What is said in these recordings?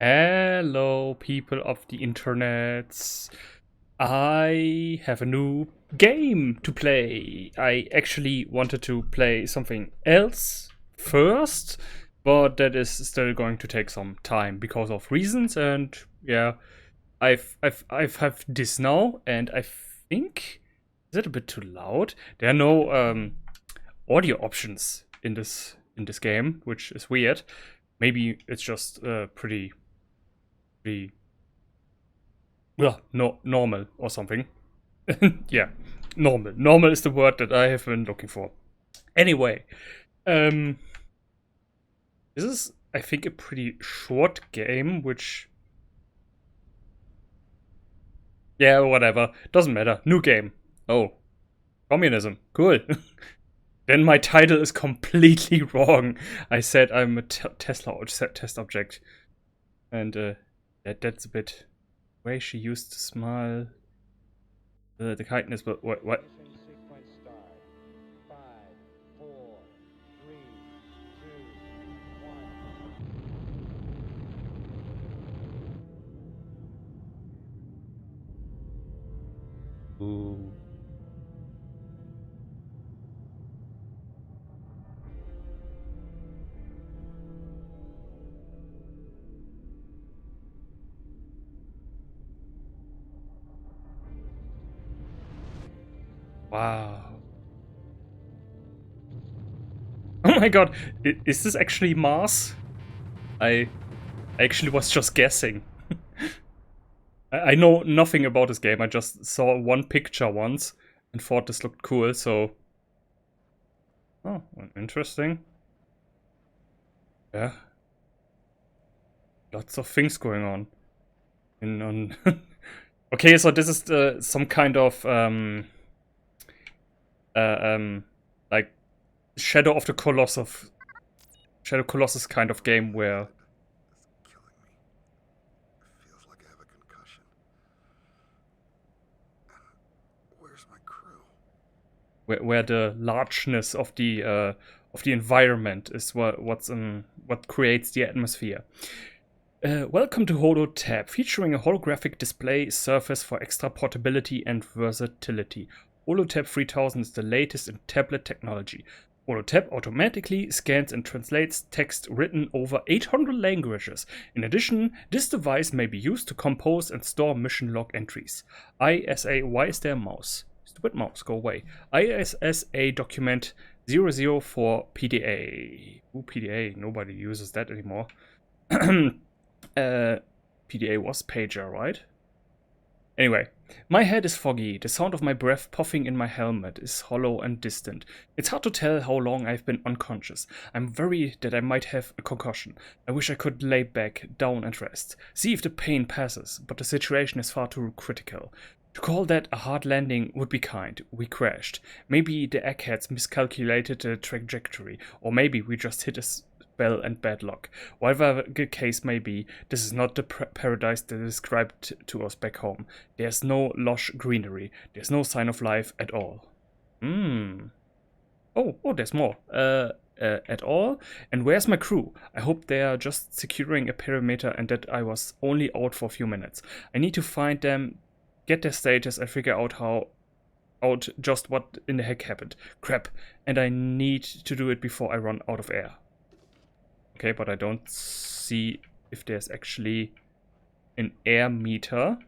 Hello, people of the internet. I have a new game to play. I actually wanted to play something else first, but that is still going to take some time because of reasons. And yeah, I've have this now, and I think is it a bit too loud? There are no audio options in this game, which is weird. Maybe it's just pretty well, no, normal or something. Yeah, normal. Normal is the word that I have been looking for. Anyway, um, this is, I think, a pretty short game, which, yeah, whatever. Doesn't matter. New game. Oh, communism. Cool. Then my title is completely wrong. I said I'm a Tesla test object. And that's a bit. Way she used to smile. The kindness, but what? Ooh. Wow. Oh my god, is this actually Mars? I actually was just guessing. I know nothing about this game. I just saw one picture once and thought this looked cool, so. Oh, interesting. Yeah. Lots of things going on. Okay, so this is some kind of like Shadow of the Colossus, Shadow Colossus kind of game where It's killing me. It feels like I have a concussion. Where's my crew? where the largeness of the environment is what creates the atmosphere. Welcome to HoloTab, featuring a holographic display surface for extra portability and versatility. HoloTab 3000 is the latest in tablet technology. HoloTab automatically scans and translates text written over 800 languages. In addition, this device may be used to compose and store mission log entries. ISA, why is there a mouse? Stupid mouse, go away. ISSA document 004 PDA. Ooh, PDA, nobody uses that anymore. PDA was pager, right? Anyway, my head is foggy. The sound of my breath puffing in my helmet is hollow and distant. It's hard to tell how long I've been unconscious. I'm worried that I might have a concussion. I wish I could lay back down and rest. See if the pain passes, but the situation is far too critical. To call that a hard landing would be kind. We crashed. Maybe the eggheads miscalculated the trajectory, or maybe we just hit a spell and bad luck. Whatever the case may be, this is not the paradise that is described to us back home. There's no lush greenery. There's no sign of life at all. Oh, there's more. At all? And where's my crew? I hope they are just securing a perimeter and that I was only out for a few minutes. I need to find them, get their status, and figure out just what in the heck happened. Crap. And I need to do it before I run out of air. Okay, but I don't see if there's actually an air meter.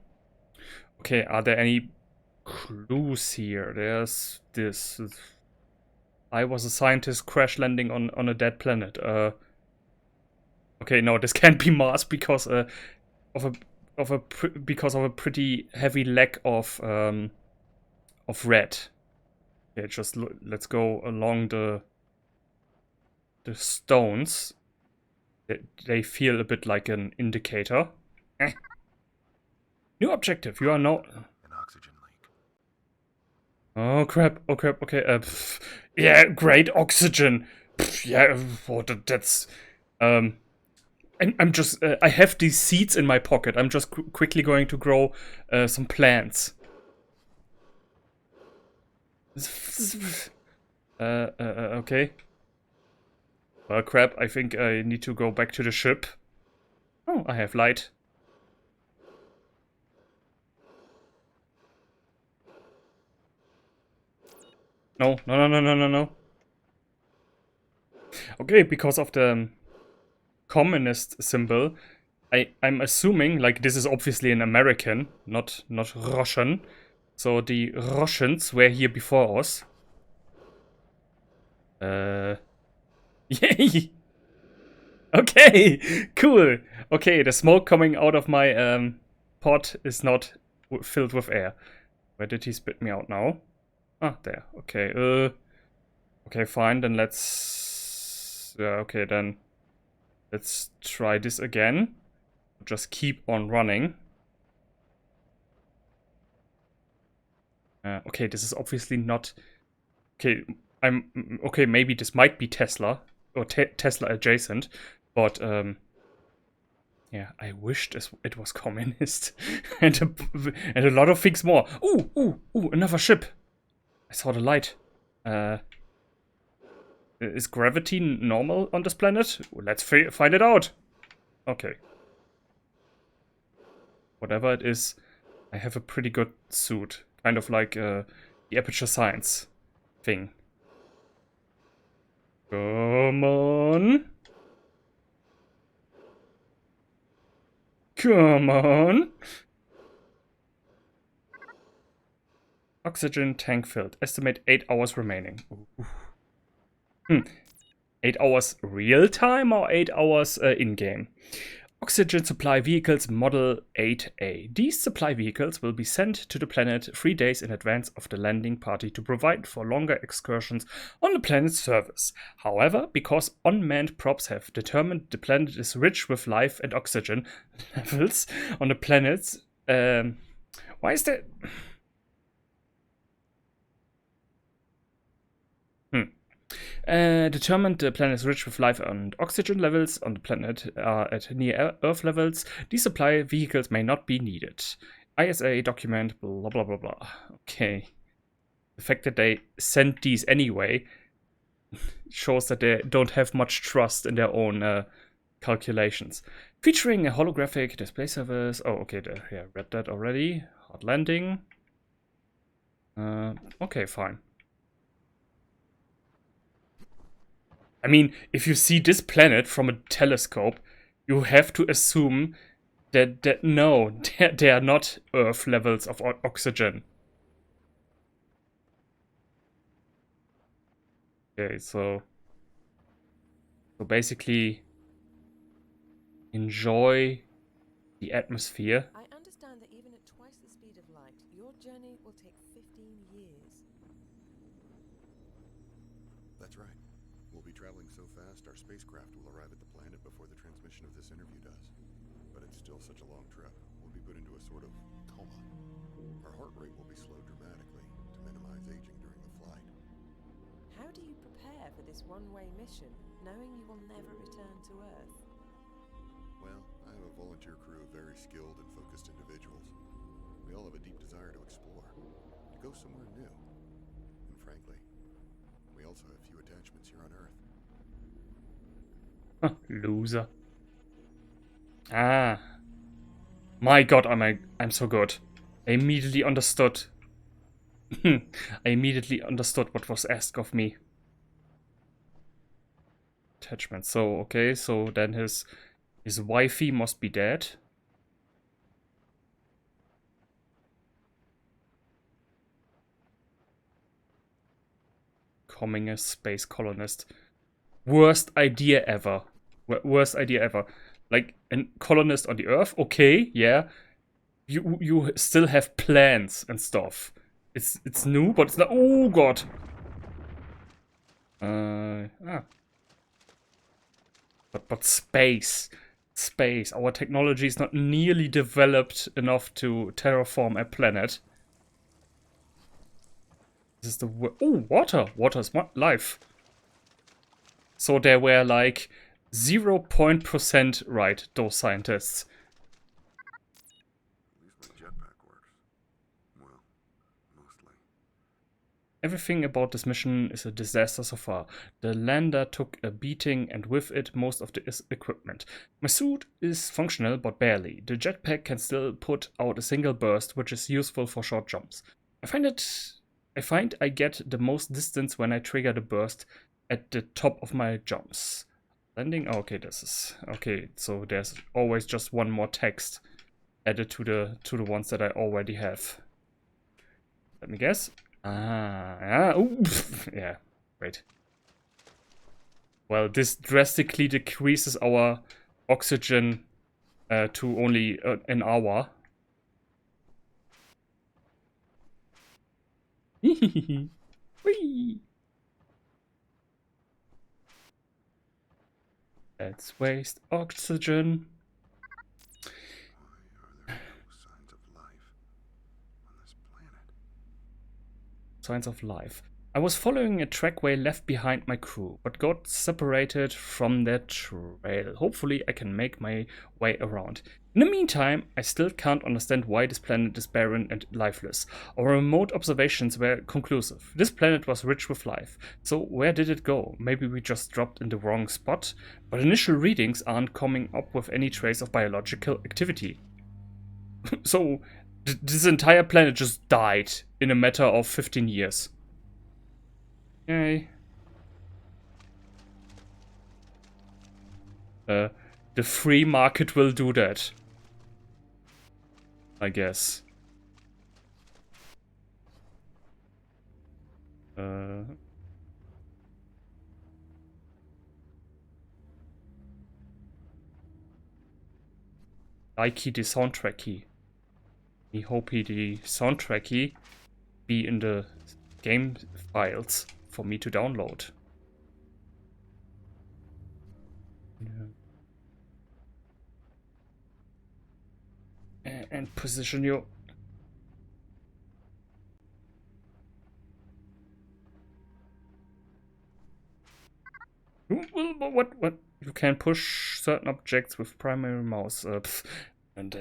Okay, are there any clues here? There's this. I was a scientist crash landing on a dead planet. Okay, no, this can't be Mars because of a pretty heavy lack of red. Okay, just let's go along the stones. They feel a bit like an indicator. New objective. You are not. An oxygen leak. Oh crap! Oh crap! Okay. Yeah, great oxygen. Yeah. That's. I'm just. I have these seeds in my pocket. I'm just quickly going to grow some plants. Okay. Well, crap. I think I need to go back to the ship. Oh, I have light. No, no, no, no, no, no, no. Okay, because of the communist symbol, I'm assuming, like, this is obviously an American, not Russian. So the Russians were here before us. Yay! Okay, cool. Okay, the smoke coming out of my pot is not filled with air. Where did he spit me out now? Ah, there. Okay. Okay, fine. Then let's. Yeah. Okay, then let's try this again. Just keep on running. Okay, this is obviously not. Okay, okay. Maybe this might be Tesla or Tesla adjacent, but yeah, I wish it was communist and a lot of things more. Ooh, another ship. I saw the light. Is gravity normal on this planet? Let's find it out. Okay. Whatever it is, I have a pretty good suit. Kind of like the aperture science thing. Come on. Come on. Oxygen tank filled. Estimate 8 hours remaining. 8 hours real time or 8 hours in-game? Oxygen supply vehicles Model 8A. These supply vehicles will be sent to the planet 3 days in advance of the landing party to provide for longer excursions on the planet's surface. However, because unmanned probes have determined the planet is rich with life and oxygen levels on the planet's... why is that... Determined the planet is rich with life and oxygen levels on the planet are at near Earth levels. These supply vehicles may not be needed. ISA document, blah blah blah blah. Okay. The fact that they sent these anyway shows that they don't have much trust in their own calculations. Featuring a holographic display service. Oh, okay, yeah, read that already. Hard landing. Okay, fine. I mean, if you see this planet from a telescope, you have to assume that no, they are not Earth levels of oxygen. Okay, so basically enjoy the atmosphere. I understand that even at twice the speed of light, your journey will take 15 years. That's right. We'll be traveling so fast, our spacecraft will arrive at the planet before the transmission of this interview does. But it's still such a long trip. We'll be put into a sort of coma. Our heart rate will be slowed dramatically to minimize aging during the flight. How do you prepare for this one-way mission, knowing you will never return to Earth? Well, I have a volunteer crew of very skilled and focused individuals. We all have a deep desire to explore, to go somewhere new. And frankly, we also have few attachments here on Earth. Loser. Ah. My god, I'm so good. I immediately understood. I immediately understood what was asked of me. Attachment. So, okay, so then his wifey must be dead. Becoming a space colonist. Worst idea ever. Worst idea ever. Like, a colonist on the Earth, okay, yeah. You still have plans and stuff. It's new, but it's not. Oh god. But space. Our technology is not nearly developed enough to terraform a planet. This is the water. Water is life. So they were like 0% right, those scientists. At least my jetpack works. Well, mostly. Everything about this mission is a disaster so far. The lander took a beating and with it most of the equipment. My suit is functional but barely. The jetpack can still put out a single burst, which is useful for short jumps. I find I get the most distance when I trigger the burst at the top of my jumps. Landing? Oh, okay, this is okay. So there's always just one more text added to the ones that I already have. Let me guess. Yeah. Ooh, yeah. Wait. Well, this drastically decreases our oxygen to only an hour. Whee! Let's waste oxygen. Why are there no signs of life on this planet? Signs of life. I was following a trackway left behind my crew, but got separated from that trail. Hopefully I can make my way around. In the meantime, I still can't understand why this planet is barren and lifeless. Our remote observations were conclusive. This planet was rich with life. So where did it go? Maybe we just dropped in the wrong spot? But initial readings aren't coming up with any trace of biological activity. So this entire planet just died in a matter of 15 years. Yay. The free market will do that, I guess. Likey the soundtrack key. I hope the soundtrack key be in the game files for me to download. Yeah. And position you. What? You can push certain objects with primary mouse. And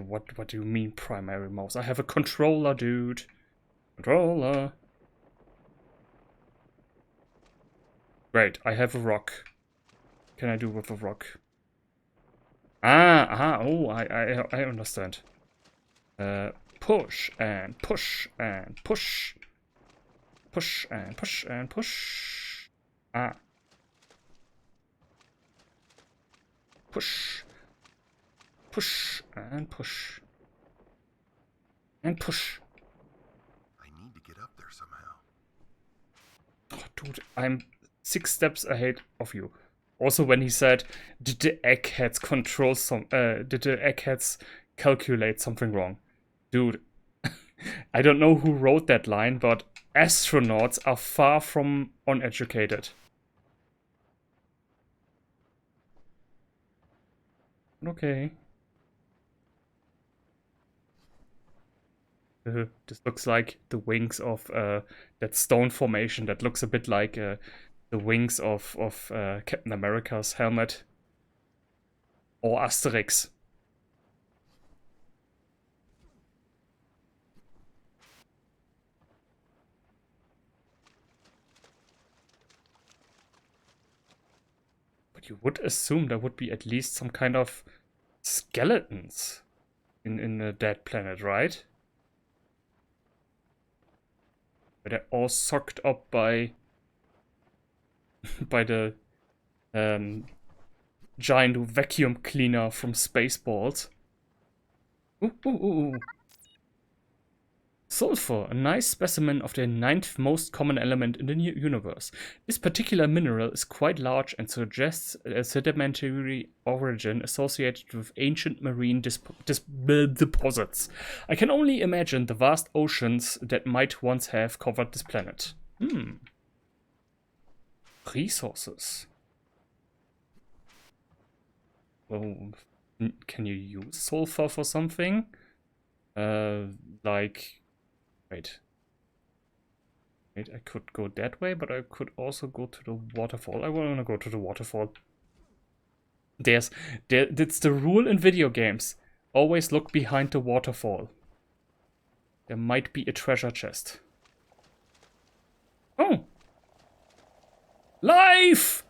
what do you mean primary mouse? I have a controller, dude. Controller. Great, I have a rock. What can I do with a rock? Oh, I understand. Push and push and push. Push and push and push. Push. Push and push. And push. I need to get up there somehow. Oh, dude, I'm 6 steps ahead of you. Also, when he said, "Did the eggheads control some? Did the eggheads calculate something wrong?" Dude, I don't know who wrote that line, but astronauts are far from uneducated. Okay. This looks like the wings of that stone formation that looks a bit like the wings of Captain America's helmet. Or Asterix. But you would assume there would be at least some kind of skeletons in a dead planet, right? But they're all sucked up by the giant vacuum cleaner from Spaceballs. Ooh. Sulfur, a nice specimen of the 9th most common element in the universe. This particular mineral is quite large and suggests a sedimentary origin associated with ancient marine deposits. I can only imagine the vast oceans that might once have covered this planet. Resources. Well, can you use sulfur for something? Like... Wait, I could go that way, but I could also go to the waterfall. I want to go to the waterfall. That's the rule in video games. Always look behind the waterfall. There might be a treasure chest. Oh. Life!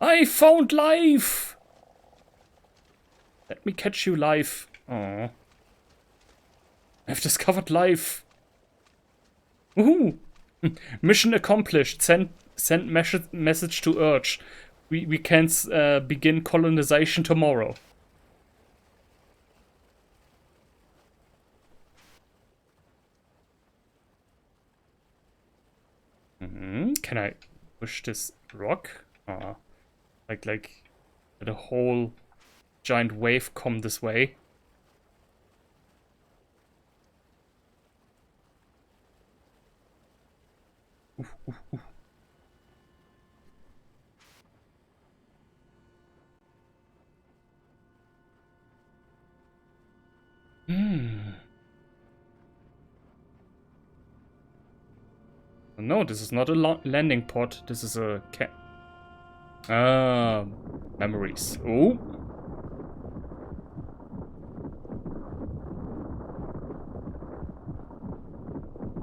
I found life! Let me catch you, life. Oh. I've discovered life. Woohoo! Mission accomplished. Send message to Urge. We can begin colonization tomorrow. Can I push this rock? Like the whole giant wave come this way. No, this is not a landing pod. This is a memories. Oh.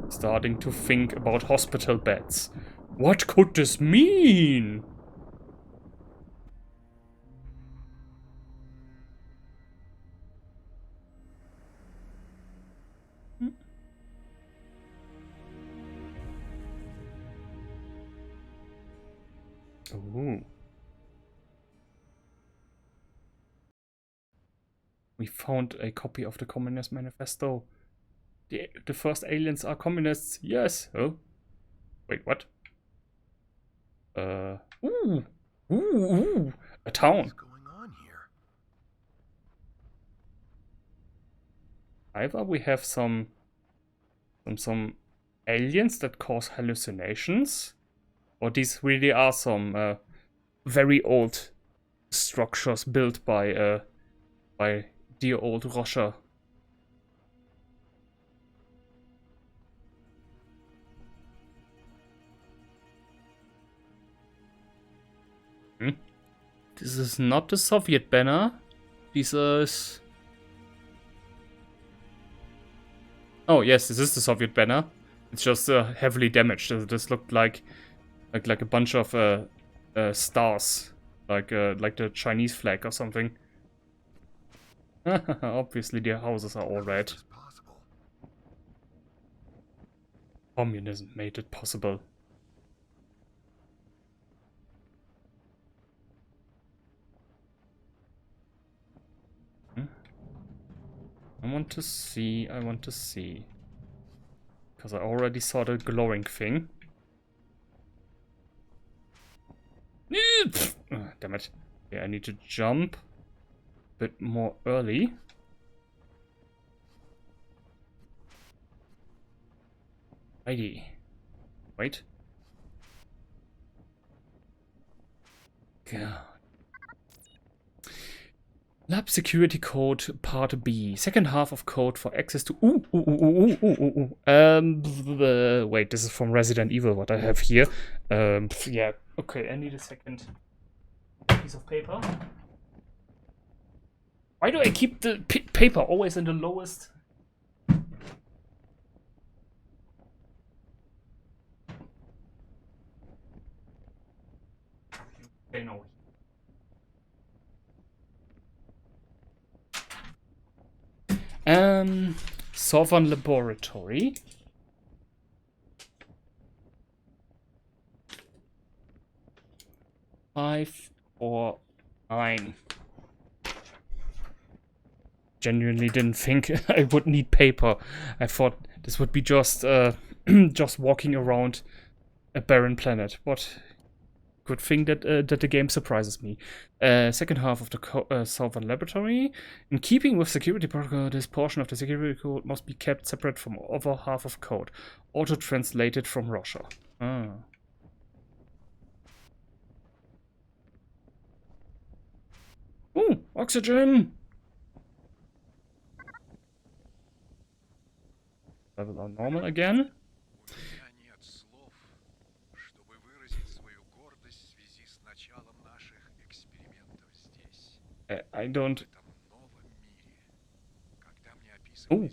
Starting to think about hospital beds. What could this mean? Ooh. We found a copy of the Communist Manifesto. The first aliens are communists. Yes. Oh. Wait, what? Ooh. Ooh. A town. What's going on here? Either we have some aliens that cause hallucinations, or these really are some very old structures built by dear old Russia. This is not the Soviet banner. This is... Oh yes, this is the Soviet banner. It's just heavily damaged. This looked like a bunch of stars, like the Chinese flag or something. Obviously, their houses are all red. Communism made it possible. I want to see. Because I already saw the glowing thing. Damn it. Yeah, I need to jump a bit more early. Righty. Wait. God. Lab security code part B. Second half of code for access to. Wait, this is from Resident Evil. What I have here. Yeah. Okay, I need a second piece of paper. Why do I keep the paper always in the lowest? Okay, no. Southern Laboratory. Five or 9. Genuinely didn't think I would need paper. I thought this would be just just walking around a barren planet. What good thing that that the game surprises me. Second half of the Southern Laboratory. In keeping with security protocol, this portion of the security code must be kept separate from other half of code. Auto-translated from Russia. Ah. Ooh, oxygen! Level are normal again. I don't... Oh.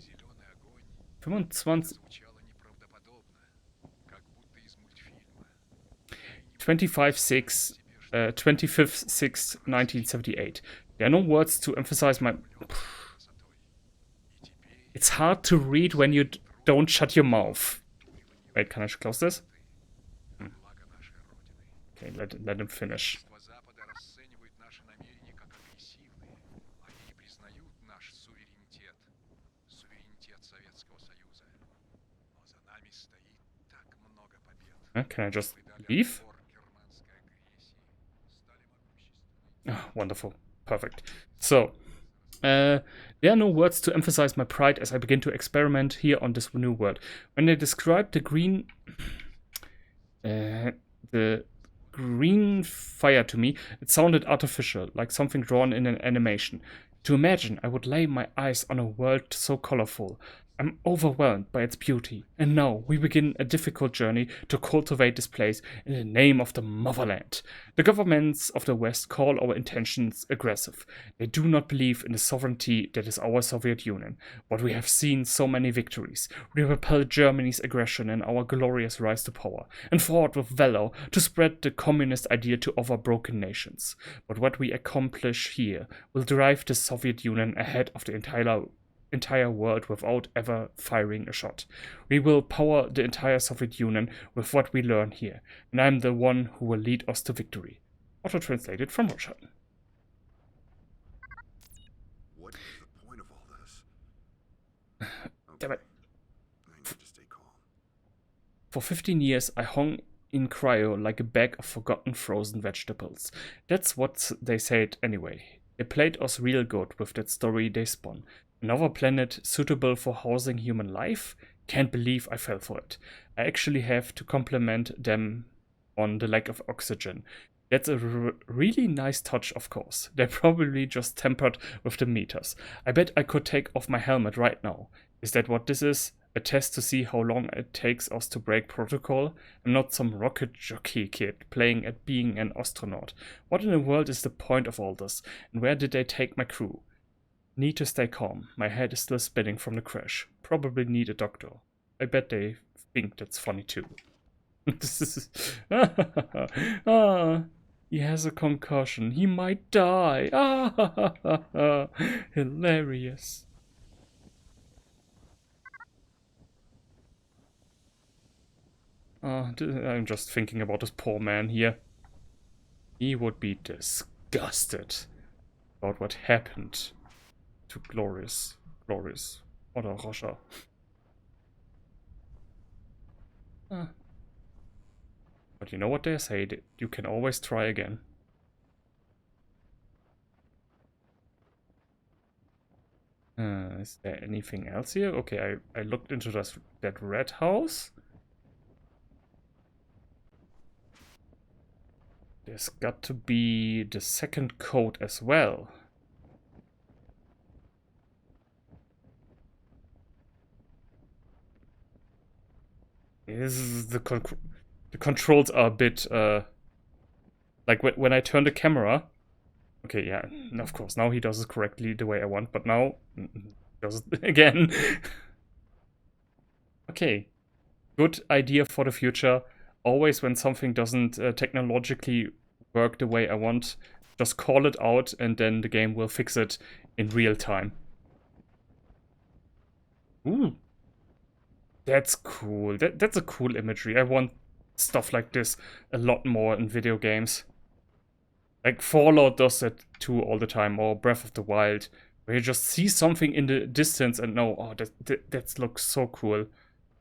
25. 25/6, 25th/6, 1978. There are no words to emphasize my... It's hard to read when you don't shut your mouth. Wait, can I close this? Okay, let him finish. Can I just leave? Oh, wonderful. Perfect. So, there are no words to emphasize my pride as I begin to experiment here on this new world. When they described the green fire to me, it sounded artificial, like something drawn in an animation. To imagine I would lay my eyes on a world so colorful. I'm overwhelmed by its beauty, and now we begin a difficult journey to cultivate this place in the name of the motherland. The governments of the West call our intentions aggressive. They do not believe in the sovereignty that is our Soviet Union, but we have seen so many victories. We repelled Germany's aggression and our glorious rise to power, and fought with valor to spread the communist idea to other broken nations. But what we accomplish here will drive the Soviet Union ahead of the entire world without ever firing a shot. We will power the entire Soviet Union with what we learn here, and I'm the one who will lead us to victory. Auto translated from Russian. What is the point of all this? Damn it. I need to stay calm. For 15 years, I hung in cryo like a bag of forgotten frozen vegetables. That's what they said anyway. They played us real good with that story they spun. Another planet suitable for housing human life? Can't believe I fell for it. I actually have to compliment them on the lack of oxygen. That's a really nice touch, of course. They're probably just tampered with the meters. I bet I could take off my helmet right now. Is that what this is? A test to see how long it takes us to break protocol? I'm not some rocket jockey kid playing at being an astronaut. What in the world is the point of all this? And where did they take my crew? Need to stay calm. My head is still spinning from the crash. Probably need a doctor. I bet they think that's funny too. This is... he has a concussion. He might die. Hilarious. I'm just thinking about this poor man here. He would be disgusted about what happened to Glorious oder Russia. But you know what they say, you can always try again. Is there anything else here? Okay, I looked into that red house. There's got to be the second code as well. This is the controls are a bit like when I turn the camera. Okay, yeah, of course now he does it correctly the way I want, but now does it again. Okay, good idea for the future. Always when something doesn't technologically work the way I want, just call it out and then the game will fix it in real time. Ooh. That's cool. That's a cool imagery. I want stuff like this a lot more in video games. Like Fallout does that too all the time, or Breath of the Wild, where you just see something in the distance and know, oh, that looks so cool.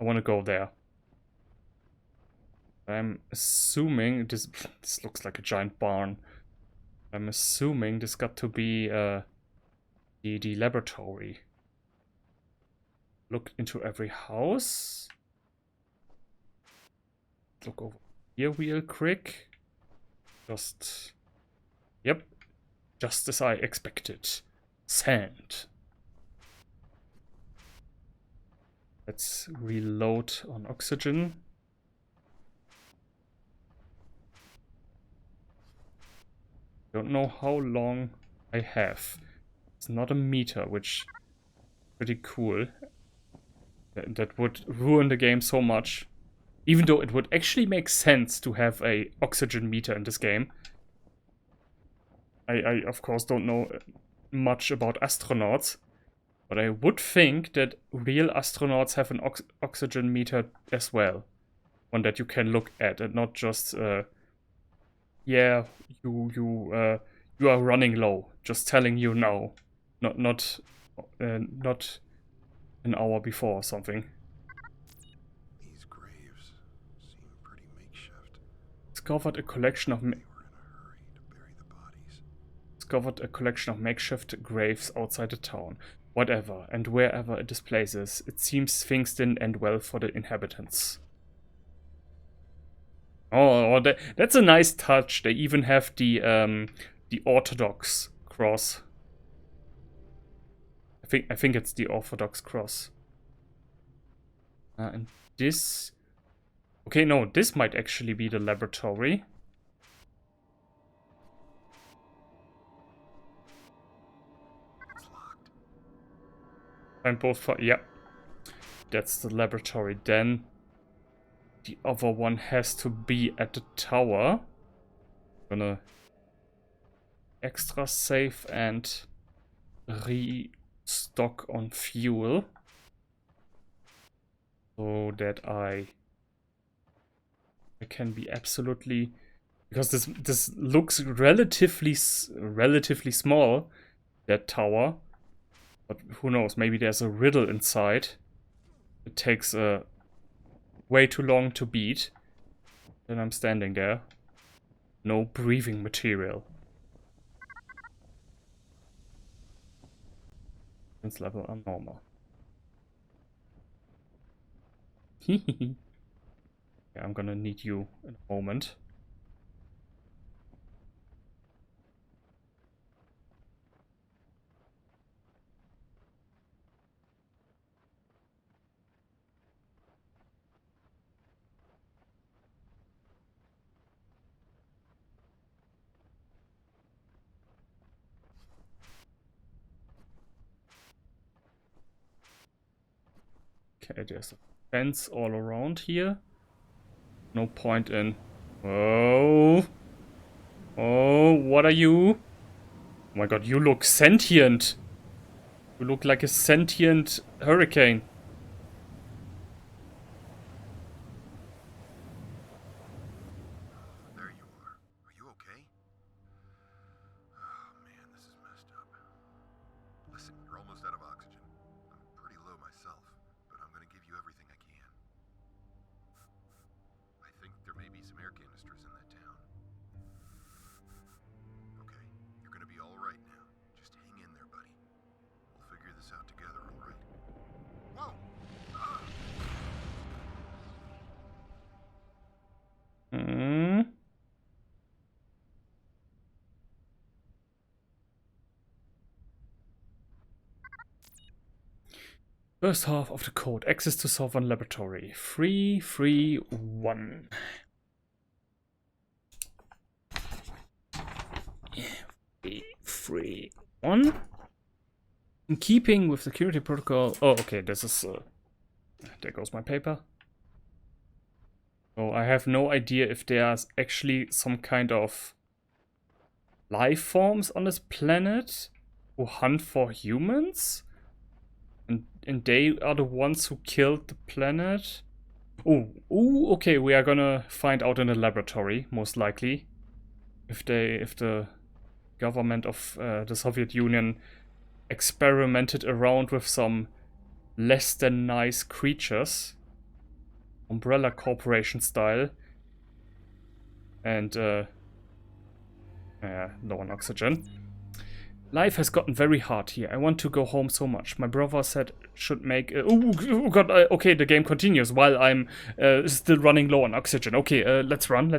I want to go there. I'm assuming this looks like a giant barn. I'm assuming this got to be the laboratory. Look into every house. Look over here real quick. Yep. Just as I expected. Sand. Let's reload on oxygen. Don't know how long I have. It's not a meter, which is pretty cool. That would ruin the game so much. Even though it would actually make sense to have a oxygen meter in this game. I of course don't know much about astronauts, but I would think that real astronauts have an oxygen meter as well. One that you can look at and not just, yeah, you are running low. Just telling you no, not an hour before or something. These graves seem pretty makeshift. Discovered a collection of They were in a hurry to bury the bodies. discovered a collection of makeshift graves outside the town. Whatever and wherever it displaces, it seems things didn't end well for the inhabitants. Oh, that's a nice touch. They even have the Orthodox cross. I think it's the Orthodox cross. And this... Okay, no, this might actually be the laboratory. It's locked. And both... Yeah, that's the laboratory. Then the other one has to be at the tower. Gonna extra save and restock on fuel. So that I can be absolutely, because this looks relatively small, that tower, but who knows, maybe there's a riddle inside. It takes way too long to beat. Then I'm standing there. No breathing material. Sense level are normal. Yeah, I'm gonna need you in a moment. Okay, there's a fence all around here. No point in... Oh! Oh, what are you? Oh my god, you look sentient! You look like a sentient hurricane. There you are. Are you okay? Oh man, this is messed up. Listen, you're almost out of oxygen. I'm pretty low myself, but I'm gonna give you everything I can. I think there may be some air canisters in that town. Okay, you're gonna be all right now. Just hang in there, buddy. We'll figure this out together, all right? Whoa! Ah! First half of the code. Access to Southern Laboratory. 331. 331. In keeping with security protocol. Oh, okay. This is. There goes my paper. So I have no idea if there's actually some kind of life forms on this planet who hunt for humans. And they are the ones who killed the planet. Oh, okay, we are gonna find out in the laboratory, most likely. If the government of the Soviet Union experimented around with some less than nice creatures. Umbrella Corporation style. And, low on oxygen. Life has gotten very hard here. I want to go home so much. My brother said should make... oh god, okay, the game continues while I'm still running low on oxygen. Okay, let's run.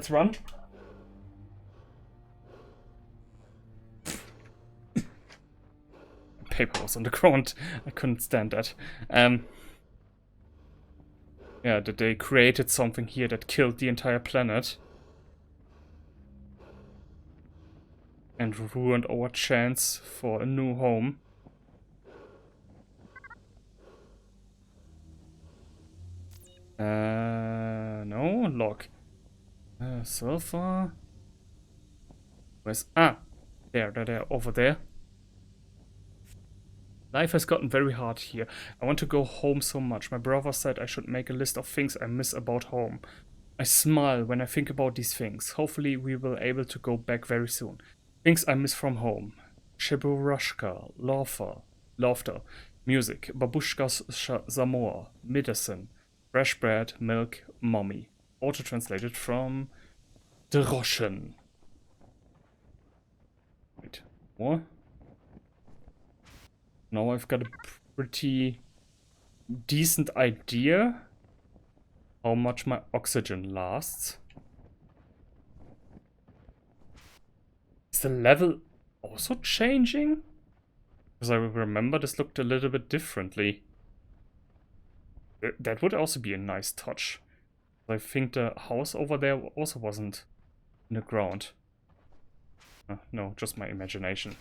Paper was on the ground. I couldn't stand that. Yeah, that they created something here that killed the entire planet. And ruined our chance for a new home. No, log. Sulfur. Where's... there, over there. Life has gotten very hard here. I want to go home so much. My brother said I should make a list of things I miss about home. I smile when I think about these things. Hopefully we will able to go back very soon. Things I miss from home. Cheburushka, laughter, music, babushka's zamor, medicine, fresh bread, milk, mommy. Auto-translated from the Russian. Wait, more? Now I've got a pretty decent idea how much my oxygen lasts. Is the level also changing? Because I remember this looked a little bit differently. That would also be a nice touch. I think the house over there also wasn't in the ground. No, just my imagination.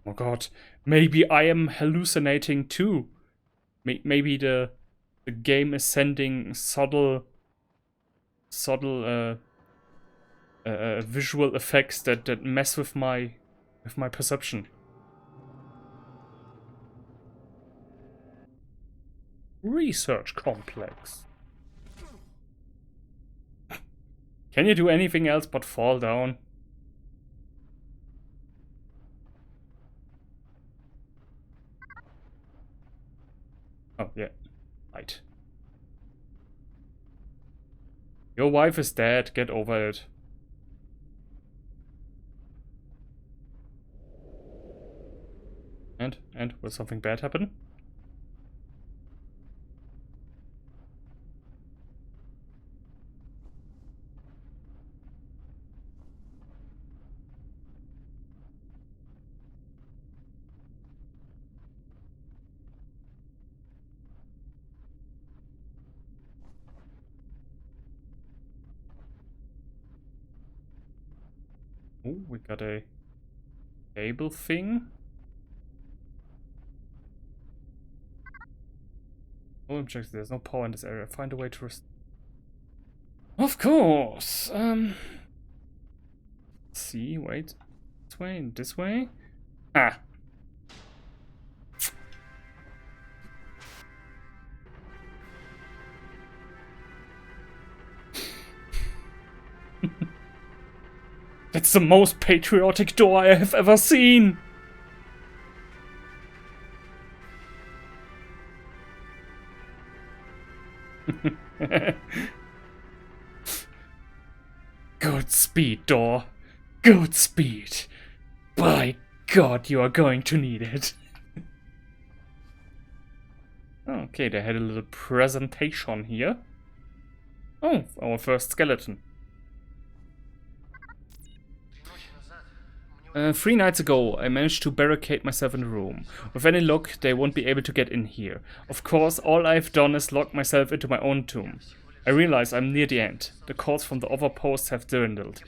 Oh god, maybe I am hallucinating too. Maybe the game is sending subtle visual effects that mess with my perception. Research complex. Can you do anything else but fall down? Oh, yeah. Right. Your wife is dead. Get over it. And will something bad happen? Oh, we got a cable thing. Oh, objects. There's no power in this area. Find a way to rest. Of course. Let's see, wait. This way, this way. Ah. That's the most patriotic door I have ever seen. Good speed, door. Good speed. By God, you are going to need it. Okay, they had a little presentation here. Oh, our first skeleton. 3 nights ago, I managed to barricade myself in a room. With any luck, they won't be able to get in here. Of course, all I've done is lock myself into my own tomb. I realize I'm near the end. The calls from the other posts have dwindled.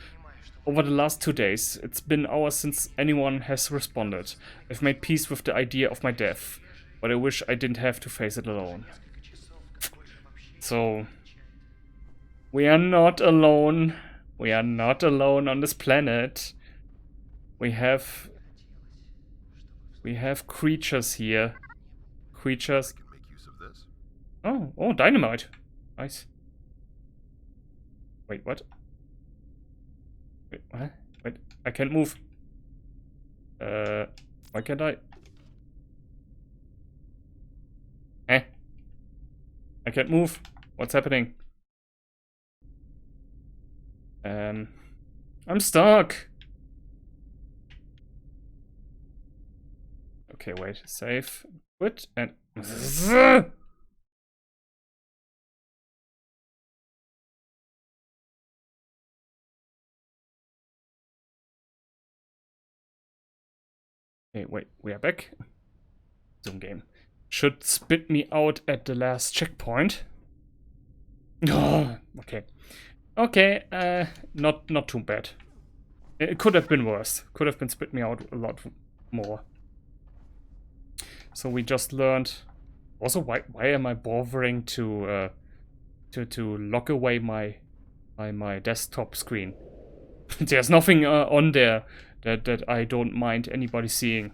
Over the last 2 days, it's been hours since anyone has responded. I've made peace with the idea of my death, but I wish I didn't have to face it alone. So, we are not alone. We are not alone on this planet. We have creatures here. Creatures. Make use of this. Oh, dynamite. Nice. Wait, what? Wait, what? Wait, I can't move. Why can't I? I can't move. What's happening? I'm stuck. Okay, wait. Save. Quit and. Okay, wait. We are back. Zoom game. Should spit me out at the last checkpoint. Oh, okay. Okay, not too bad. It could have been worse. Could have been spit me out a lot more. So we just learned. Also, why am I bothering to to lock away my desktop screen. There's nothing on there that I don't mind anybody seeing.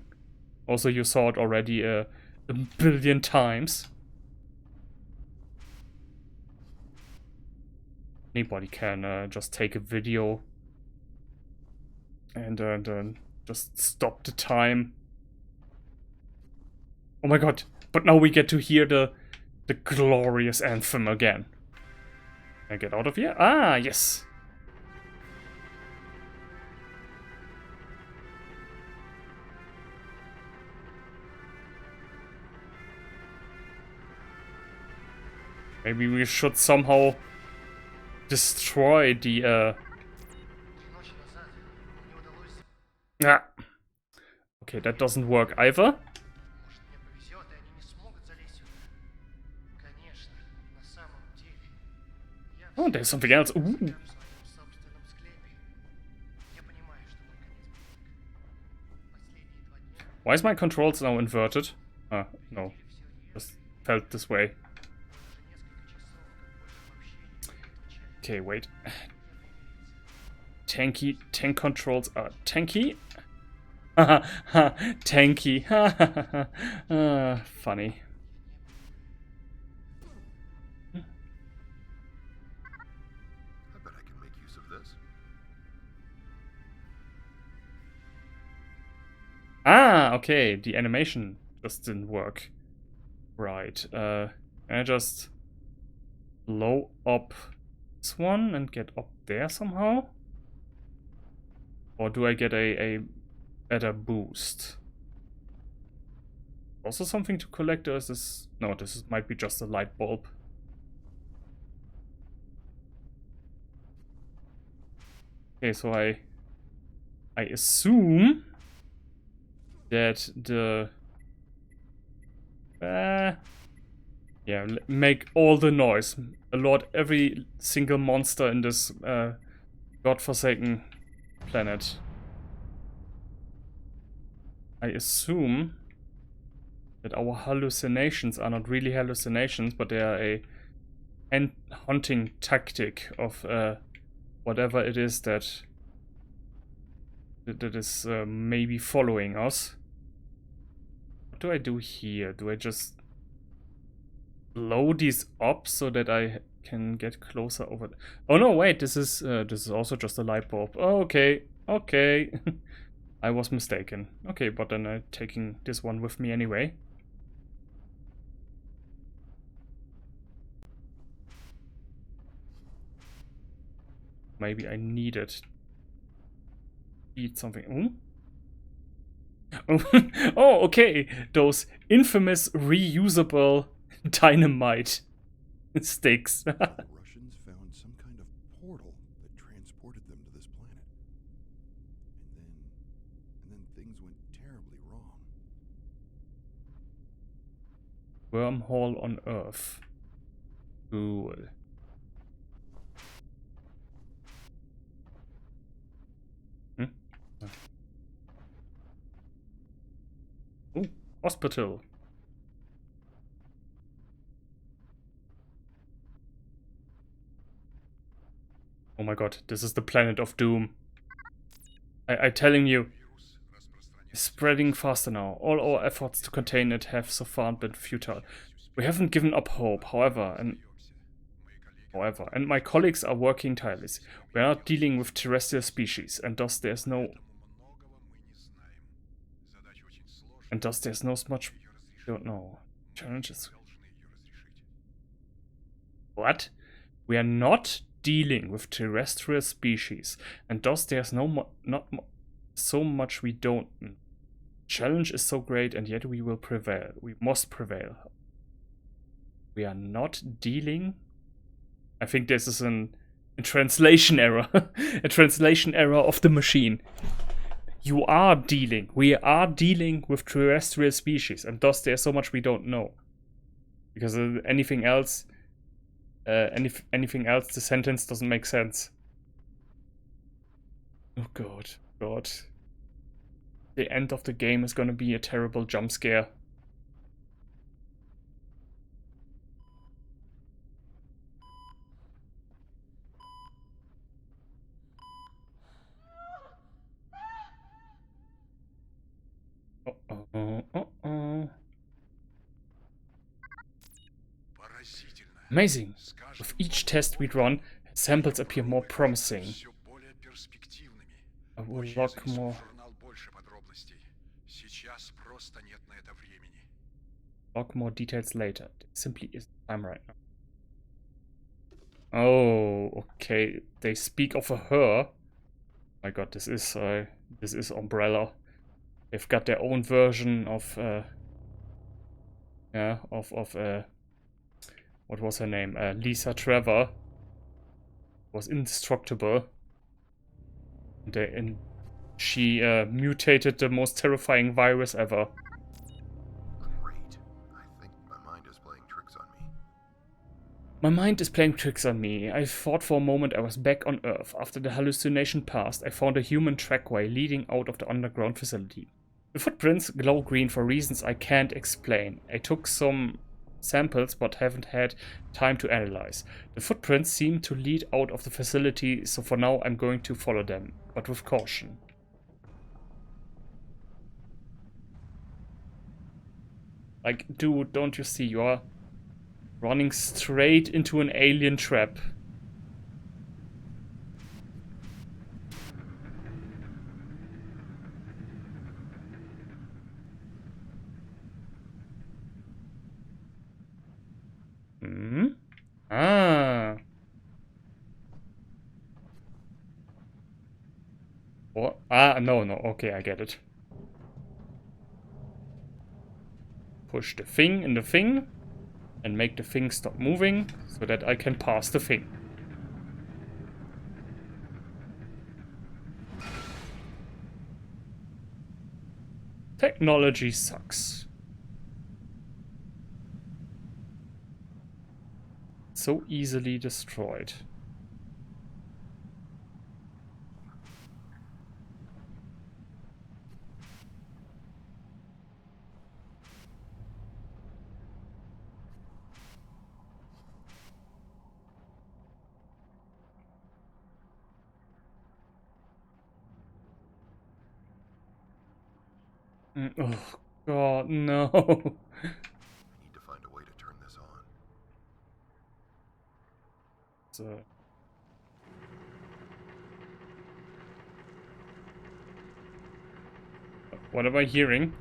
Also, you saw it already a billion times. Anybody can just take a video and just stop the time. Oh my god, but now we get to hear the glorious anthem again. Can I get out of here? Ah, yes. Maybe we should somehow destroy the Ah. Okay, that doesn't work either. Oh, there's something else. Ooh. Why is my controls now inverted? Ah, no. Just felt this way. Okay, wait. Tank controls are tanky. Tanky. Funny. I bet I can make use of this. Ah, okay. The animation just didn't work. Right. Can I just blow up this one and get up there somehow? Or do I get a better boost? Also something to collect, or is this... No, might be just a light bulb. Okay, so I assume that the... yeah, make all the noise. Alert every single monster in this godforsaken planet. I assume that our hallucinations are not really hallucinations, but they are a hunting tactic of whatever it is that is maybe following us. What do I do here? Do I just blow these up so that I can get closer over? Oh no, wait, this is also just a light bulb. Oh, okay, okay. I was mistaken. Okay, but then I'm taking this one with me anyway. Maybe I need it. Eat something. Oh, oh, okay. Those infamous reusable dynamite sticks. The Russians found some kind of portal that transported them to this planet. And then things went terribly wrong. Wormhole on Earth. Cool. Ooh, hospital. Oh my god, this is the planet of doom. I'm telling you, it's spreading faster now. All our efforts to contain it have so far been futile. We haven't given up hope, however, and my colleagues are working tirelessly. We are not dealing with terrestrial species, and thus there's no much we don't know. Challenges. What? We are not dealing with terrestrial species, and thus there's not so much we don't. Challenge is so great, and yet we will prevail. We must prevail. We are not dealing. I think this is a translation error, a translation error of the machine. We are dealing with terrestrial species, and thus there's so much we don't know. Because anything else, the sentence doesn't make sense. Oh god, god. The end of the game is gonna be a terrible jump scare. Amazing. With each test we run, samples appear more promising. I will log more. Log more details later. There simply isn't time right now. Oh, okay. They speak of a her. My God, this is Umbrella. They've got their own version of what was her name? Lisa Trevor was indestructible. And she mutated the most terrifying virus ever. Great. I think my mind is playing tricks on me. My mind is playing tricks on me. I thought for a moment I was back on Earth. After the hallucination passed, I found a human trackway leading out of the underground facility. The footprints glow green for reasons I can't explain. I took some samples but haven't had time to analyze. The footprints seem to lead out of the facility, so for now I'm going to follow them, but with caution. Like, dude, don't you see? You are running straight into an alien trap. Hmm? Ah. What? Ah, no, okay, I get it. Push the thing in the thing and make the thing stop moving so that I can pass the thing. Technology sucks. So easily destroyed. Oh God, no. I need to find a way to turn this on. So. What am I hearing?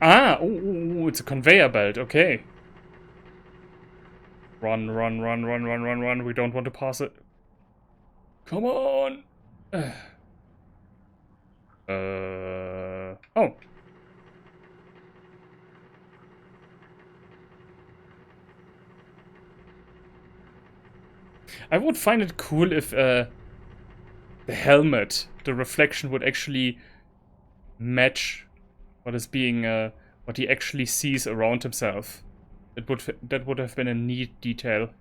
Ah, ooh, it's a conveyor belt, okay. Run, run, run, run, run, run, run. We don't want to pass it. Come on! Oh. I would find it cool if the helmet, the reflection would actually match what is being, what he actually sees around himself. That would have been a neat detail.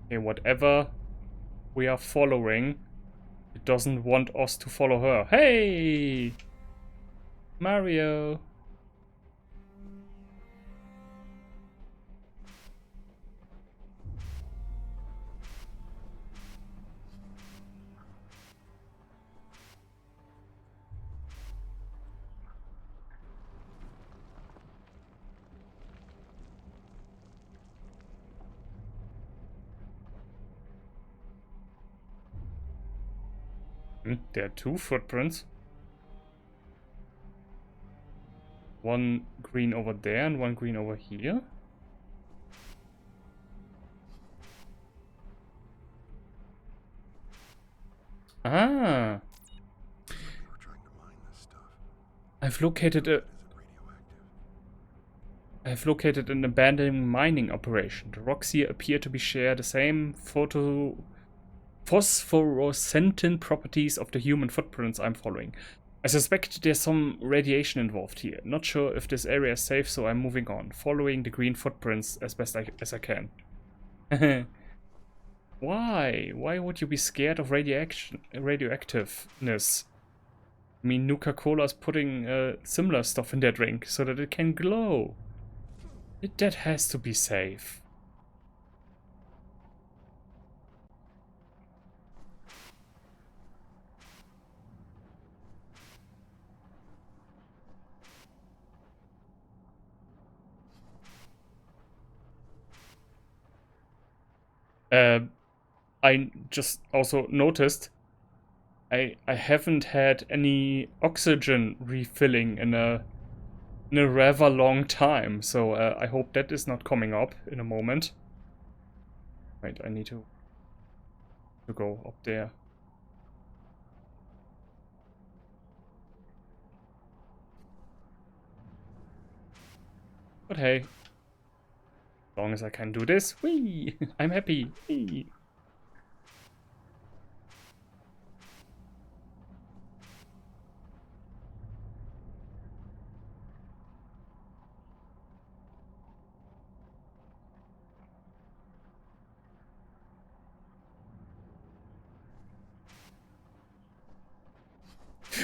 Okay, whatever we are following, it doesn't want us to follow her. Hey! Mario! There are two footprints. One green over there and one green over here. Ah! We're trying to mine this stuff. I've located a... Is it radioactive? I've located an abandoned mining operation. The rocks here appear to be share the same phosphorescent properties of the human footprints I'm following. I suspect there's some radiation involved here. Not sure if this area is safe, so I'm moving on, following the green footprints as best as I can. Why? Why would you be scared of radioactiveness? I mean, Nuka-Cola's putting similar stuff in their drink so that it can glow. That has to be safe. I just also noticed I haven't had any oxygen refilling in a rather long time, so I hope that is not coming up in a moment. Wait, I need to go up there. But hey, as long as I can do this, whee! I'm happy. Whee!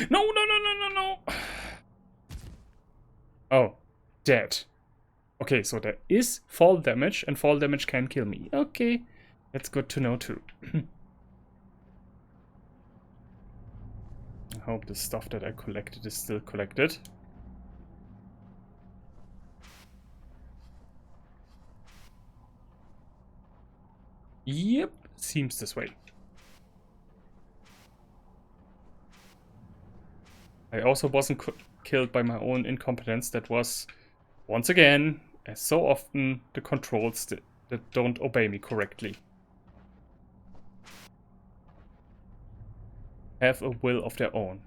No, no, no, no, no, no! Oh, dead. Okay, so there is fall damage, and fall damage can kill me. Okay, that's good to know too. I hope the stuff that I collected is still collected. Yep, seems this way. I also wasn't killed by my own incompetence. That was, once again, as so often, the controls that don't obey me correctly. Have a will of their own.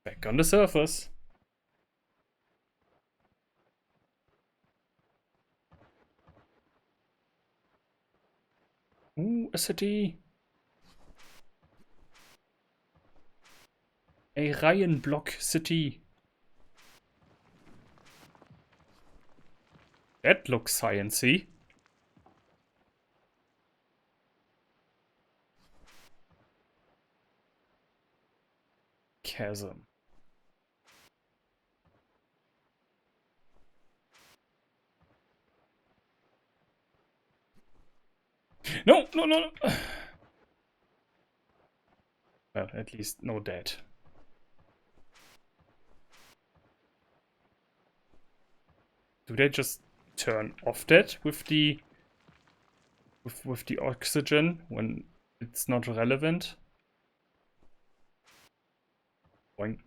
Back on the surface. Ooh, a city. A Reihenblock city. That looks sciencey. Chasm. No, no, no, no. Well, at least no dead. Do they just turn off that with the with the oxygen when it's not relevant? Boing.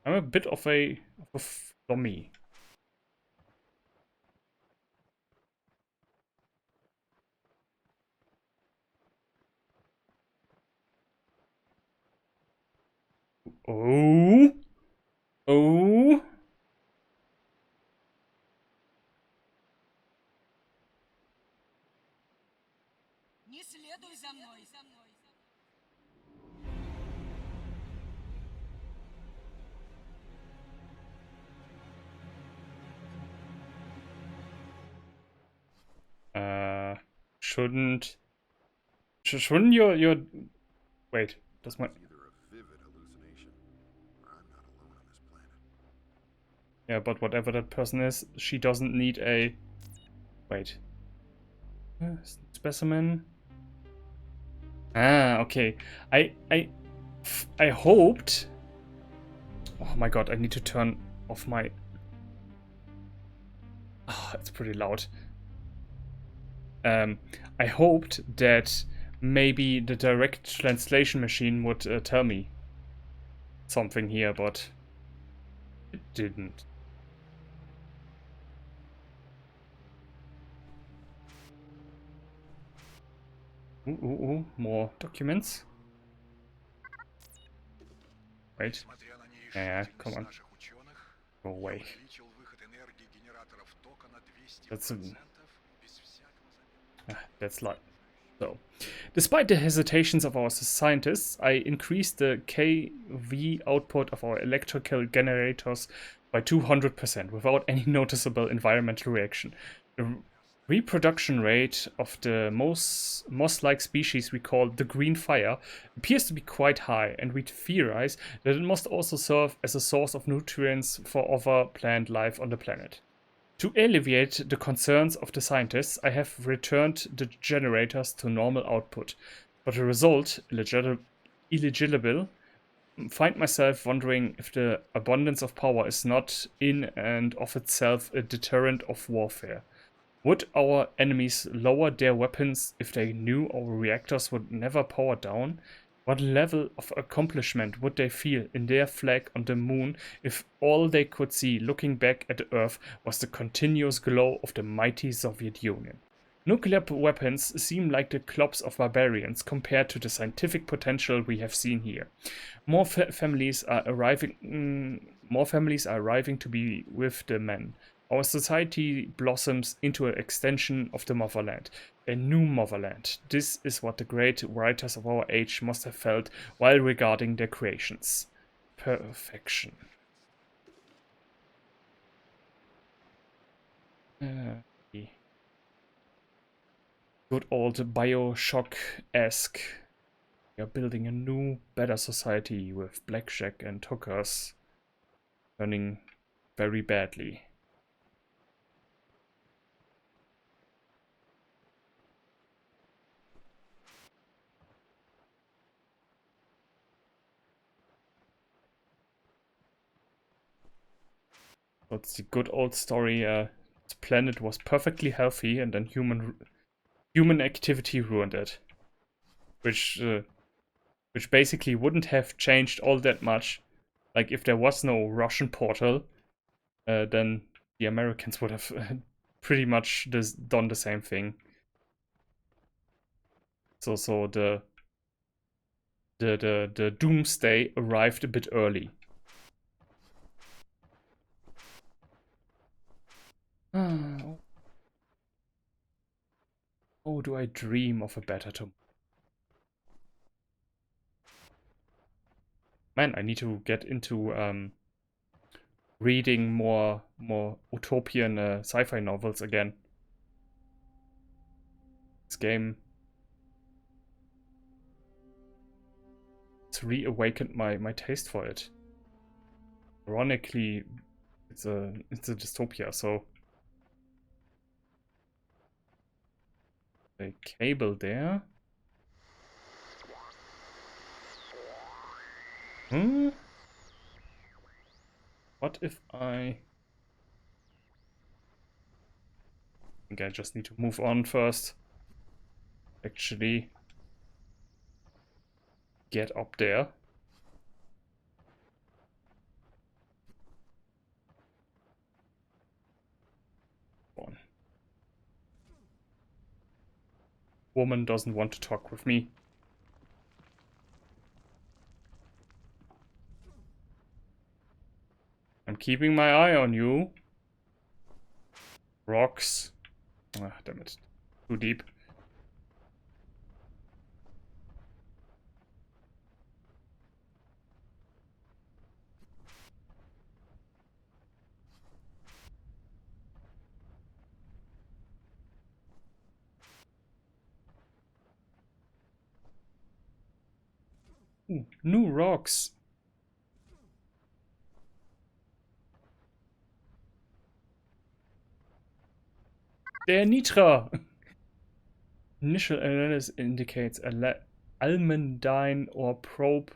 I'm a bit of a flummy. Oh. Oh. Не следуй за мной. Shouldn't your wait, does my It's either a vivid hallucination, or I'm not alone on this planet. yeah, but whatever that person is, she doesn't need a wait. Specimen. Ah, okay. I hoped. Oh my god, I need to turn off my. Oh, it's pretty loud. I hoped that maybe the direct translation machine would tell me something here, but it didn't. Ooh, more documents. Wait. Yeah, come on. Go away. That's like so. Despite the hesitations of our scientists, I increased the kV output of our electrical generators by 200% without any noticeable environmental reaction. The reproduction rate of the moss-like species we call the green fire appears to be quite high, and we theorize that it must also serve as a source of nutrients for other plant life on the planet. To alleviate the concerns of the scientists, I have returned the generators to normal output, but the result, illegible, find myself wondering if the abundance of power is not in and of itself a deterrent of warfare. Would our enemies lower their weapons if they knew our reactors would never power down? What level of accomplishment would they feel in their flag on the moon if all they could see looking back at the Earth was the continuous glow of the mighty Soviet Union? Nuclear weapons seem like the clubs of barbarians compared to the scientific potential we have seen here. More families are arriving to be with the men. Our society blossoms into an extension of the motherland, a new motherland. This is what the great writers of our age must have felt while regarding their creations. Perfection. Good old Bioshock-esque. We are building a new, better society with blackjack and hookers turning very badly. It's the good old story. The planet was perfectly healthy, and then human activity ruined it, which basically wouldn't have changed all that much. Like if there was no Russian portal, then the Americans would have pretty much done the same thing. So the doomsday arrived a bit early. Oh, do I dream of a better tomorrow? Man, I need to get into reading more utopian sci-fi novels again. This game has reawakened my taste for it. Ironically, it's a dystopia, so the cable there. What if I think I just need to move on first. Actually, get up there. One. Woman doesn't want to talk with me. I'm keeping my eye on you. Rocks. Ah, damn it. Too deep. Ooh, new rocks. Der Nitra. Initial analysis indicates almandine or probe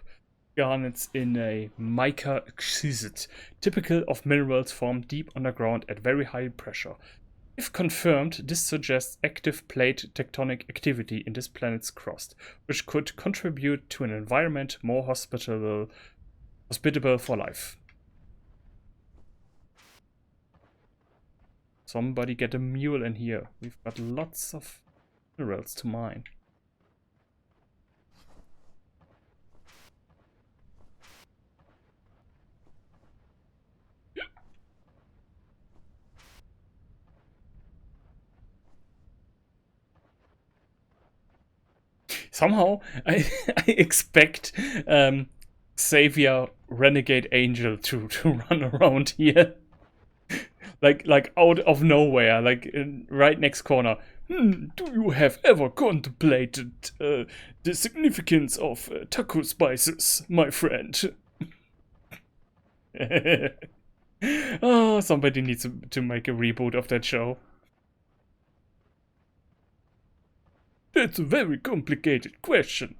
garnets in a mica schist, typical of minerals formed deep underground at very high pressure. If confirmed, this suggests active plate tectonic activity in this planet's crust, which could contribute to an environment more hospitable for life. Somebody get a mule in here. We've got lots of minerals to mine. Somehow, I expect Xavier renegade angel to run around here. like out of nowhere, like right next corner. Do you have ever contemplated the significance of taco spices, my friend? Oh, somebody needs to make a reboot of that show. That's a very complicated question.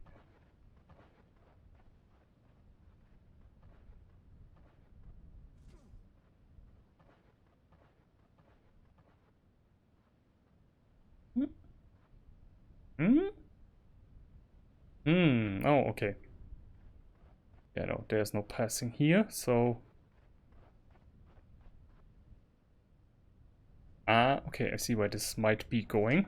Hmm? Oh, okay. Yeah, no, there's no passing here, so... Ah, okay, I see where this might be going.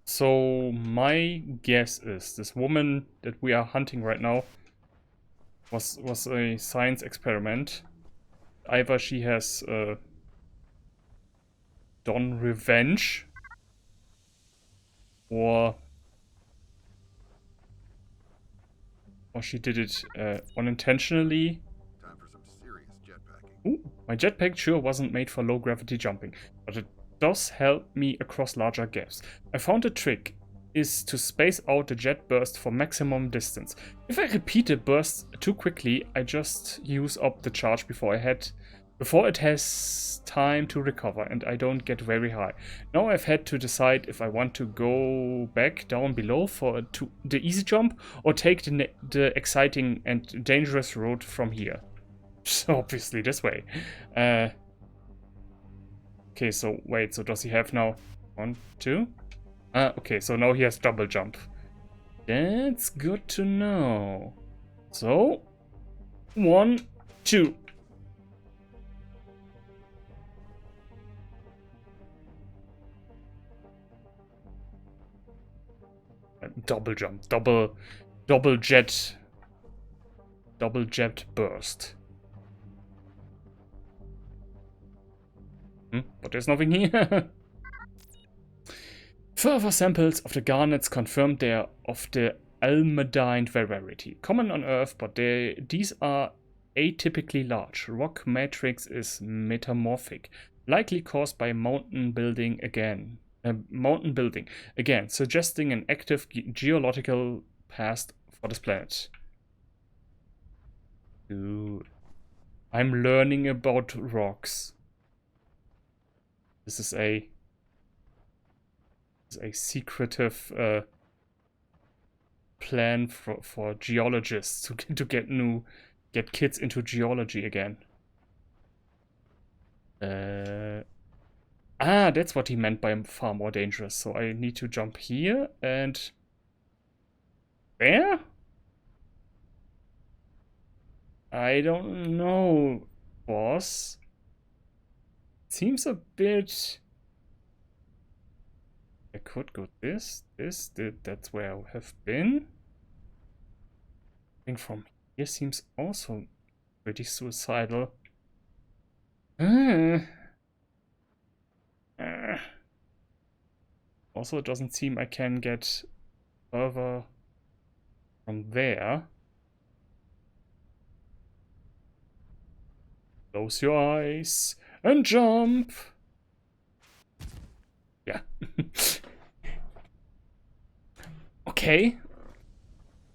So, my guess is this woman that we are hunting right now was a science experiment. Either she has done revenge, or she did it unintentionally. Time for some serious jetpacking. Ooh, my jetpack sure wasn't made for low gravity jumping, but it does help me across larger gaps. I found a trick is to space out the jet burst for maximum distance. If I repeat the burst too quickly, I just use up the charge before it has time to recover, and I don't get very high. Now I've had to decide if I want to go back down below for the easy jump or take the exciting and dangerous route from here. So obviously this way. Okay, so wait, so does he have now 1, 2? Okay, so now he has double jump. That's good to know. So 1, 2. Double jump, double jet burst. But there's nothing here. Further samples of the garnets confirmed they are of the almandine variety, common on Earth, but these are atypically large. Rock matrix is metamorphic, likely caused by mountain building again, suggesting an active geological past for this planet. Dude, I'm learning about rocks. This is a secretive plan for geologists to get kids into geology again. That's what he meant by far more dangerous. So I need to jump here and there? I don't know, boss. Seems a bit... I could go this, that's where I have been. Going from here seems also pretty suicidal. Also, it doesn't seem I can get further from there. Close your eyes and jump. Yeah. Okay.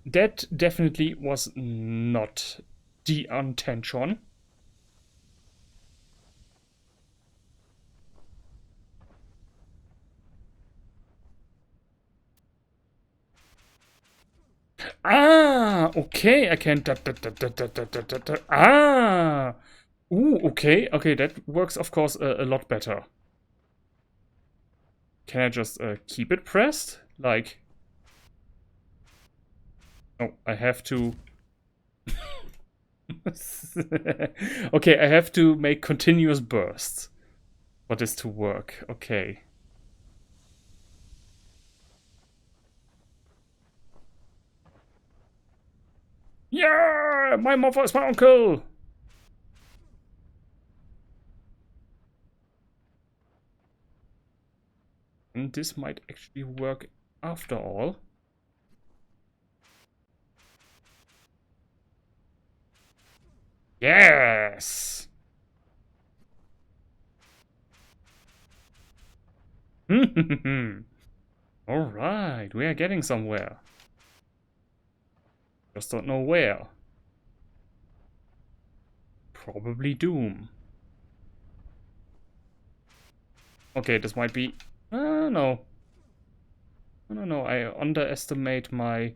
That definitely was not the intention. Okay, I can... okay. Okay, that works, of course, a lot better. Can I just keep it pressed? Like... Oh, I have to... Okay, I have to make continuous bursts for this to work. Okay. Yeah! My mother is my uncle! And this might actually work after all. Yes! Alright, we are getting somewhere. Just don't know where. Probably Doom. Okay, this might be... no. No, I underestimate my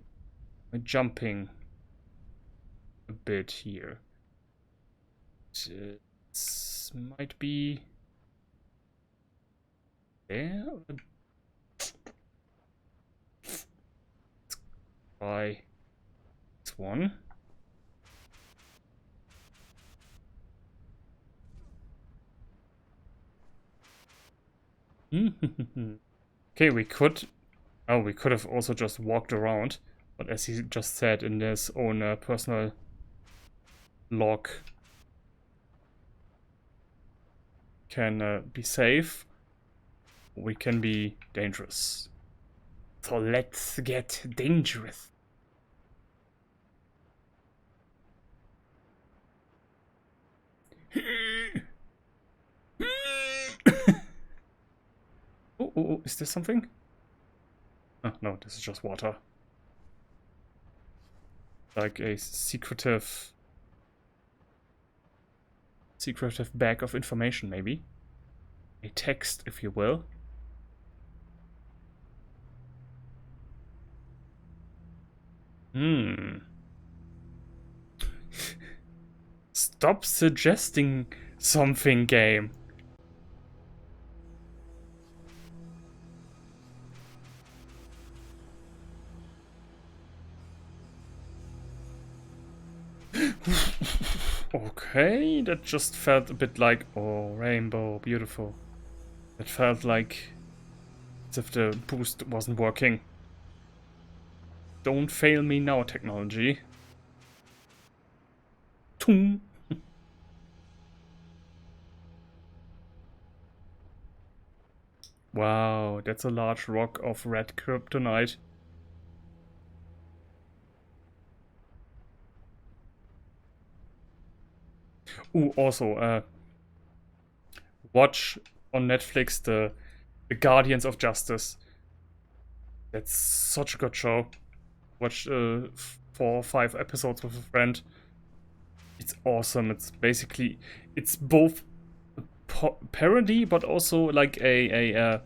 jumping a bit here. This might be... there? Let's try this one. Okay, we could... oh, we could have also just walked around. But as he just said in his own personal log, can be safe. We can be dangerous. So let's get dangerous. Oh, is this something? Oh, no, this is just water. Like a secretive bag of information, maybe. A text, if you will. Stop suggesting something, game. Okay, that just felt a bit like, oh, rainbow, beautiful. It felt like as if the boost wasn't working. Don't fail me now, technology. Toom. Wow, that's a large rock of red kryptonite. Ooh, also, watch on Netflix the Guardians of Justice. That's such a good show. Watched 4 or 5 episodes with a friend. It's awesome. It's basically, it's both a parody, but also like a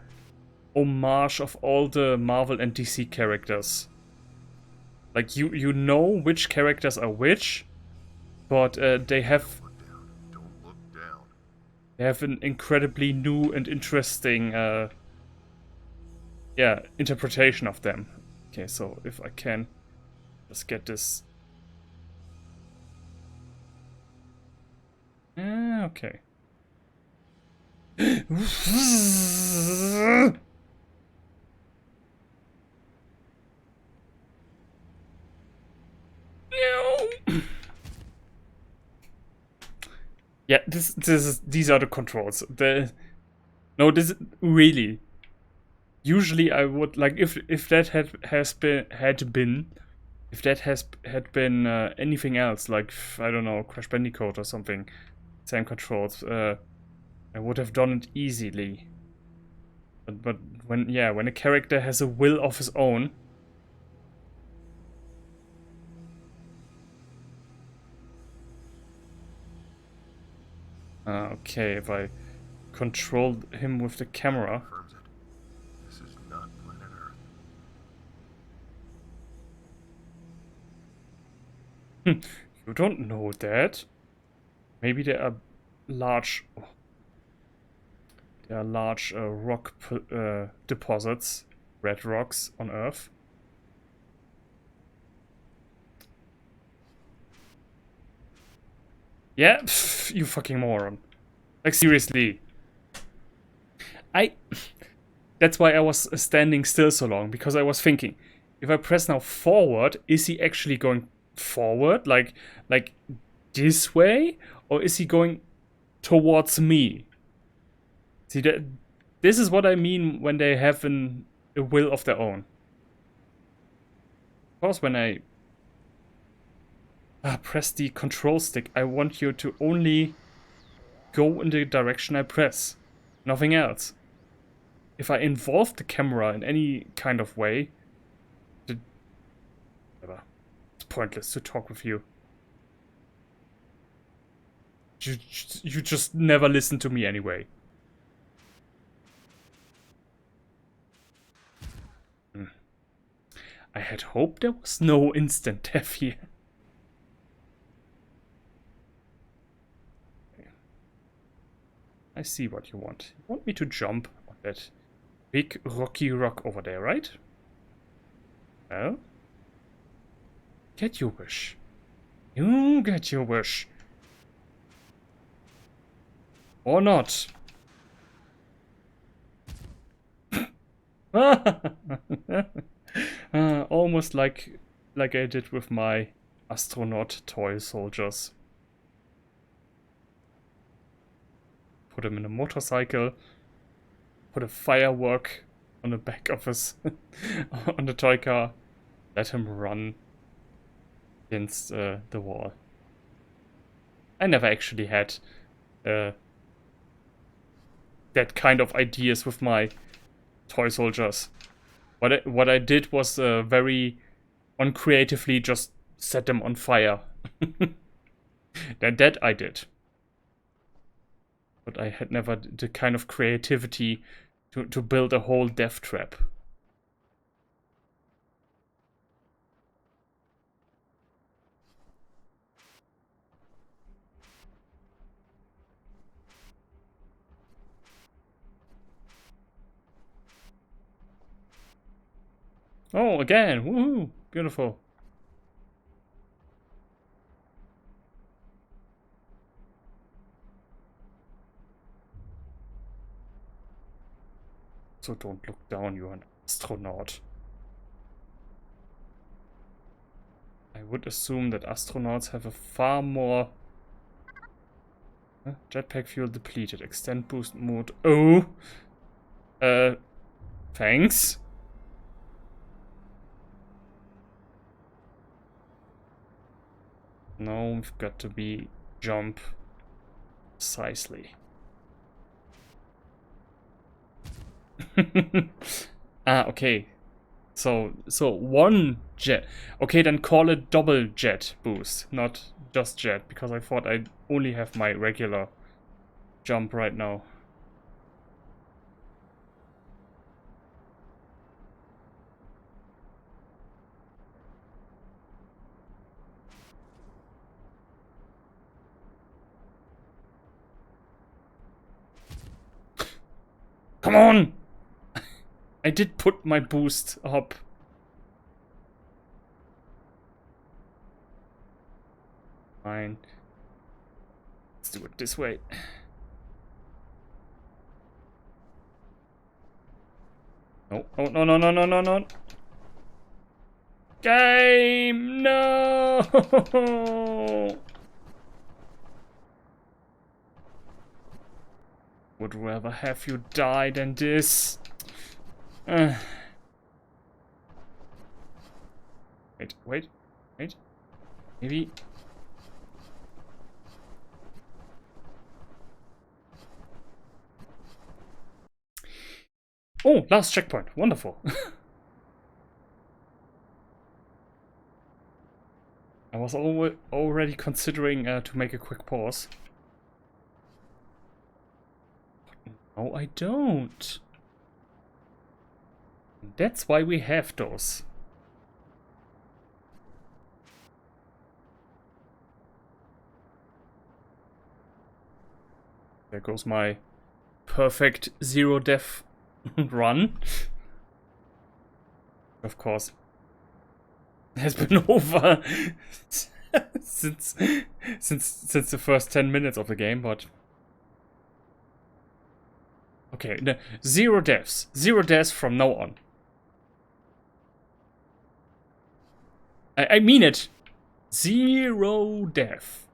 homage of all the Marvel and DC characters. Like you know which characters are which, but they have an incredibly new and interesting interpretation of them. Okay, so if I can just get this. Okay. Yeah, these are the controls. No, this really. Usually I would like if that had been anything else, like I don't know, Crash Bandicoot or something, same controls, I would have done it easily. But when a character has a will of his own. Okay, if I controlled him with the camera. This is not planet Earth. You don't know that. Maybe there are large rock deposits, red rocks on Earth. Yeah, pff, you fucking moron. Like, seriously. That's why I was standing still so long, because I was thinking, if I press now forward, is he actually going forward? Like this way? Or is he going towards me? See, This is what I mean when they have a will of their own. Of course, when I press the control stick, I want you to only go in the direction I press. Nothing else. If I involve the camera in any kind of way, whatever. It's pointless to talk with you. You just never listen to me anyway. I had hoped there was no instant death here. Okay. I see what you want. You want me to jump on that big rocky rock over there, right? Well, get your wish. You get your wish. Or not. Almost like I did with my astronaut toy soldiers. Put him in a motorcycle. Put a firework on the back of his on the toy car. Let him run against the wall. I never actually had that kind of ideas with my toy soldiers. What I did was very uncreatively just set them on fire. That I did. But I had never the kind of creativity to build a whole death trap. Oh, again! Woohoo! Beautiful. So don't look down, you're an astronaut. I would assume that astronauts have a far more... jetpack fuel depleted. Extend boost mode. Oh! Thanks. No, we've got to be jump precisely. Okay. So one jet. Okay, then call it double jet boost, not just jet, because I thought I only have my regular jump right now. Come on! I did put my boost up. Fine. Let's do it this way. No, oh, no, no, no, no, no, no. Game! No! Would rather have you die than this. Wait. Maybe. Oh, last checkpoint. Wonderful. I was already considering to make a quick pause. No, I don't. That's why we have those. There goes my perfect zero death run. Of course. Has been over since the first 10 minutes of the game, but okay, no, zero deaths from now on. I mean it. Zero death.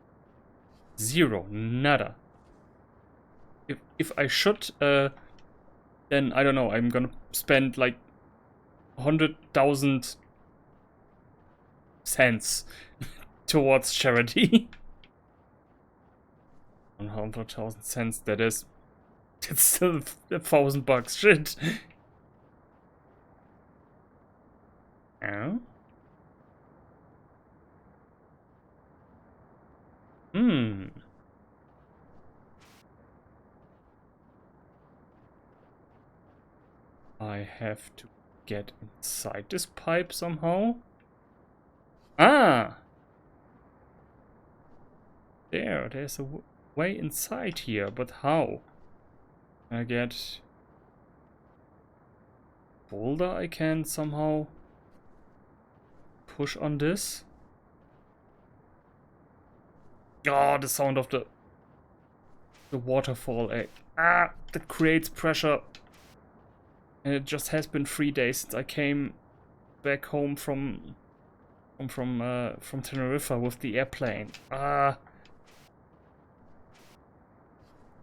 Zero, nada. If I should then I don't know, I'm gonna spend like 100,000 cents towards charity. 100,000 cents, that's still $1,000. Shit. Yeah. Hmm. I have to get inside this pipe somehow. Ah! There's a way inside here, but how? I get boulder I can somehow push on this. Oh, the sound of the waterfall. That creates pressure. And it just has been 3 days since I came back home from Tenerife with the airplane.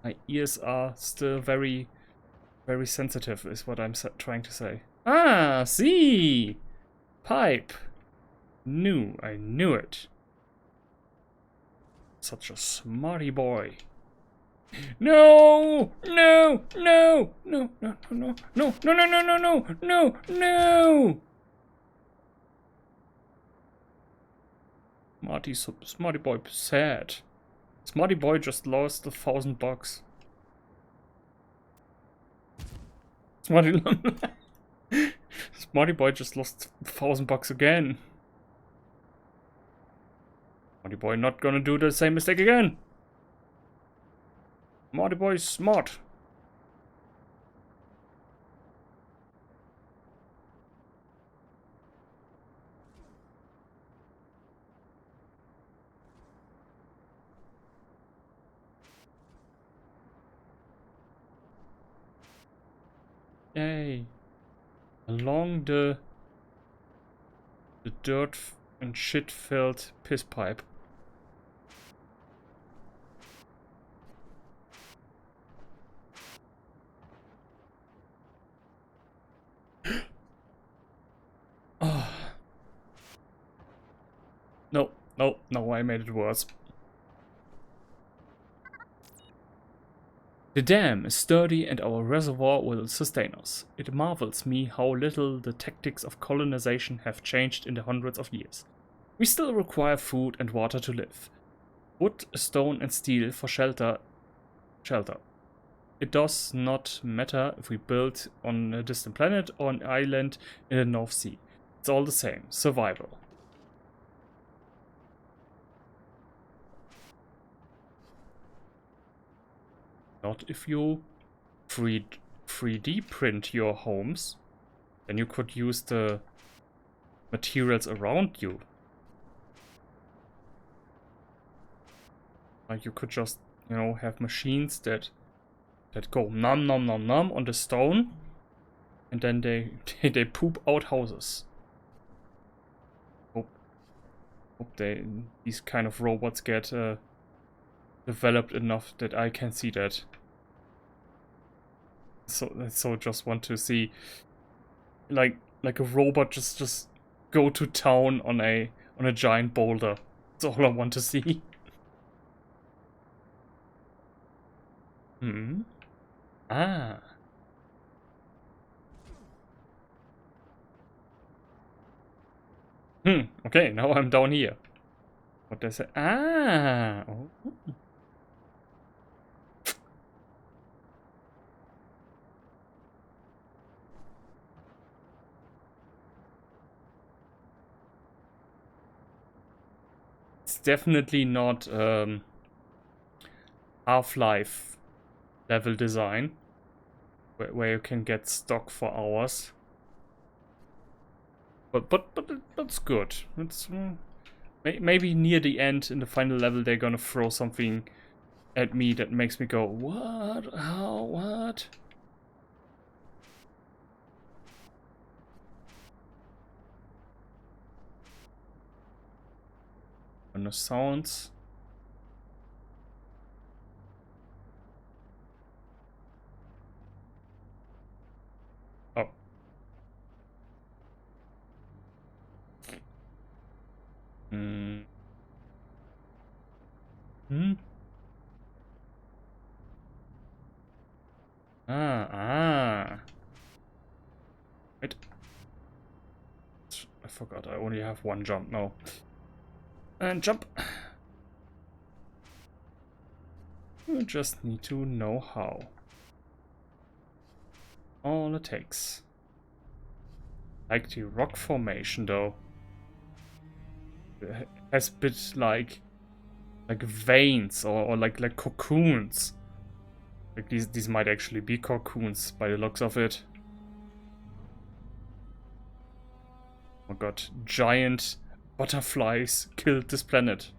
My ears are still very, very sensitive, is what I'm trying to say. See! Pipe. I knew it. Such a smarty boy. No! No! No! No! No! No! No! No! No! No! No! No! No! No! Smarty boy sad. Smarty boy just lost $1,000. Smarty boy just lost $1,000 again. Smarty boy not gonna do the same mistake again. Smarty boy is smart. Yay. Along the dirt and shit filled piss pipe. Oh. No, I made it worse. The dam is sturdy and our reservoir will sustain us. It marvels me how little the tactics of colonization have changed in the hundreds of years. We still require food and water to live. Wood, stone and steel for shelter. It does not matter if we build on a distant planet or an island in the North Sea. It's all the same. Survival. Not if you 3D print your homes. Then you could use the materials around you. Like you could just, have machines that go nom nom nom nom on the stone, and then they poop out houses. Hope these kind of robots get developed enough that I can see that. So just want to see like a robot just go to town on a giant boulder. That's all I want to see. Ah. Okay, now I'm down here. What does it? Oh. It's definitely not Half-Life level design, where you can get stock for hours. But that's good. It's maybe near the end in the final level they're gonna throw something at me that makes me go, what? How? What? And the sounds. Hmm. Hmm? Ah. Wait. I forgot, I only have one jump now. And jump. You just need to know how. All it takes. Like the rock formation though. It has a bit like veins or like cocoons. Like these might actually be cocoons by the looks of it. Oh my god, giant butterflies killed this planet.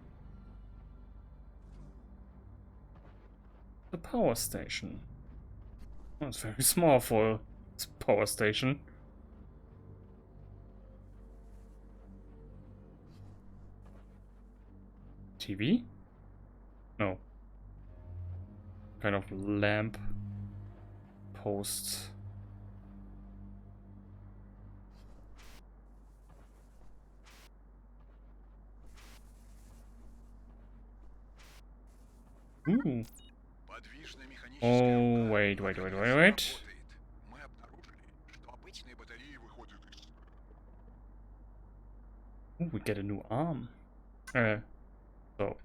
The power station. Oh, it's very small for a power station. TV? No. Kind of lamp posts. Ooh. Подвижная механическая Oh, рука wait. наконец Wait. работает. Мы обнаружили, что обычные батареи выходят из... Ooh, we get a new arm. So,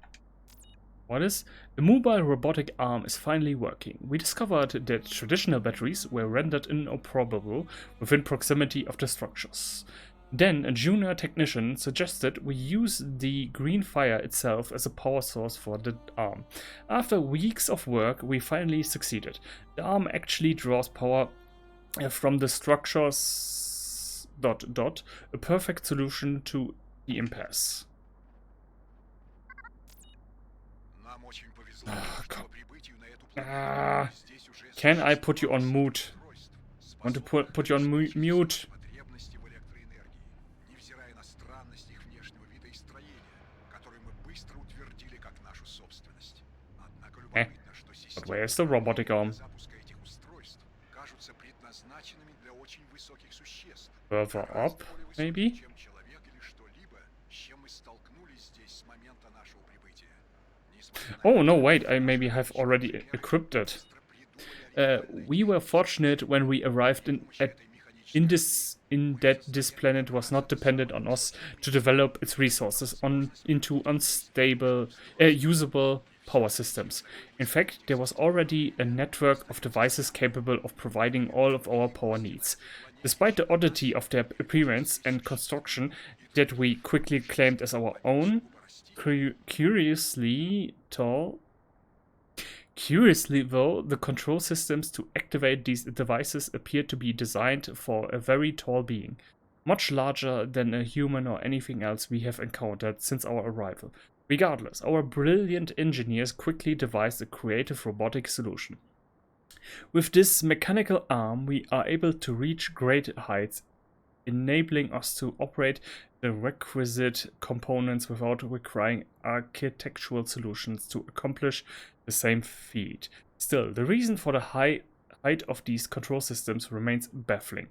what is? The mobile robotic arm is finally working. We discovered that traditional batteries were rendered inoperable within proximity of the structures. Then a junior technician suggested we use the green fire itself as a power source for the arm. After weeks of work, we finally succeeded. The arm actually draws power from the structures... a perfect solution to the impasse. Нам очень повезло, что по прибытию на эту Ah, планету здесь уже can I put you on mute? I want to put you on mute. потребности в электроэнергии, невзирая на странность их внешнего вида и строения, которые мы быстро утвердили как нашу собственность. Однако любопытно, что But where's системы the robotic arm? запуска этих устройств кажутся предназначенными для очень высоких существ. Further up, Гораздо более высоких, maybe? чем человек или что-либо, с чем мы столкнулись здесь с момента нашего прибытия. Несмотря на Oh, это, no, wait, I maybe have already equipped it. We were fortunate when we arrived in that this planet was not dependent on us to develop its resources into unstable, usable power systems. In fact, there was already a network of devices capable of providing all of our power needs. Despite the oddity of their appearance and construction that we quickly claimed as our own, curiously, though, the control systems to activate these devices appear to be designed for a very tall being, much larger than a human or anything else we have encountered since our arrival. Regardless, our brilliant engineers quickly devised a creative robotic solution. With this mechanical arm, we are able to reach great heights, enabling us to operate the requisite components without requiring architectural solutions to accomplish the same feat. Still, the reason for the high height of these control systems remains baffling.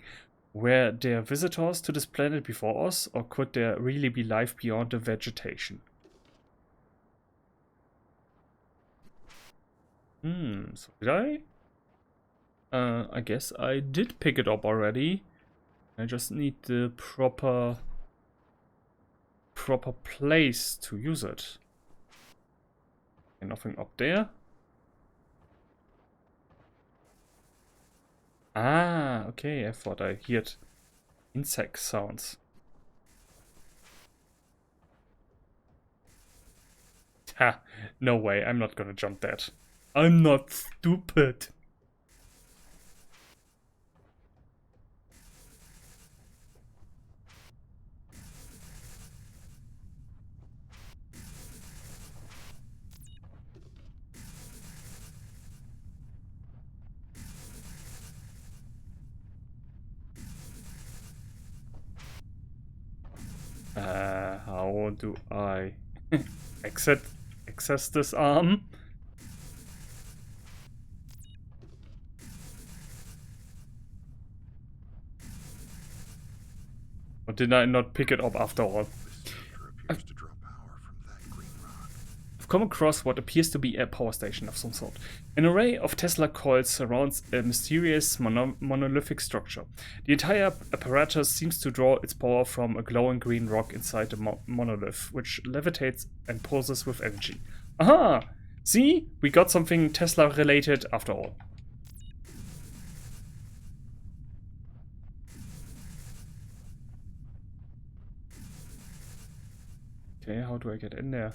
Were there visitors to this planet before us, or could there really be life beyond the vegetation? So did I? I guess I did pick it up already. I just need the proper place to use it. And nothing up there. Ah, okay, I thought I heard insect sounds. Ha, no way, I'm not gonna jump that. I'm not stupid. How do I access this arm? Or did I not pick it up after all? The cylinder appears to draw come across what appears to be a power station of some sort. An array of Tesla coils surrounds a mysterious monolithic structure. The entire apparatus seems to draw its power from a glowing green rock inside the monolith, which levitates and pulses with energy. Aha! See? We got something Tesla related after all. Okay, how do I get in there?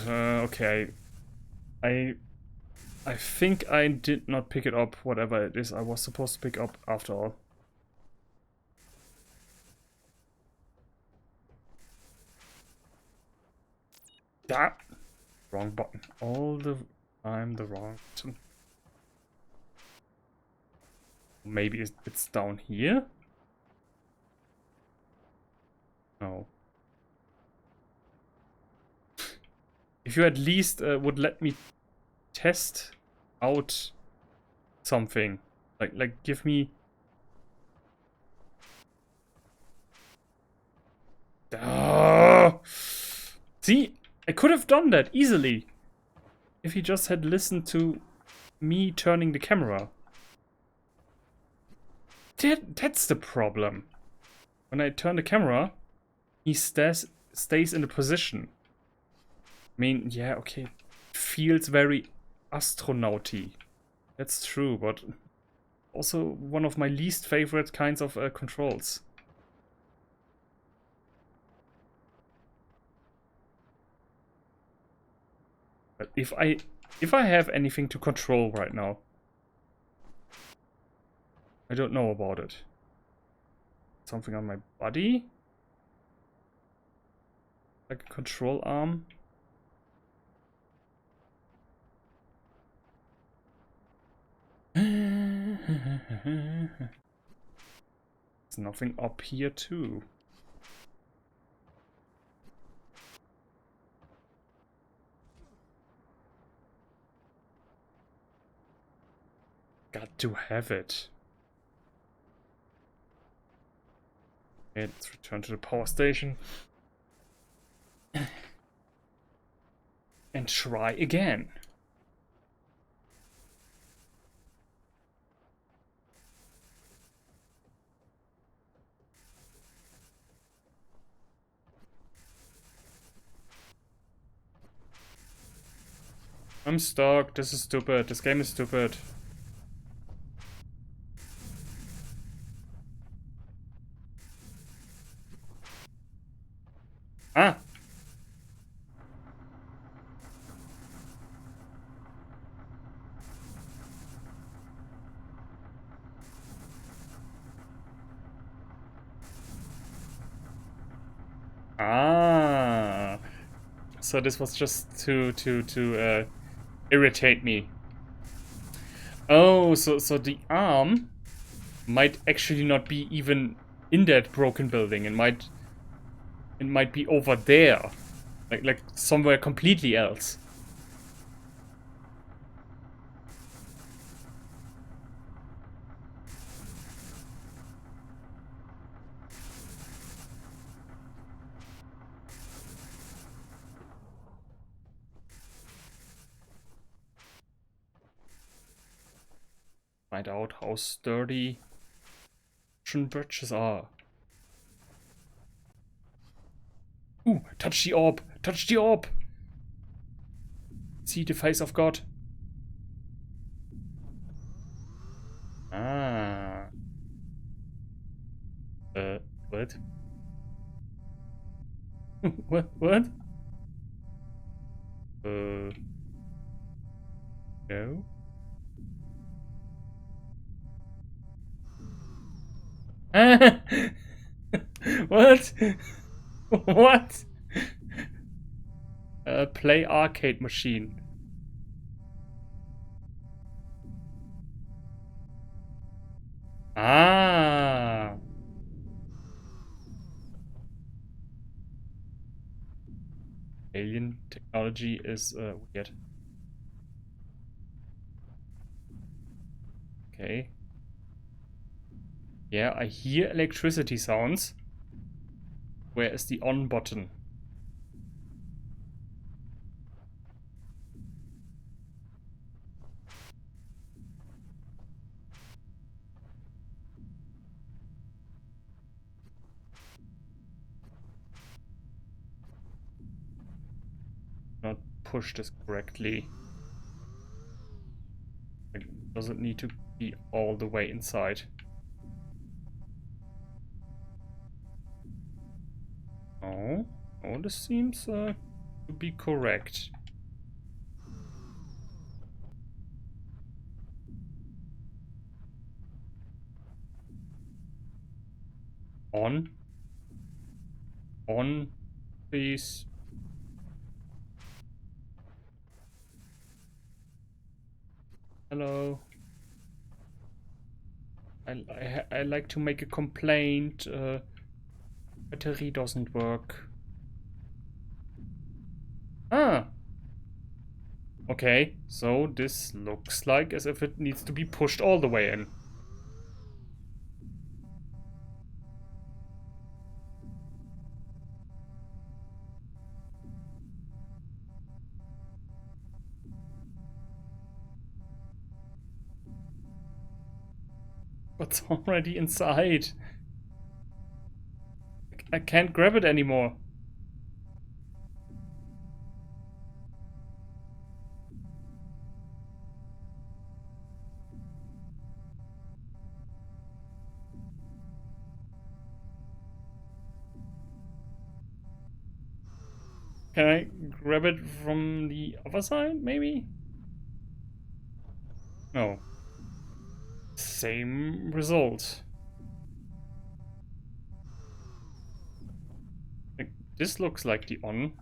Okay. I think I did not pick it up, whatever it is I was supposed to pick up after all. That wrong button. All the time the wrong button. Maybe it's down here? No. If you at least would let me test out something, like give me. See, I could have done that easily if he just had listened to me turning the camera. That's the problem. When I turn the camera, he stays in the position. I mean, yeah, okay. Feels very astronauty. That's true, but also one of my least favorite kinds of controls. But if I have anything to control right now, I don't know about it. Something on my body? Like a control arm? There's nothing up here too. Got to have it. Okay, let's return to the power station. And try again. I'm stuck. This is stupid. This game is stupid. Ah! Ah! So this was just to irritate me. Oh, so the arm might actually not be even in that broken building. It might be over there, like somewhere completely else. Find out how sturdy bridges are. Ooh, touch the orb! Touch the orb! See the face of God. Ah. What? What? No? What? What? Play arcade machine. Ah. Alien technology is weird. Okay. Yeah, I hear electricity sounds. Where is the on button? push this correctly. Like, does it need to be all the way inside? Oh, oh, this seems to be correct. On, please. Hello. I like to make a complaint. Battery doesn't work. Ah. Okay, so this looks like as if it needs to be pushed all the way in. What's already inside? I can't grab it anymore. Can I grab it from the other side, maybe? No. Same result. Like, this looks like the on.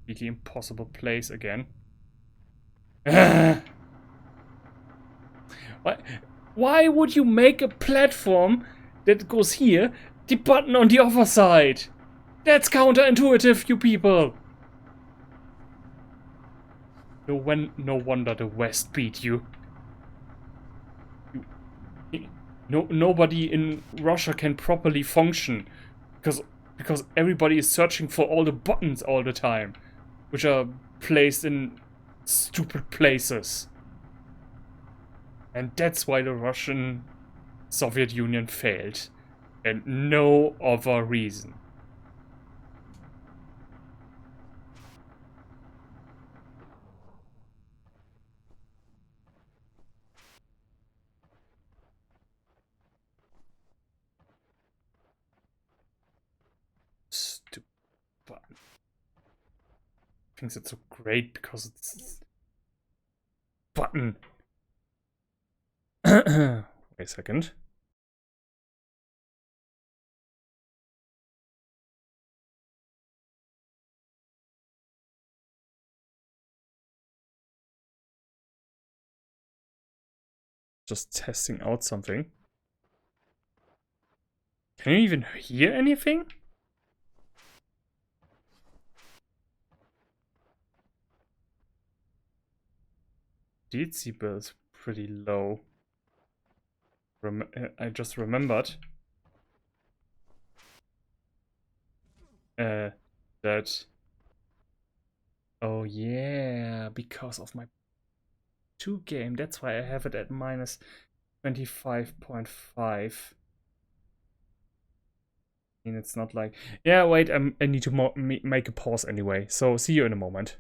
Completely impossible place again. Why would you make a platform that goes here, the button on the other side? That's counterintuitive, you people. No wonder the West beat you. Nobody in Russia can properly function because everybody is searching for all the buttons all the time, which are placed in stupid places. And that's why the Russian Soviet Union failed. And no other reason. Stupid button. Thinks it's so great because it's button. Wait a second. Just testing out something. Can you even hear anything? Decibel is pretty low. I just remembered that. Oh yeah, because of my 2 game. That's why I have it at minus 25.5. And it's not like, yeah, wait, I need to make a pause anyway. So see you in a moment.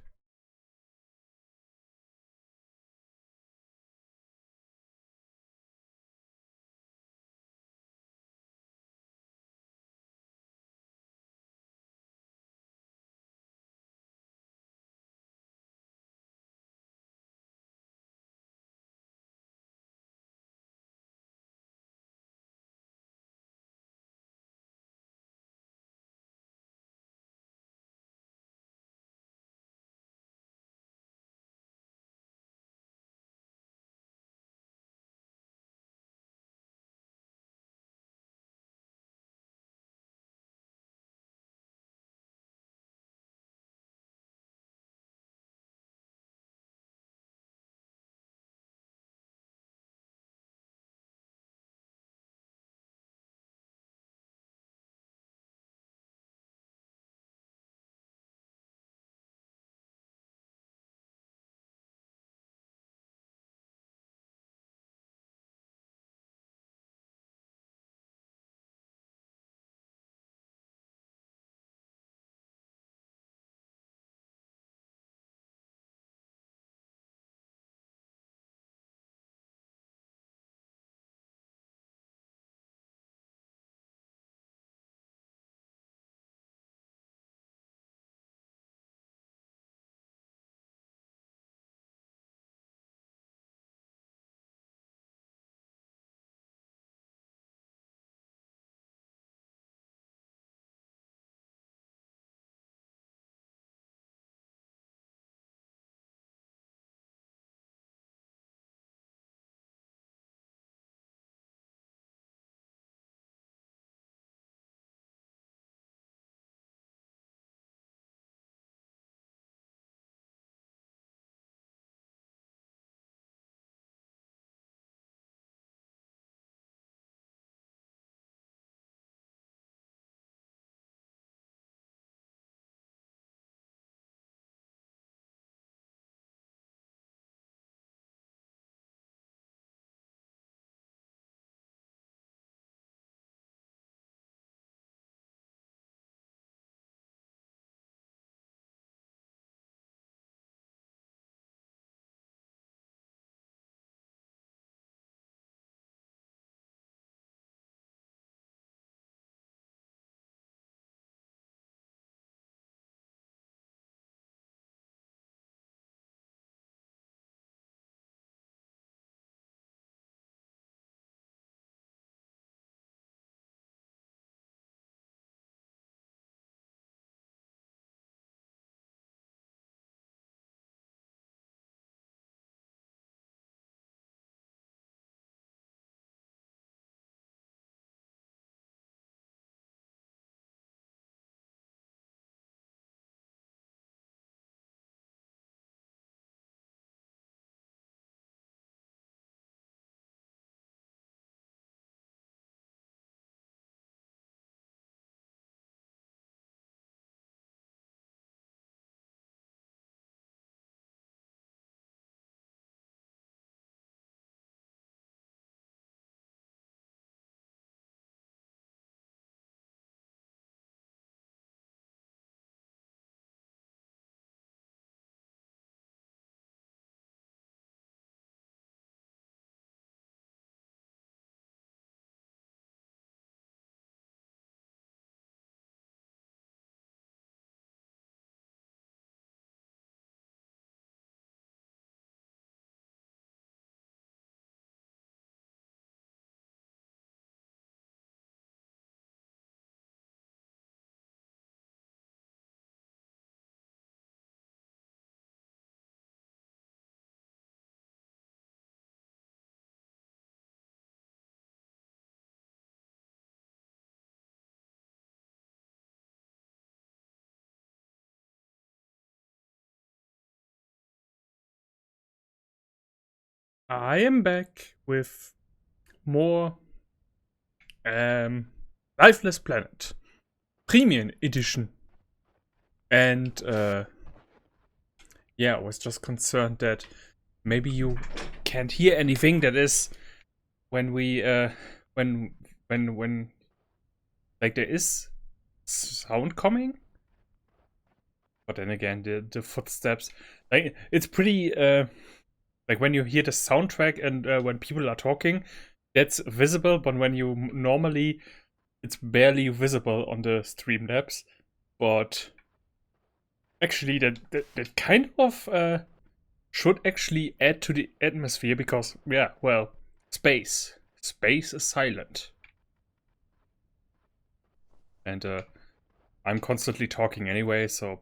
I am back with more Lifeless Planet Premium Edition. And yeah, I was just concerned that maybe you can't hear anything. That is when we when like there is sound coming. But then again, the footsteps, like it's pretty like when you hear the soundtrack and when people are talking, that's visible. But when you normally, it's barely visible on the Streamlabs. But actually, that kind of should actually add to the atmosphere because yeah, well, space is silent, and I'm constantly talking anyway, so.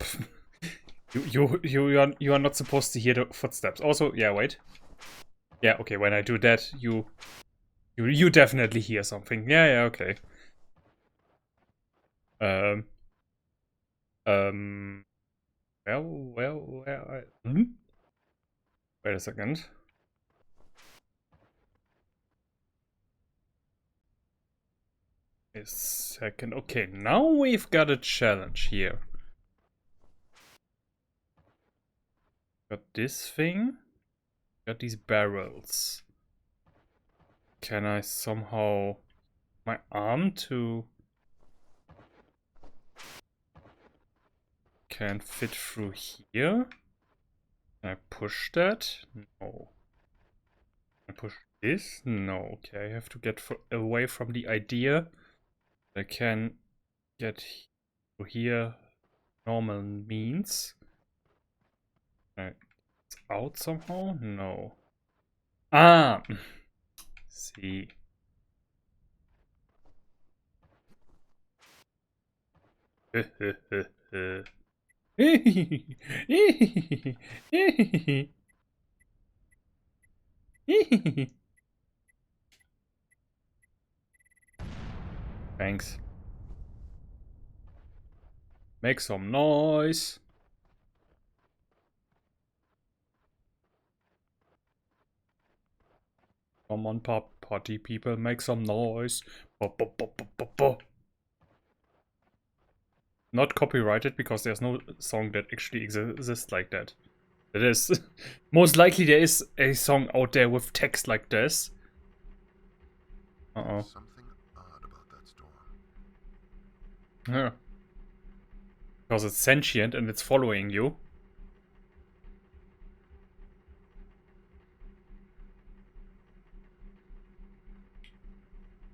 You are not supposed to hear the footsteps. Also, yeah, wait. Yeah, okay, when I do that, you definitely hear something. Yeah, okay. Um well, wait a second. A second. Okay, now we've got a challenge here. Got this thing. Got these barrels. Can I somehow my arm to can fit through here? Can I push that? No. Can I push this? No. Okay, I have to get away from the idea. I can get here normal means. It's out somehow? No. Ah! See. Thanks. Make some noise. Come on, party people, make some noise. Not copyrighted because there's no song that actually exists like that. It is most likely there is a song out there with text like this. Something odd about that storm. Yeah. Because it's sentient and it's following you.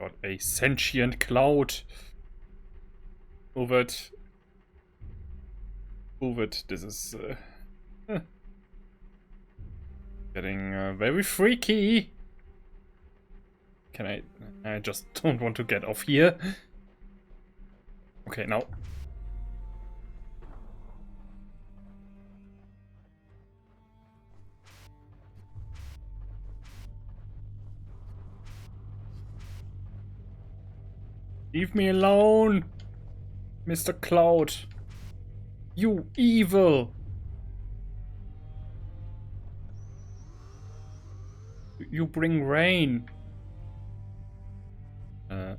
Got a sentient cloud. Move it. Move it. This is getting very freaky. Can I just don't want to get off here. Okay, now. Leave me alone, Mr. Cloud. You evil. You bring rain. Ugh.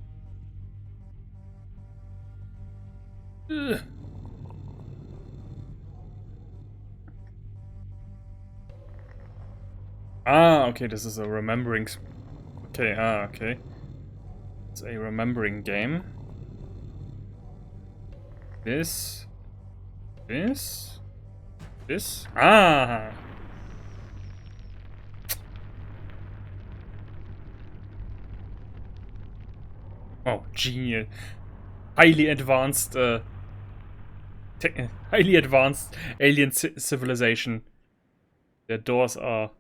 Ah, okay, this is a remembering. Okay, okay. It's a remembering game. This. Ah! Oh, genius. Highly advanced, highly advanced alien civilization. Their doors are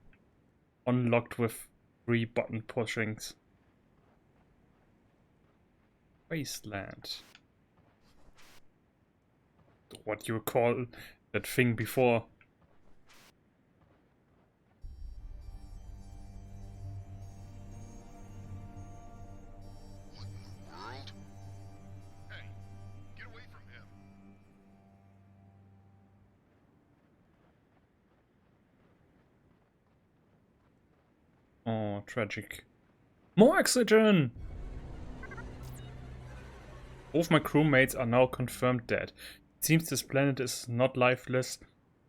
unlocked with 3 button pushings. Wasteland. What you call that thing before. What in the world? Hey, get away from him. Oh, tragic. More oxygen! Both my crewmates are now confirmed dead. It seems this planet is not lifeless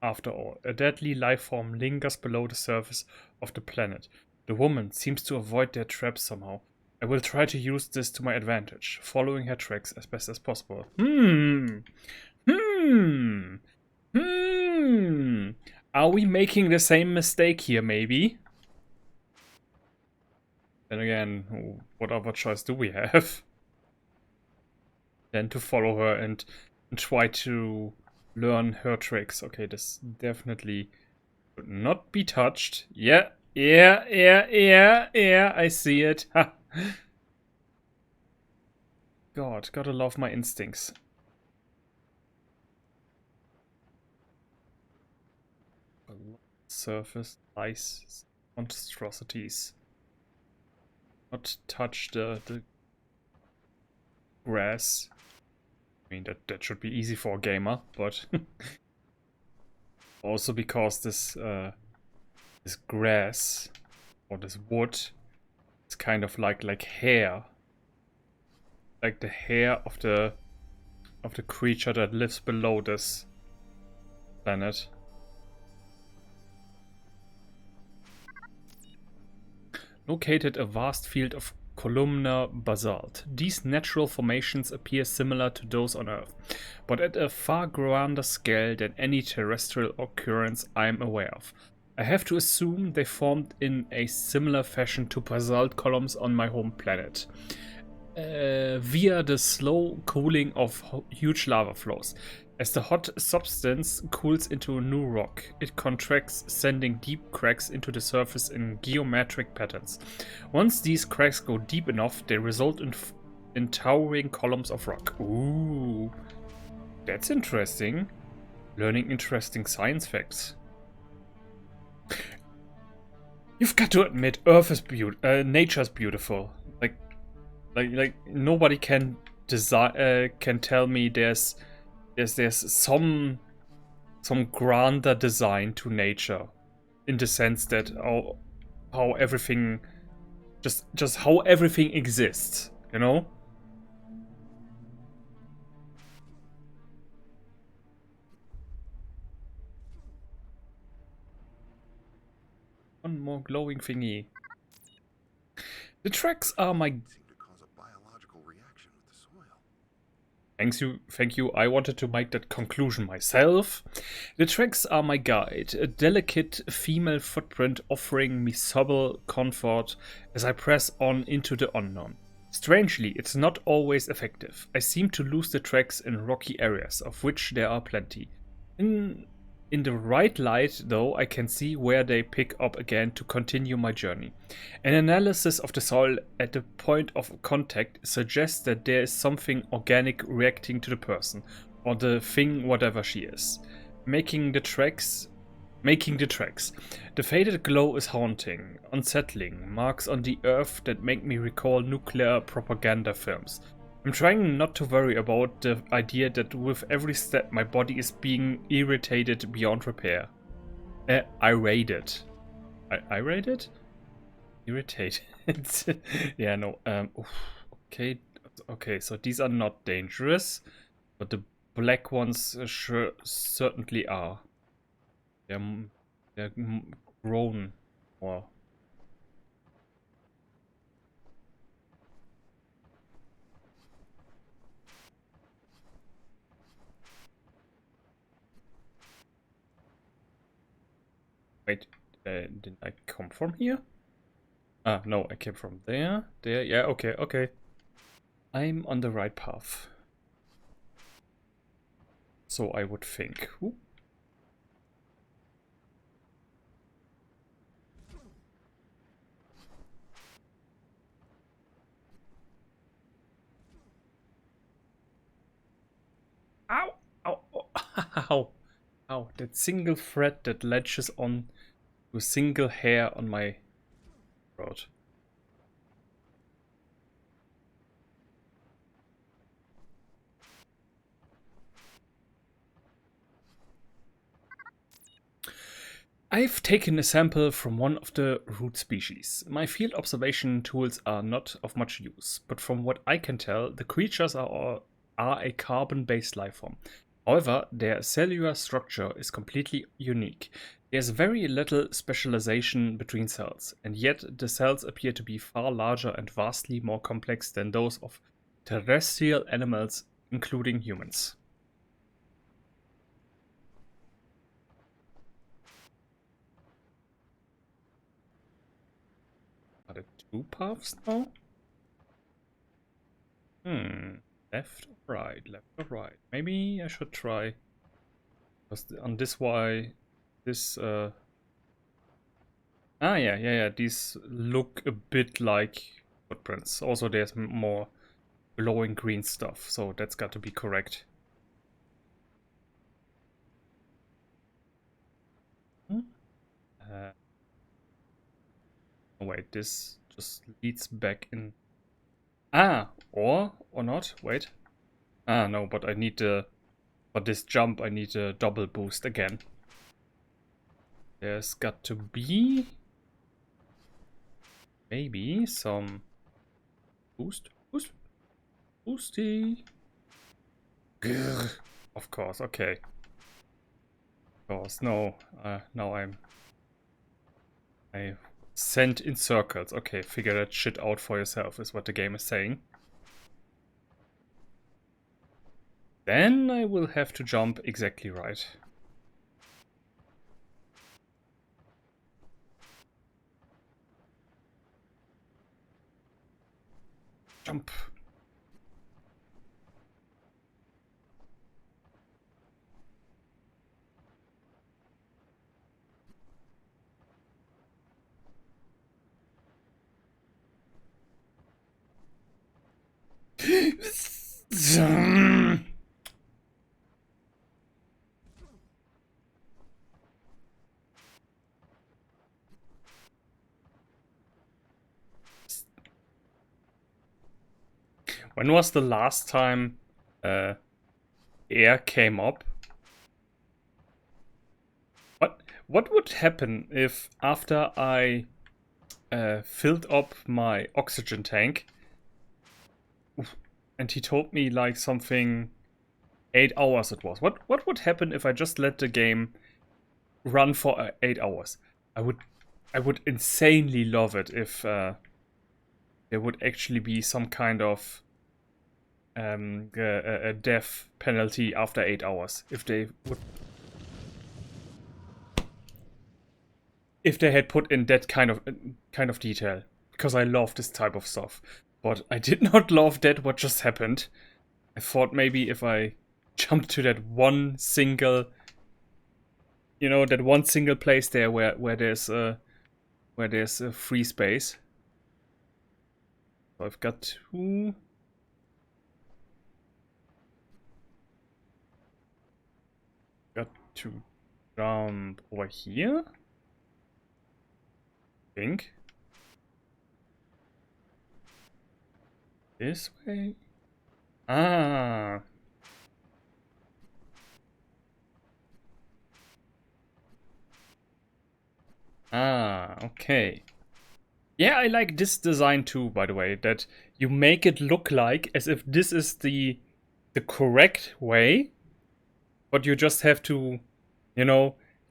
after all. A deadly life form lingers below the surface of the planet. The woman seems to avoid their traps somehow. I will try to use this to my advantage, following her tracks as best as possible. Are we making the same mistake here, maybe? Then again, what other choice do we have? Than to follow her and try to learn her tricks. Okay, this definitely should not be touched. Yeah, I see it. Ha. God, gotta love my instincts. Surface, ice, monstrosities. Not touch the grass. I mean, that should be easy for a gamer, but also because this grass or this wood is kind of like hair, like the hair of the creature that lives below this planet. Located a vast field of columnar basalt. These natural formations appear similar to those on Earth, but at a far grander scale than any terrestrial occurrence I am aware of. I have to assume they formed in a similar fashion to basalt columns on my home planet, via the slow cooling of huge lava flows. As the hot substance cools into new rock, it contracts, sending deep cracks into the surface in geometric patterns. Once these cracks go deep enough, they result in towering columns of rock. Ooh, that's interesting. Learning interesting science facts. You've got to admit, Earth is nature's beautiful. Like nobody can tell me there's some grander design to nature, in the sense that how everything just how everything exists, you know? One more glowing thingy. The tracks are my Seem to cause a biological reaction with the soil. Thank you. I wanted to make that conclusion myself. The tracks are my guide, a delicate female footprint offering me subtle comfort as I press on into the unknown. Strangely, it's not always effective. I seem to lose the tracks in rocky areas, of which there are plenty. In the right light, though, I can see where they pick up again to continue my journey. An analysis of the soil at the point of contact suggests that there is something organic reacting to the person, or the thing, whatever she is, making the tracks. The faded glow is haunting, unsettling, marks on the earth that make me recall nuclear propaganda films. I'm trying not to worry about the idea that with every step my body is being irritated beyond repair. Irritated. Irritated? Irritated. Yeah, no. Okay. Okay, so these are not dangerous, but the black ones certainly are. They're grown or. Wait, did I come from here? Ah, no, I came from there. There, yeah, okay. I'm on the right path. So I would think. Ooh. Ow! Ow! Ow! Ow! That single thread that latches on to a single hair on my throat. I've taken a sample from one of the root species. My field observation tools are not of much use, but from what I can tell, the creatures are a carbon-based life form. However, their cellular structure is completely unique. There's very little specialization between cells, and yet the cells appear to be far larger and vastly more complex than those of terrestrial animals, including humans. Are there two paths now? Left or right? Left or right? Maybe I should try. Because on this yeah. These look a bit like footprints. Also, there's more glowing green stuff, so that's got to be correct. Oh wait, this just leads back in. Or not? Wait. No, but I need the. For this jump, I need a double boost again. There's got to be maybe some boosty. Grr. Of course, okay. Of course, no. Now I sent in circles. Okay, figure that shit out for yourself is what the game is saying. Then I will have to jump exactly right. Jump. When was the last time air came up? What would happen if after I filled up my oxygen tank and he told me like something 8 hours it was? What would happen if I just let the game run for 8 hours? I would insanely love it if there would actually be some kind of a death penalty after 8 hours. If they had put in that kind of detail, because I love this type of stuff. But I did not love that what just happened. I thought maybe if I jumped to that one single, that one single place there where there's a free space. So I've got two. Got to jump over here. I think. This way? Okay. Yeah, I like this design too, by the way, that you make it look like as if this is the correct way, but you just have to,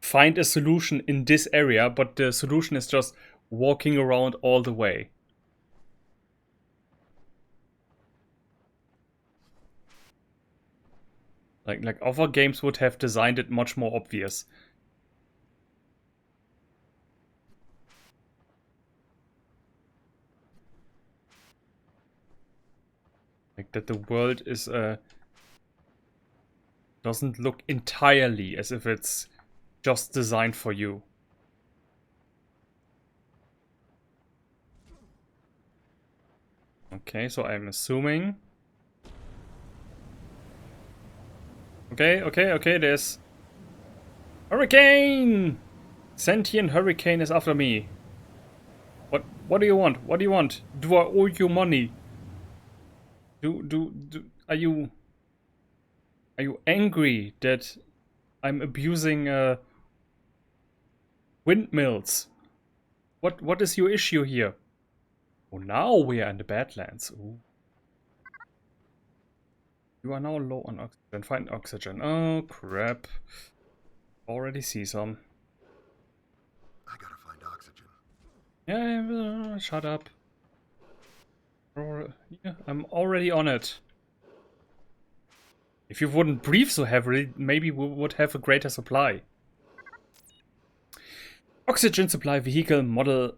find a solution in this area, but the solution is just walking around all the way. Like other games would have designed it much more obvious. Like that the world is doesn't look entirely as if it's just designed for you. Okay, so I'm assuming. Okay, there's hurricane! Sentient hurricane is after me. What do you want? What do you want? Do I owe you money? Are you angry that I'm abusing Windmills. What is your issue here? Oh, now we are in the Badlands. Ooh. You are now low on oxygen. Find oxygen. Oh, crap. Already see some. I gotta find oxygen. Yeah, shut up. Yeah, I'm already on it. If you wouldn't breathe so heavily, maybe we would have a greater supply. Oxygen supply vehicle model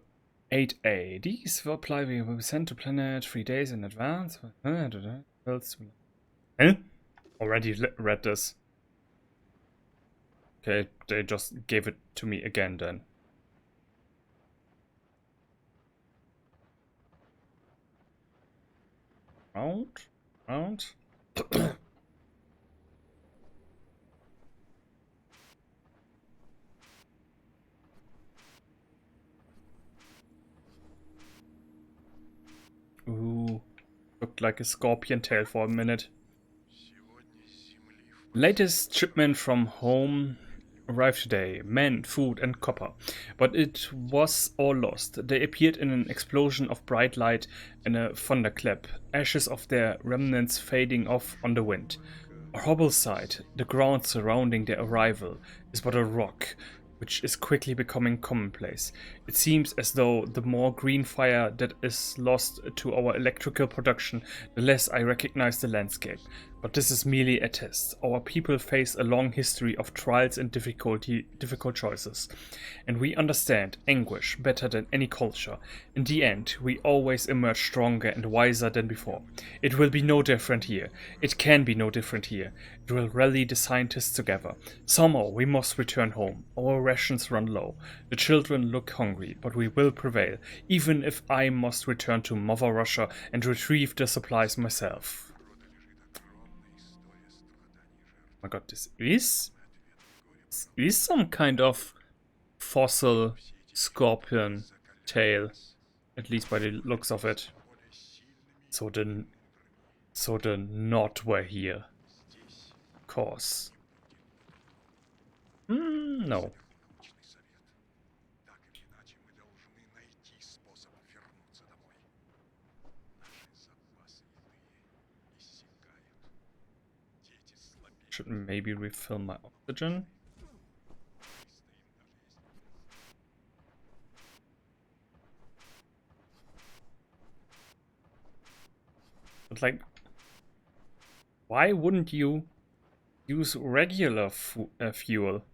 8A. These supply we will send to planet 3 days in advance. Huh? Already read this. Okay, they just gave it to me again then. Round. Ooh, looked like a scorpion tail for a minute. Latest shipment from home arrived today. Men, food, and copper. But it was all lost. They appeared in an explosion of bright light and a thunderclap, ashes of their remnants fading off on the wind. A horrible sight. The ground surrounding their arrival is but a rock, which is quickly becoming commonplace. It seems as though the more green fire that is lost to our electrical production, the less I recognize the landscape. But this is merely a test. Our people face a long history of trials and difficult choices, and we understand anguish better than any culture. In the end, we always emerge stronger and wiser than before. It will be no different here. It can be no different here. It will rally the scientists together. Somehow we must return home. Our rations run low. The children look hungry, but we will prevail, even if I must return to Mother Russia and retrieve the supplies myself. Oh my god, this is some kind of fossil scorpion tail, at least by the looks of it. So the knot were here. Of course. No. Should maybe refill my oxygen. But like, why wouldn't you use regular fuel?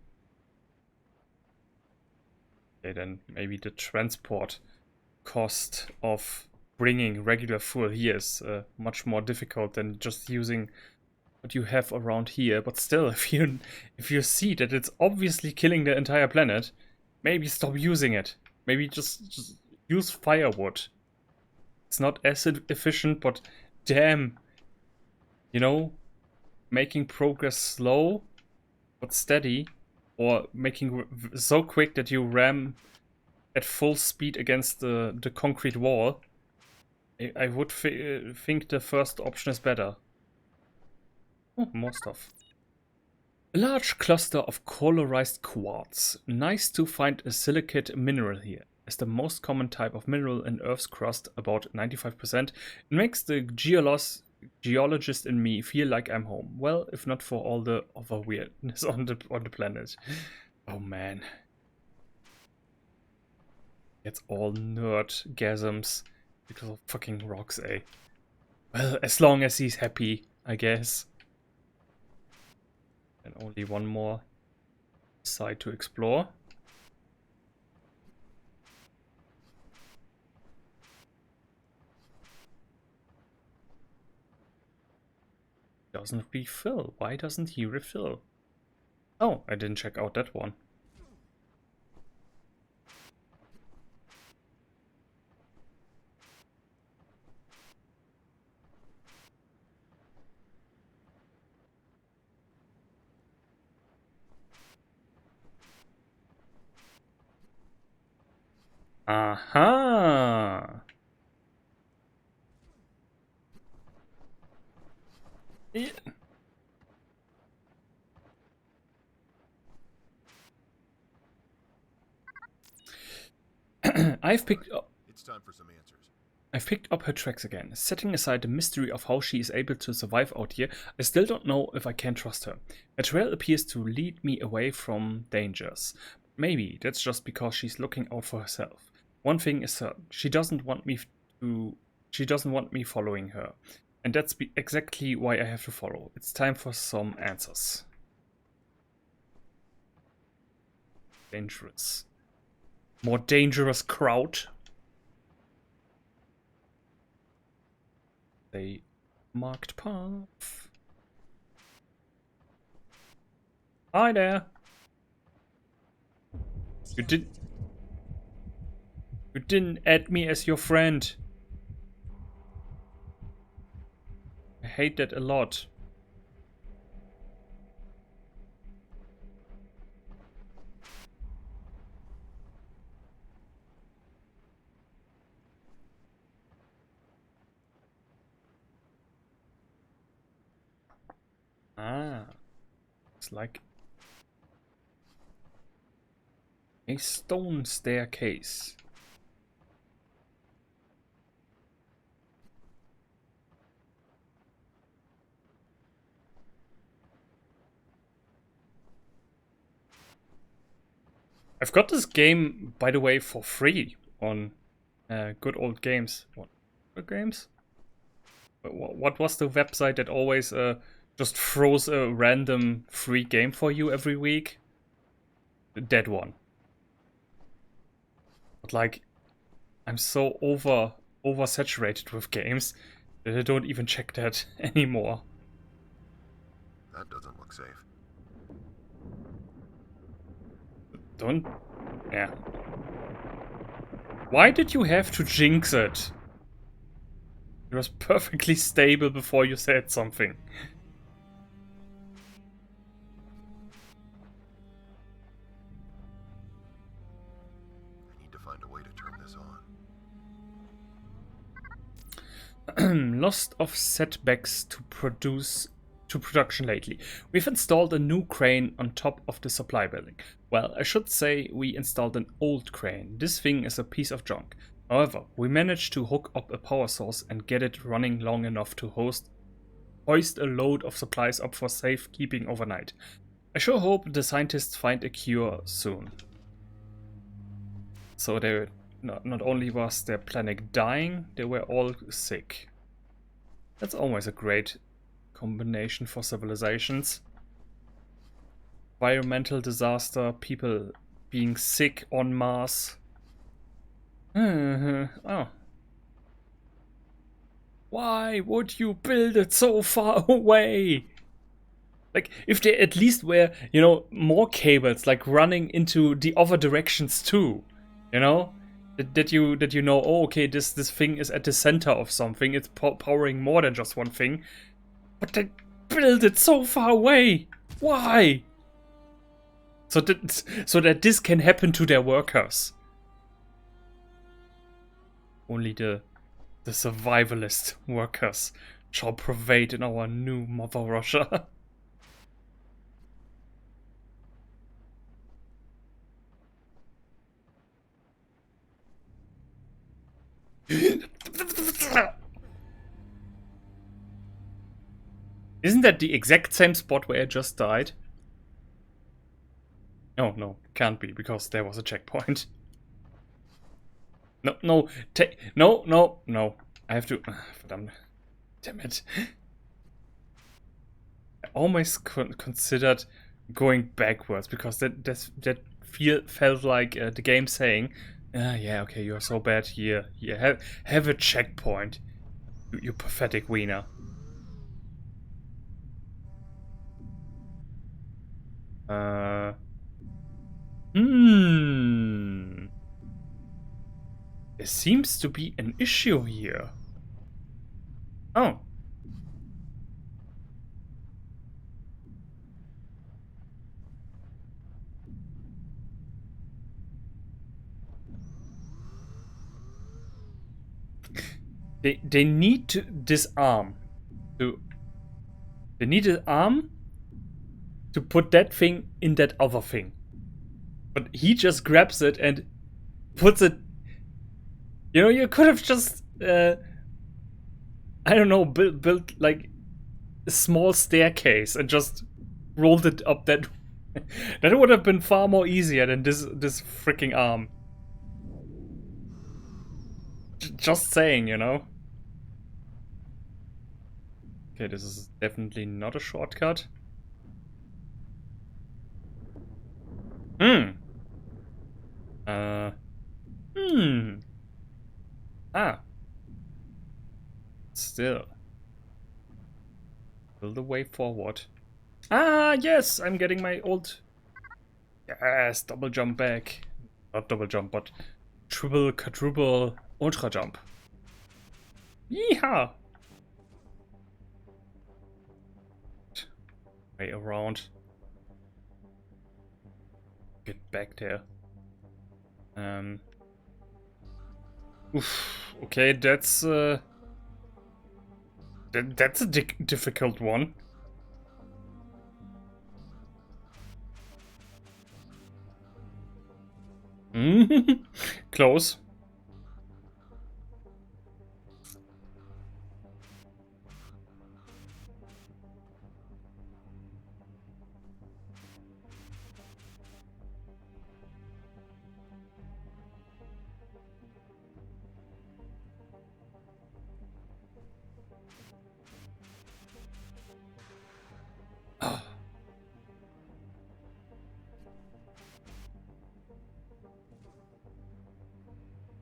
Okay, then maybe the transport cost of bringing regular fuel here is much more difficult than just using what you have around here. But still, if you see that it's obviously killing the entire planet, maybe stop using it. Maybe just use firewood. It's not as efficient, but damn, you know, making progress slow but steady, or making so quick that you ram at full speed against the concrete wall. I would think the first option is better. Oh, more stuff. A large cluster of colorized quartz. Nice to find a silicate mineral here. As the most common type of mineral in Earth's crust, about 95%, it makes the geologist in me feel like I'm home. Well, if not for all the other weirdness on the planet. Oh man. It's all nerdgasms because of fucking rocks, eh? Well, as long as he's happy, I guess. And only one more side to explore. Doesn't refill. Why doesn't he refill? Oh, I didn't check out that one. Aha! Yeah. I've picked up. It's time for some answers. I've picked up her tracks again. Setting aside the mystery of how she is able to survive out here, I still don't know if I can trust her. Her trail appears to lead me away from dangers. Maybe that's just because she's looking out for herself. One thing is certain: she doesn't want me following her, and that's exactly why I have to follow. It's time for some answers. Dangerous. More dangerous crowd. They marked path. Hi there. You didn't add me as your friend. I hate that a lot. Ah, it's like a stone staircase. I've got this game, by the way, for free on Good Old Games. What games? What was the website that always just throws a random free game for you every week? That one. But like, I'm so oversaturated with games that I don't even check that anymore. That doesn't look safe. Don't... Yeah. Why did you have to jinx it? It was perfectly stable before you said something. I need to find a way to turn this on. Lost of setbacks to production lately. We've installed a new crane on top of the supply building. Well, I should say we installed an old crane. This thing is a piece of junk. However, we managed to hook up a power source and get it running long enough to hoist a load of supplies up for safekeeping overnight. I sure hope the scientists find a cure soon. So they not only was their planet dying, they were all sick. That's always a great combination for civilizations. Environmental disaster, people being sick en masse. Oh. Why would you build it so far away? Like, if there at least were, you know, more cables, like, running into the other directions too. You know? That you know, oh, okay, this thing is at the center of something. It's powering more than just one thing. But they build it so far away. Why? So that this can happen to their workers. Only the survivalist workers shall pervade in our new Mother Russia. Isn't that the exact same spot where I just died? Oh, no, can't be, because there was a checkpoint. No. I have to... Verdammt. Damn it. I almost considered going backwards, because that felt like the game saying, yeah, okay, you're so bad here. Have a checkpoint. You pathetic wiener. There seems to be an issue here. Oh. They need to disarm. They need an arm to put that thing in that other thing. But he just grabs it and puts it You know, you could have just, I don't know, built like a small staircase and just rolled it up that. That would have been far more easier than this freaking arm. Just saying, you know. Okay, this is definitely not a shortcut. Hmm. Uh. Hmm. Ah. Still the way forward. Ah, yes, I'm getting my old. Yes, double jump back. Not double jump, but triple, quadruple, ultra jump. Yeehaw! Way around. Get back there. Oof. Okay, that's that's a difficult one. Close.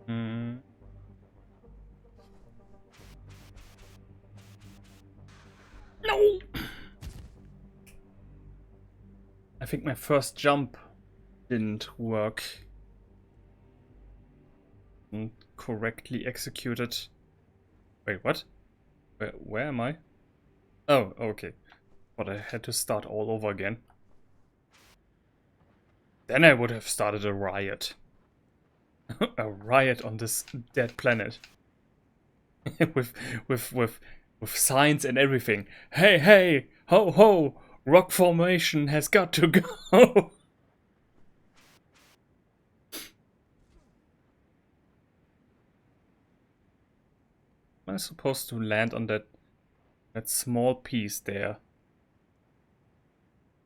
Hmm. No! I think my first jump didn't work. Correctly executed. Wait, what? Where am I? Oh, okay. But I had to start all over again. Then I would have started a riot. A riot on this dead planet. with with signs and everything. Hey, hey, ho, ho! Rock formation has got to go. Am I supposed to land on that small piece there?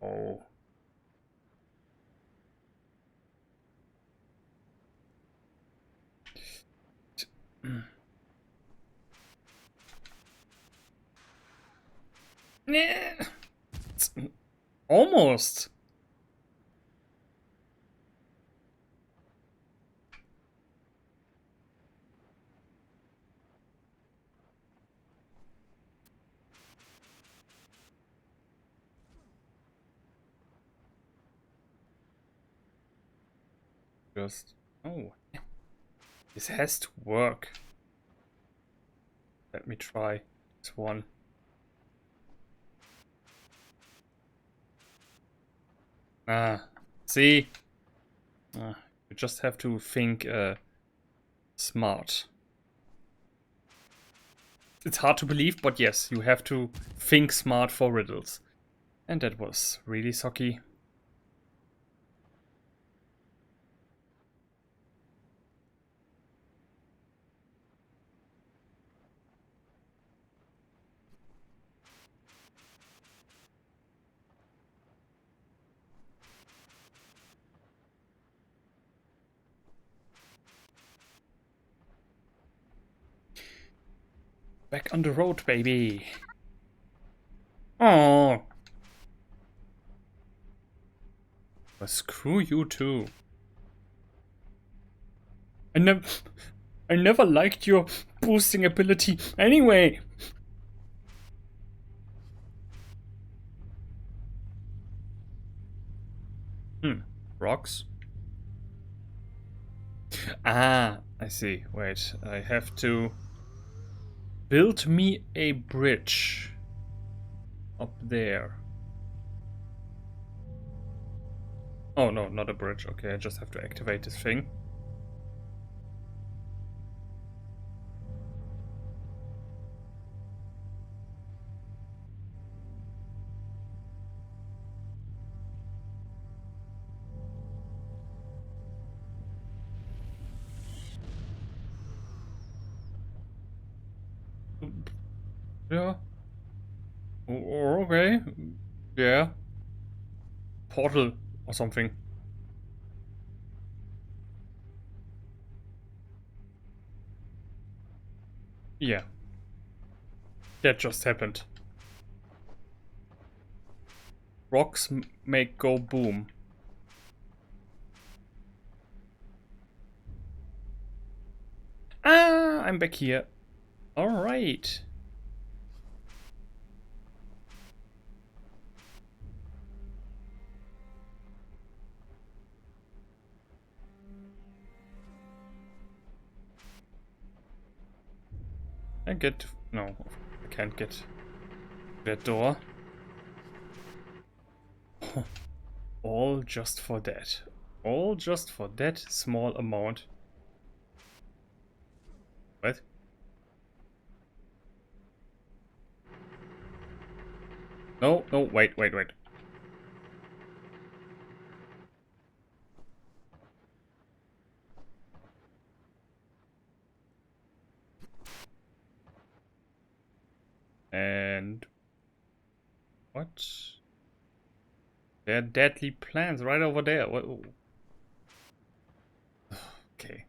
Oh. Yeah. It's almost. Just. Oh. This has to work. Let me try this one. Ah. See? You just have to think smart. It's hard to believe, but yes, you have to think smart for riddles. And that was really sucky. Back on the road, baby. Oh. Well, screw you too. I never liked your boosting ability anyway. Rocks? Ah, I see. Wait, I have to build me a bridge up there. Oh no, not a bridge. Okay, I just have to activate this thing. Yeah. Okay. Yeah. Portal or something. Yeah. That just happened. Rocks make go boom. Ah, I'm back here. Alright. I get... No, I can't get that door. All just for that. All just for that small amount. What? No, no, wait. And... What? There are deadly plants right over there. What? Okay.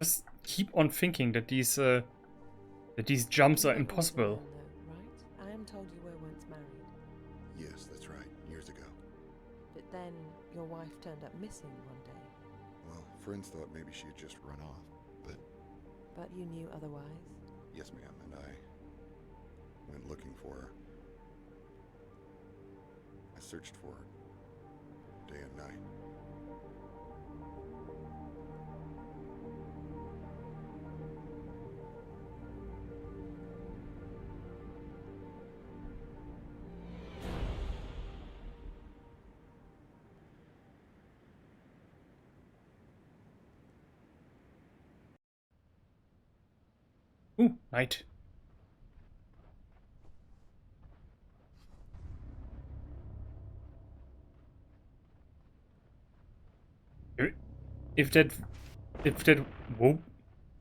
Just keep on thinking that these jumps are You live once impossible. again, though, right? I am told you were once married. Yes, that's right. Years ago. But then your wife turned up missing one day. Well, friends thought maybe she had just run off, but But you knew otherwise? yes, ma'am, and I went looking for her. I searched for her day and night. Ooh, night. If that, if that, whoa,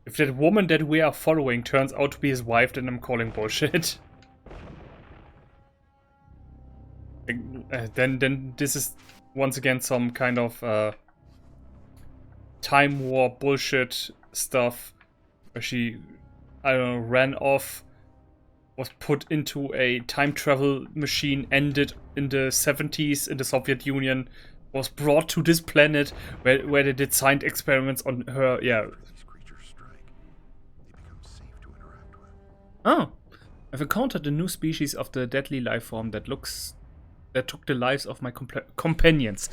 if that woman that we are following turns out to be his wife, then I'm calling bullshit. Then this is once again some kind of time war bullshit stuff where she, I don't know, ran off, was put into a time travel machine, ended in the 70s in the Soviet Union, was brought to this planet where they did science experiments on her. Yeah. As these creatures strike, they become safe to interact with. Oh, I've encountered a new species of the deadly life form that took the lives of my companions.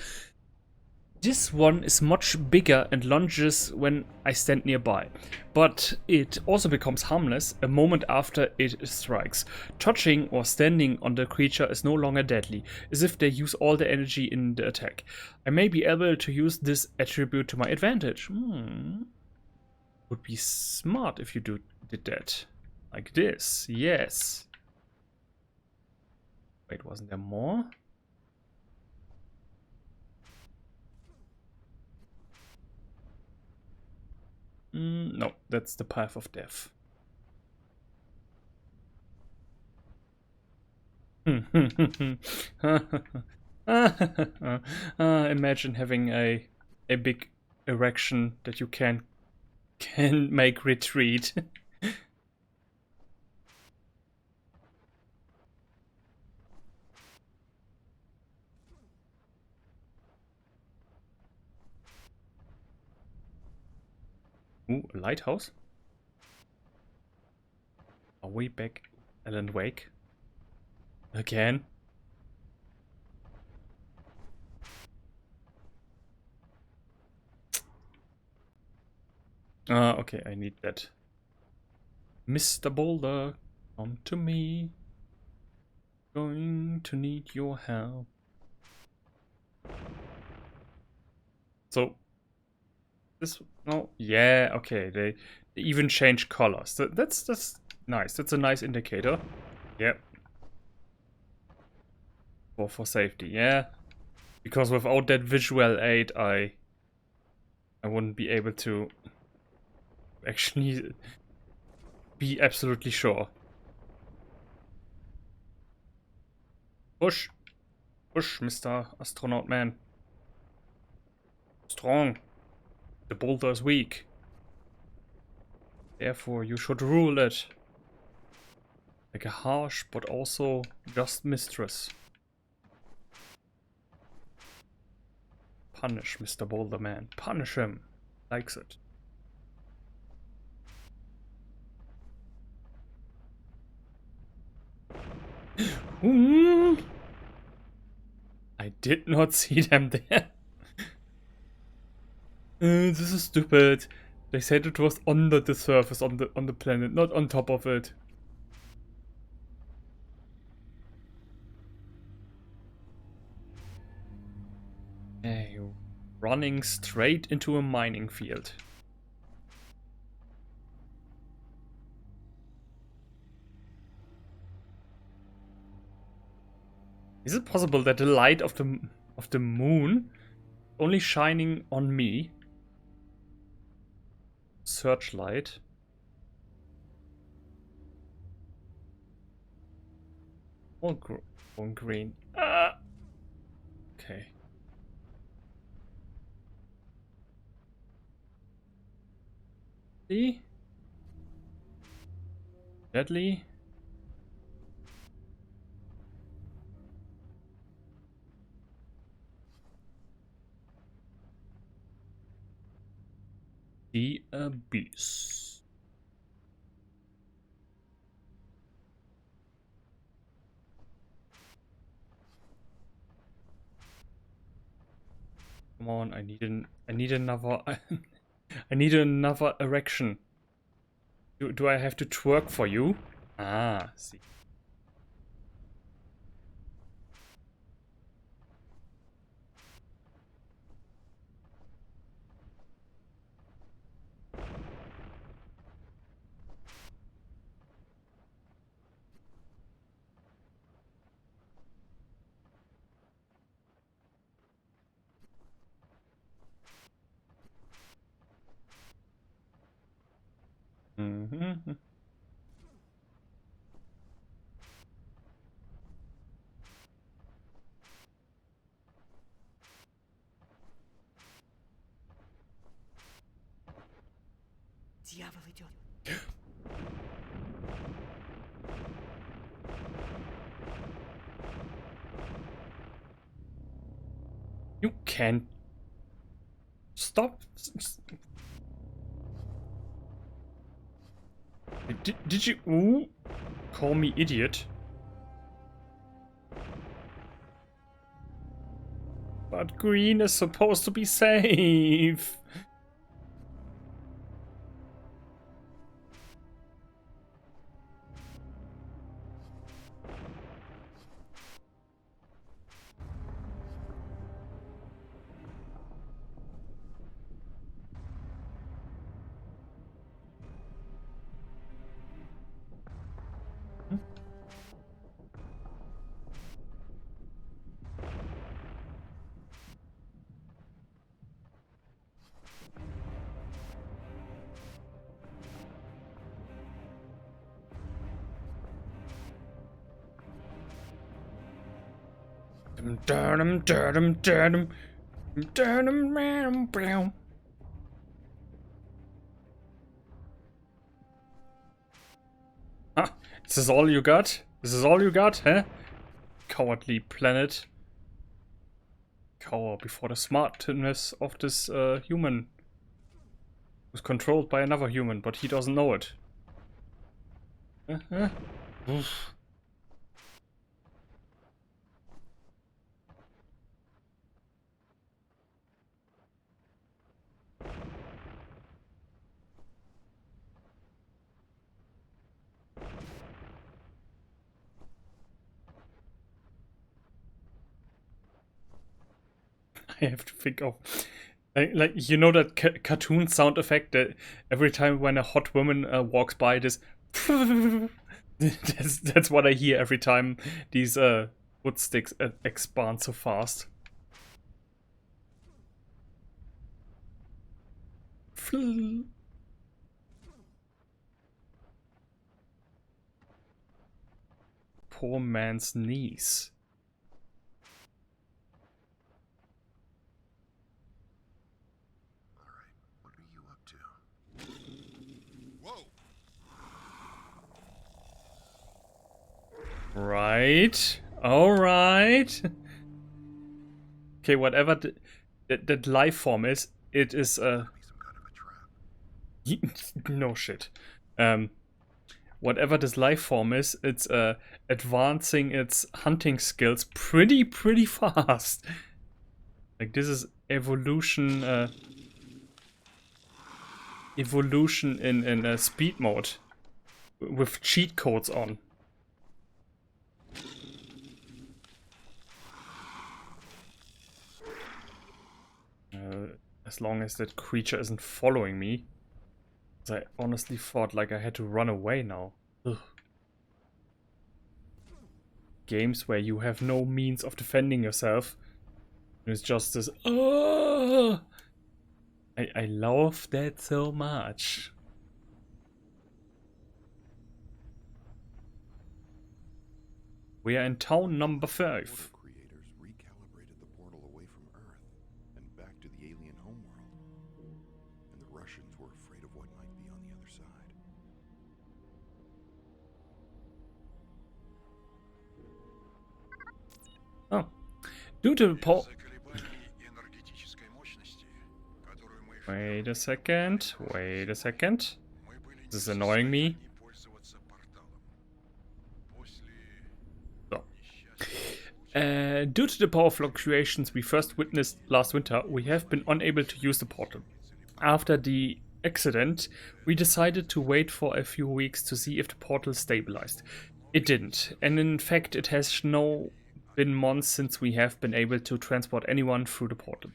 This one is much bigger and lunges when I stand nearby, but it also becomes harmless a moment after it strikes. Touching or standing on the creature is no longer deadly, as if they use all the energy in the attack. I may be able to use this attribute to my advantage. Would be smart if you did that. Like this, yes. Wait, wasn't there more? No, that's the path of death. Imagine having a big erection that you can make retreat. Ooh, a lighthouse. Are we back Alan Wake? Again? Okay, I need that. Mr. Boulder, come to me. Going to need your help. So, this, no, yeah, okay, they even change colors. That's nice. That's a nice indicator. Yep. For safety, yeah. Because without that visual aid, I wouldn't be able to actually be absolutely sure. Push. Push, Mr. Astronaut Man. Strong. The boulder is weak. Therefore, you should rule it. Like a harsh, but also just mistress. Punish Mr. Boulder Man. Punish him. Likes it. I did not see them there. This is stupid. They said it was under the surface on the planet, not on top of it. Hey, running straight into a mining field. Is it possible that the light of the moon only shining on me? Searchlight. All green. Ah. Okay. See? Deadly. The abyss. Come on, I need another I need another erection. Do I have to twerk for you? Ah, see. Mm-hmm. Дьявол идет. You can't stop. Did you call me idiot? But green is supposed to be safe. Huh? This is all you got? This is all you got, huh? Cowardly planet. Cower before the smartness of this human. Who's controlled by another human, but he doesn't know it. Oof. I have to think of like you know that cartoon sound effect that every time when a hot woman walks by, this that's what I hear every time these wood sticks expand so fast. poor man's knees. Alright, what are you up to? Whoa! Right. Alright. Okay, whatever that life form is, it is Be some kind of a trap. no shit. Whatever this life form is, it's advancing its hunting skills pretty fast. Like this is evolution in speed mode with cheat codes on. As long as that creature isn't following me. 'Cause I honestly thought like I had to run away now. Ugh. Games where you have no means of defending yourself. It's just this. Oh! I love that so much. We are in town number 5. Portal creators recalibrated the portal away from Earth and back to the alien homeworld. And the Russians were afraid of what might be on the other side. Oh. Due to the Wait a second. Wait a second. This is annoying me. So. Due to the power fluctuations we first witnessed last winter, we have been unable to use the portal. After the accident, we decided to wait for a few weeks to see if the portal stabilized. It didn't, and in fact it has now been months since we have been able to transport anyone through the portal.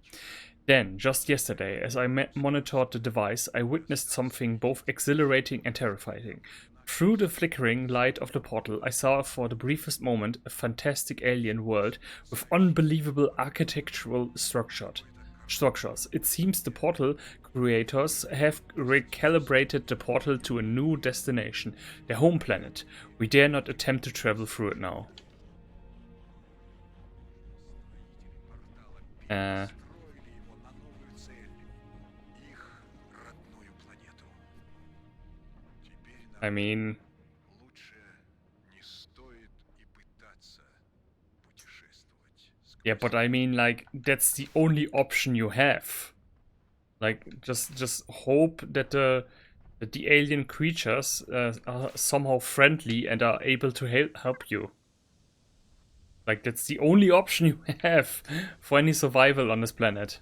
Then, just yesterday, as I monitored the device, I witnessed something both exhilarating and terrifying. Through the flickering light of the portal, I saw for the briefest moment a fantastic alien world with unbelievable architectural structures. It seems the portal creators have recalibrated the portal to a new destination, their home planet. We dare not attempt to travel through it now. I mean, yeah, but I mean, like, that's the only option you have. Like, just hope that the alien creatures are somehow friendly and are able to help you. Like, that's the only option you have for any survival on this planet.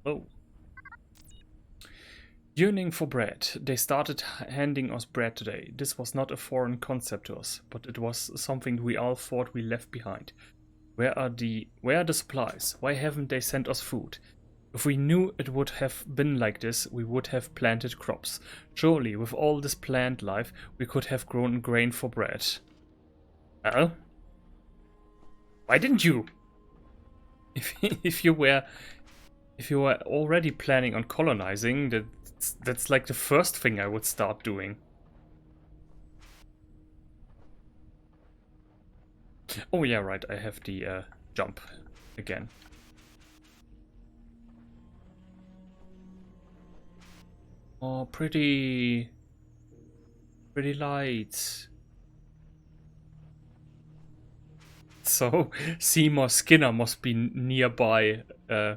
Oh. Yearning for bread. They started handing us bread today. This was not a foreign concept to us, but it was something we all thought we left behind. Where are the supplies? Why haven't they sent us food? If we knew it would have been like this, we would have planted crops. Surely, with all this plant life, we could have grown grain for bread. Well, why didn't you? If you were already planning on colonizing, that's like the first thing I would start doing. Oh yeah, right, I have the jump again. Oh, pretty lights. So, Seymour Skinner must be nearby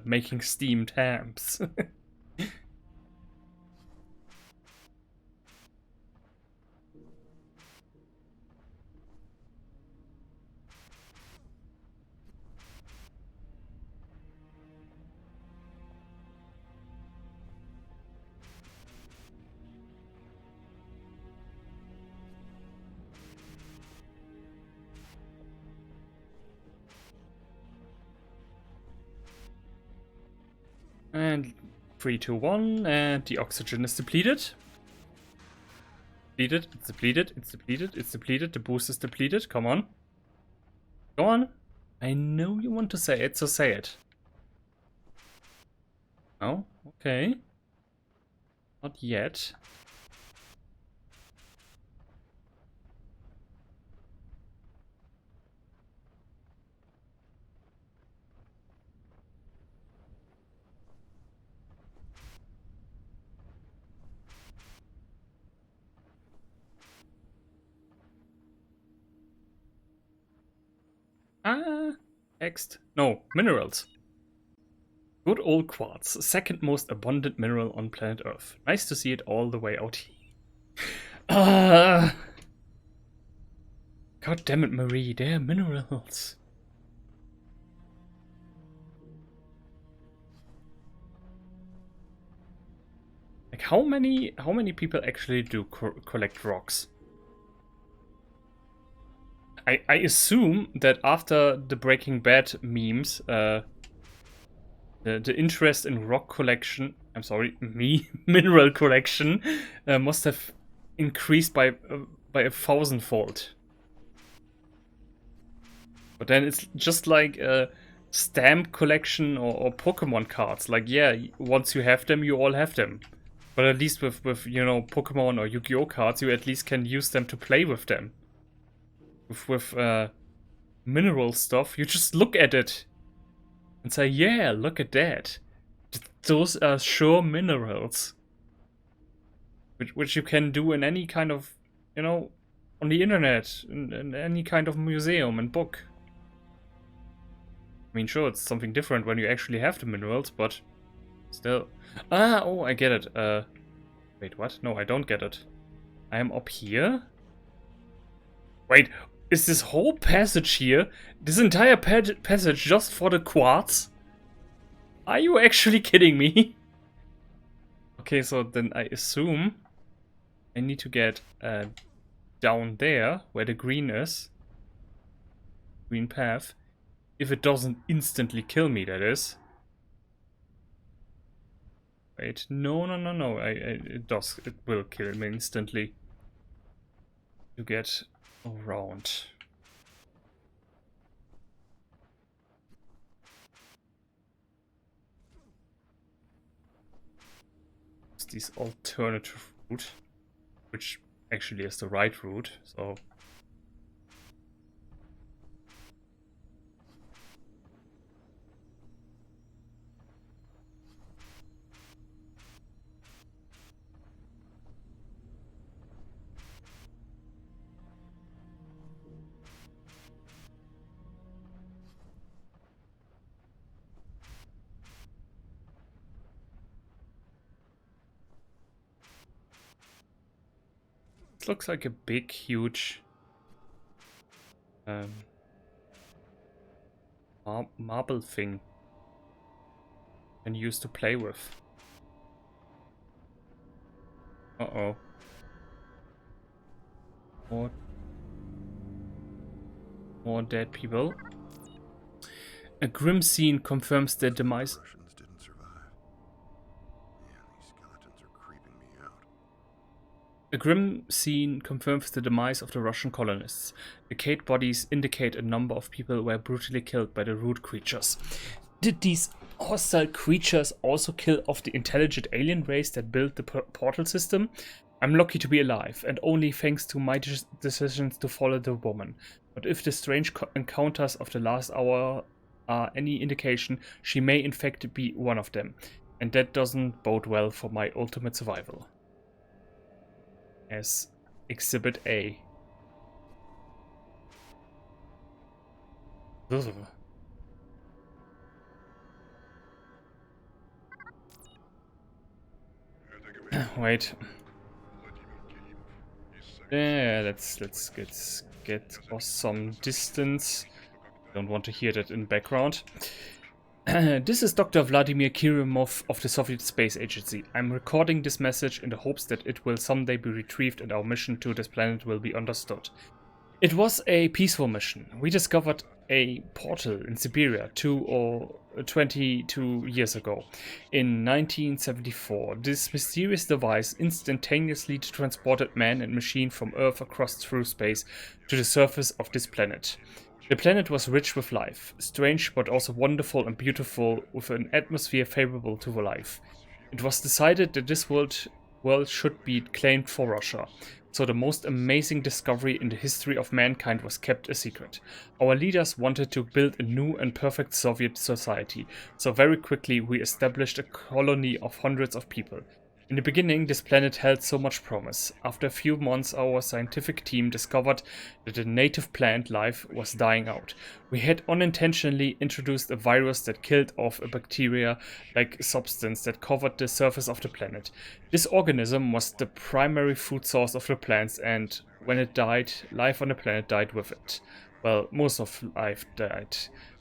making steamed hams. And 3, 2, 1, and the oxygen is depleted. It's depleted, the boost is depleted, come on. Go on. I know you want to say it, so say it. Oh, okay. Not yet. Text. No, minerals. Good old quartz, second most abundant mineral on planet Earth. Nice to see it all the way out here. God damn it, Marie, they're minerals. Like, how many people actually do collect rocks? I assume that after the Breaking Bad memes, the interest in rock collection, I'm sorry, mineral collection, must have increased by a thousandfold. But then it's just like a stamp collection or Pokemon cards. Like, yeah, once you have them, you all have them. But at least with you know, Pokemon or Yu-Gi-Oh cards, you at least can use them to play with them. With mineral stuff, you just look at it and say, yeah, look at that. Those are sure minerals. Which you can do in any kind of, you know, on the internet, in any kind of museum and book. I mean, sure, it's something different when you actually have the minerals, but still. Oh, I get it. Wait, what? No, I don't get it. I am up here? Wait, is this whole passage here, this entire passage just for the quartz? Are you actually kidding me? Okay, so then I assume I need to get down there, where the green is. Green path. If it doesn't instantly kill me, that is. Wait, no. It does. It will kill me instantly. To get around. It's this alternative route, which actually is the right route, so. It looks like a big, huge marble thing and use to play with. Uh-oh. More dead people. A grim scene confirms their demise. Russians didn't survive. Man, these skeletons are creeping me out. A grim scene confirms the demise of the Russian colonists. Decayed bodies indicate a number of people were brutally killed by the root creatures. Did these hostile creatures also kill off the intelligent alien race that built the portal system? I'm lucky to be alive, and only thanks to my decisions to follow the woman. But if the strange encounters of the last hour are any indication, she may in fact be one of them. And that doesn't bode well for my ultimate survival. As Exhibit A. Ugh. Wait. Yeah, let's get us some distance. Don't want to hear that in background. This is Dr. Vladimir Kirimov of the Soviet Space Agency. I'm recording this message in the hopes that it will someday be retrieved and our mission to this planet will be understood. It was a peaceful mission. We discovered a portal in Siberia 22 years ago. In 1974, this mysterious device instantaneously transported man and machine from Earth across through space to the surface of this planet. The planet was rich with life, strange but also wonderful and beautiful, with an atmosphere favorable to life. It was decided that this world should be claimed for Russia, so the most amazing discovery in the history of mankind was kept a secret. Our leaders wanted to build a new and perfect Soviet society, so very quickly we established a colony of hundreds of people. In the beginning, this planet held so much promise. After a few months, our scientific team discovered that the native plant life was dying out. We had unintentionally introduced a virus that killed off a bacteria-like substance that covered the surface of the planet. This organism was the primary food source of the plants, and when it died, life on the planet died with it. Well, most of life died.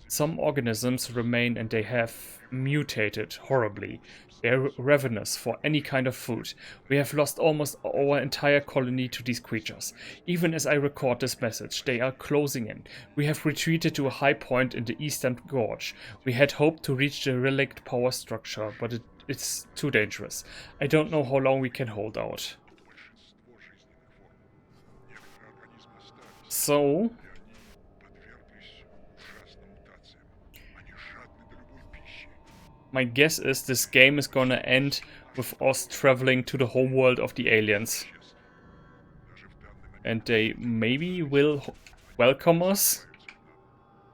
Some organisms remain and they have mutated horribly. They're ravenous for any kind of food. We have lost almost our entire colony to these creatures. Even as I record this message, they are closing in. We have retreated to a high point in the eastern gorge. We had hoped to reach the relict power structure, but it's too dangerous. I don't know how long we can hold out. So, my guess is this game is gonna end with us traveling to the homeworld of the aliens. And they maybe will welcome us.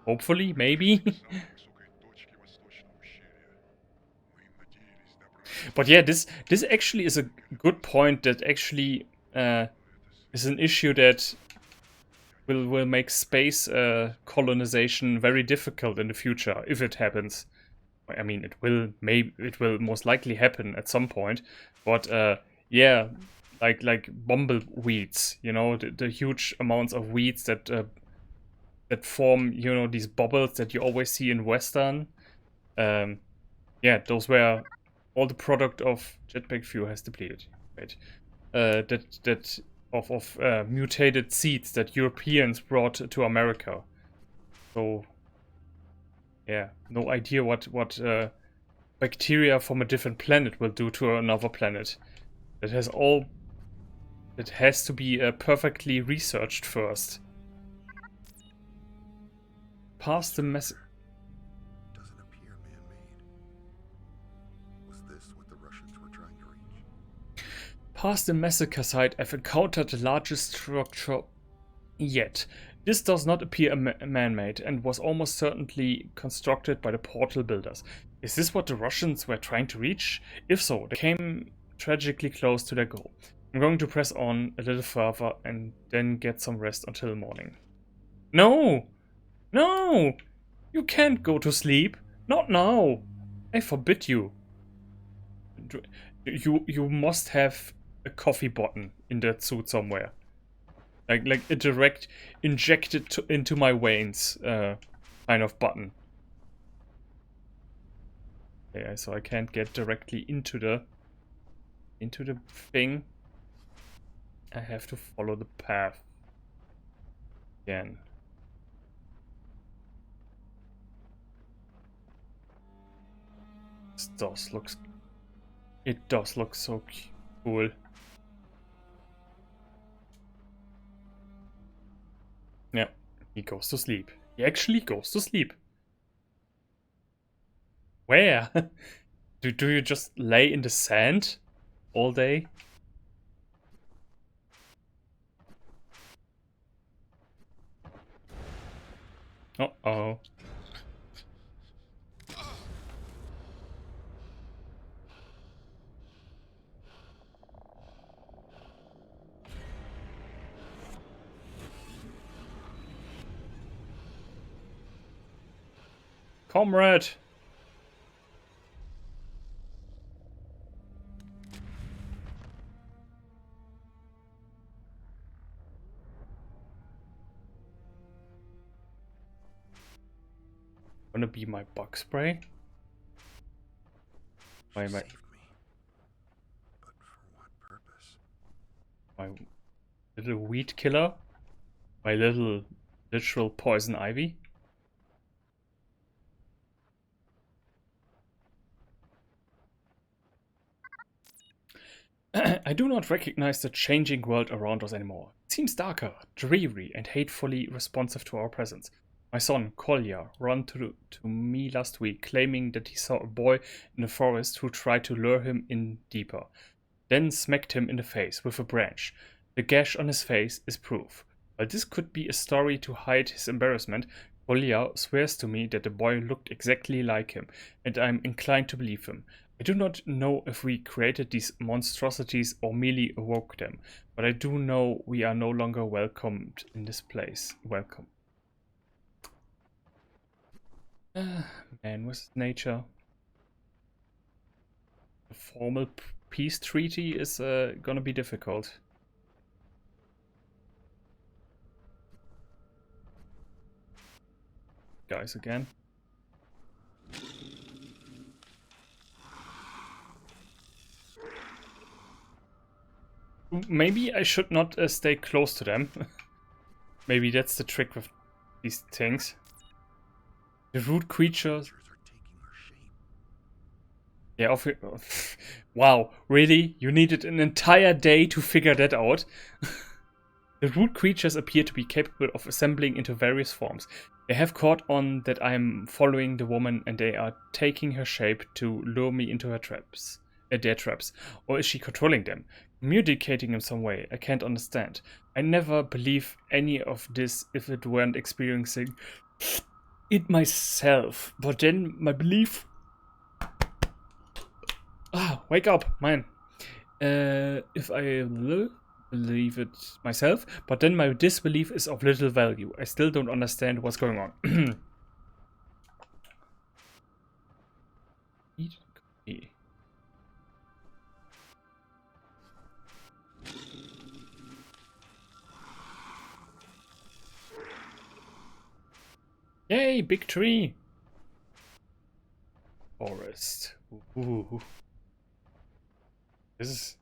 Hopefully, maybe. But yeah, this actually is a good point that actually is an issue that will make space colonization very difficult in the future if it happens. I mean, it will most likely happen at some point, but yeah, like bumbleweeds, you know, the huge amounts of weeds that that form, you know, these bubbles that you always see in Western. Yeah, those were all the product of jetpack fuel has depleted. Right, that of mutated seeds that Europeans brought to America. So yeah, no idea what bacteria from a different planet will do to another planet. It has to be perfectly researched first. Pass the message. Doesn't appear man-made. Was this what the Russians were trying to reach? Past the massacre site, I've encountered the largest structure yet. This does not appear man-made and was almost certainly constructed by the portal builders. Is this what the Russians were trying to reach? If so, they came tragically close to their goal. I'm going to press on a little further and then get some rest until morning. No! No! You can't go to sleep. Not now. I forbid you. You must have a coffee button in that suit somewhere. Like a direct injected into my veins kind of button. Yeah, so I can't get directly into the thing. I have to follow the path again. It does look so cool. Yeah, he goes to sleep. He actually goes to sleep. Where? Do you just lay in the sand all day? Uh-oh. Comrade! Wanna be my bug spray? She saved me. But for what purpose? My little weed killer? My little literal poison ivy? I do not recognize the changing world around us anymore. It seems darker, dreary, and hatefully responsive to our presence. My son, Kolya, ran to me last week, claiming that he saw a boy in the forest who tried to lure him in deeper, then smacked him in the face with a branch. The gash on his face is proof. While this could be a story to hide his embarrassment, Kolya swears to me that the boy looked exactly like him, and I am inclined to believe him. I do not know if we created these monstrosities or merely awoke them, but I do know we are no longer welcomed in this place. Welcome. Man versus nature. A formal peace treaty is gonna be difficult. Guys, again. Maybe I should not stay close to them. Maybe that's the trick with these things. The root creatures. Yeah, wow, really? You needed an entire day to figure that out? The root creatures appear to be capable of assembling into various forms. They have caught on that I am following the woman and they are taking her shape to lure me into their traps. Or is she controlling them? Communicating in some way? I can't understand. I never believe any of this if it weren't experiencing it myself. But then my belief... wake up, man. If I believe it myself, but then my disbelief is of little value. I still don't understand what's going on. Eat cookie. Yay, big tree. Forest. Ooh. This is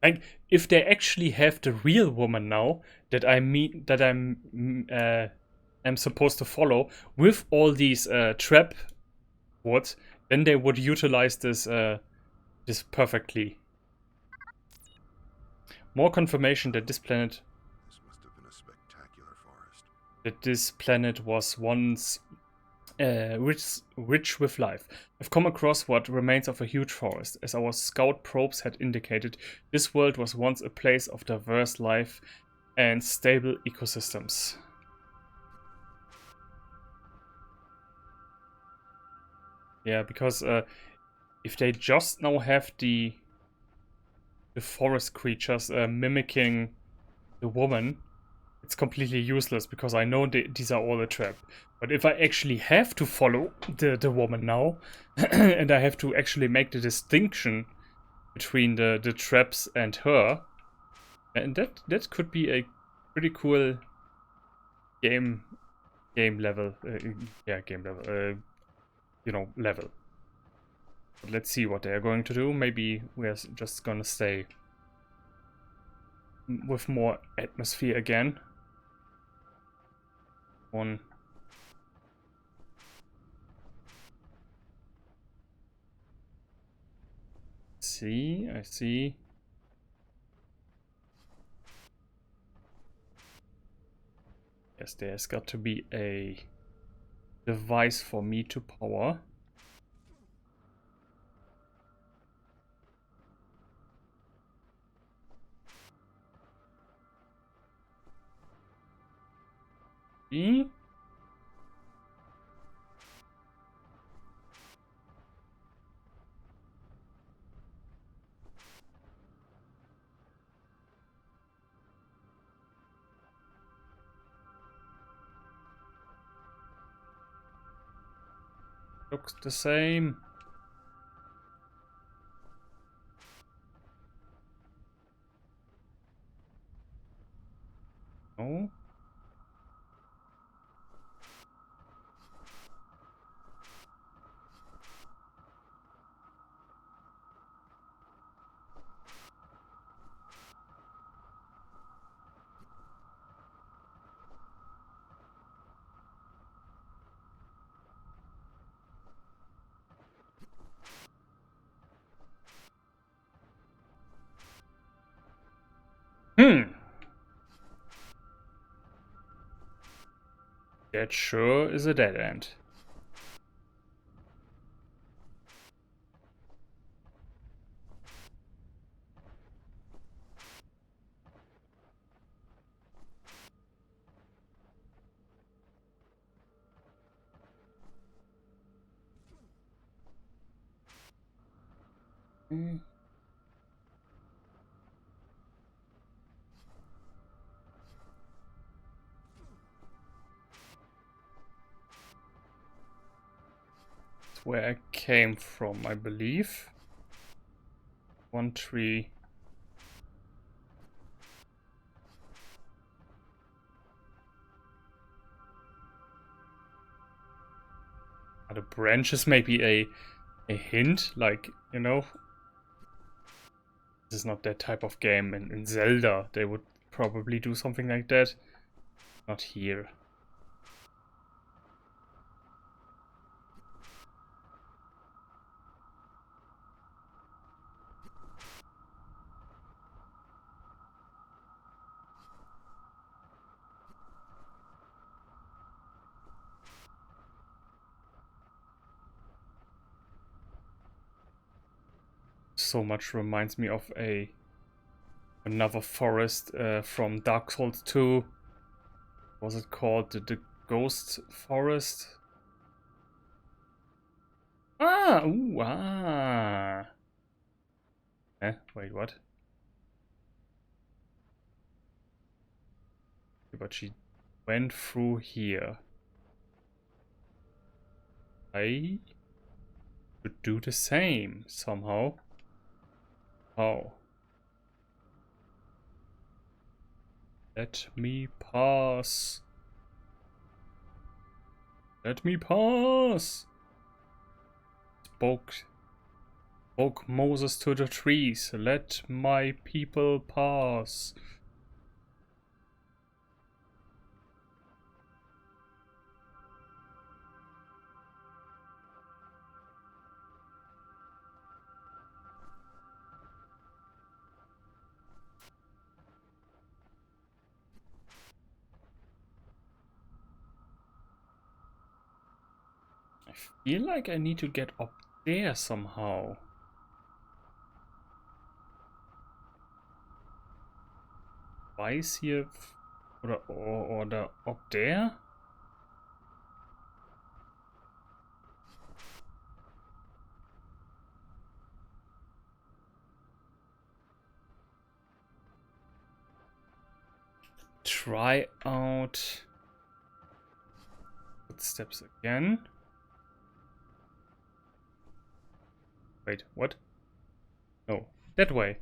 like if they actually have the real woman now that I'm supposed to follow with all these trap woods, then they would utilize this this perfectly. More confirmation that this planet This must have been a spectacular forest. that this planet was once rich with life. I've come across what remains of a huge forest. As our scout probes had indicated, this world was once a place of diverse life and stable ecosystems. Yeah, because if they just now have the forest creatures mimicking the woman, it's completely useless because I know these are all a trap. But if I actually have to follow the woman now, and I have to actually make the distinction between the traps and her, and that could be a pretty cool game level. Level. But let's see what they are going to do. Maybe we're just gonna stay with more atmosphere again. One. I see. Yes, there's got to be a device for me to power. See? Looks the same. No. That sure is a dead end. That's where I came from, I believe. One tree. Are the branches maybe a hint? Like, you know, this is not that type of game. In Zelda, they would probably do something like that. Not here. So much reminds me of another forest from Dark Souls 2. What was it called? The Ghost Forest? Ah! Ooh, ah! Wait, what? But she went through here. I should do the same somehow. Oh. Let me pass. Let me pass. Spoke Moses to the trees. Let my people pass. I feel like I need to get up there somehow. Why is here oder up there? Try out footsteps again. Wait, what? No, that way.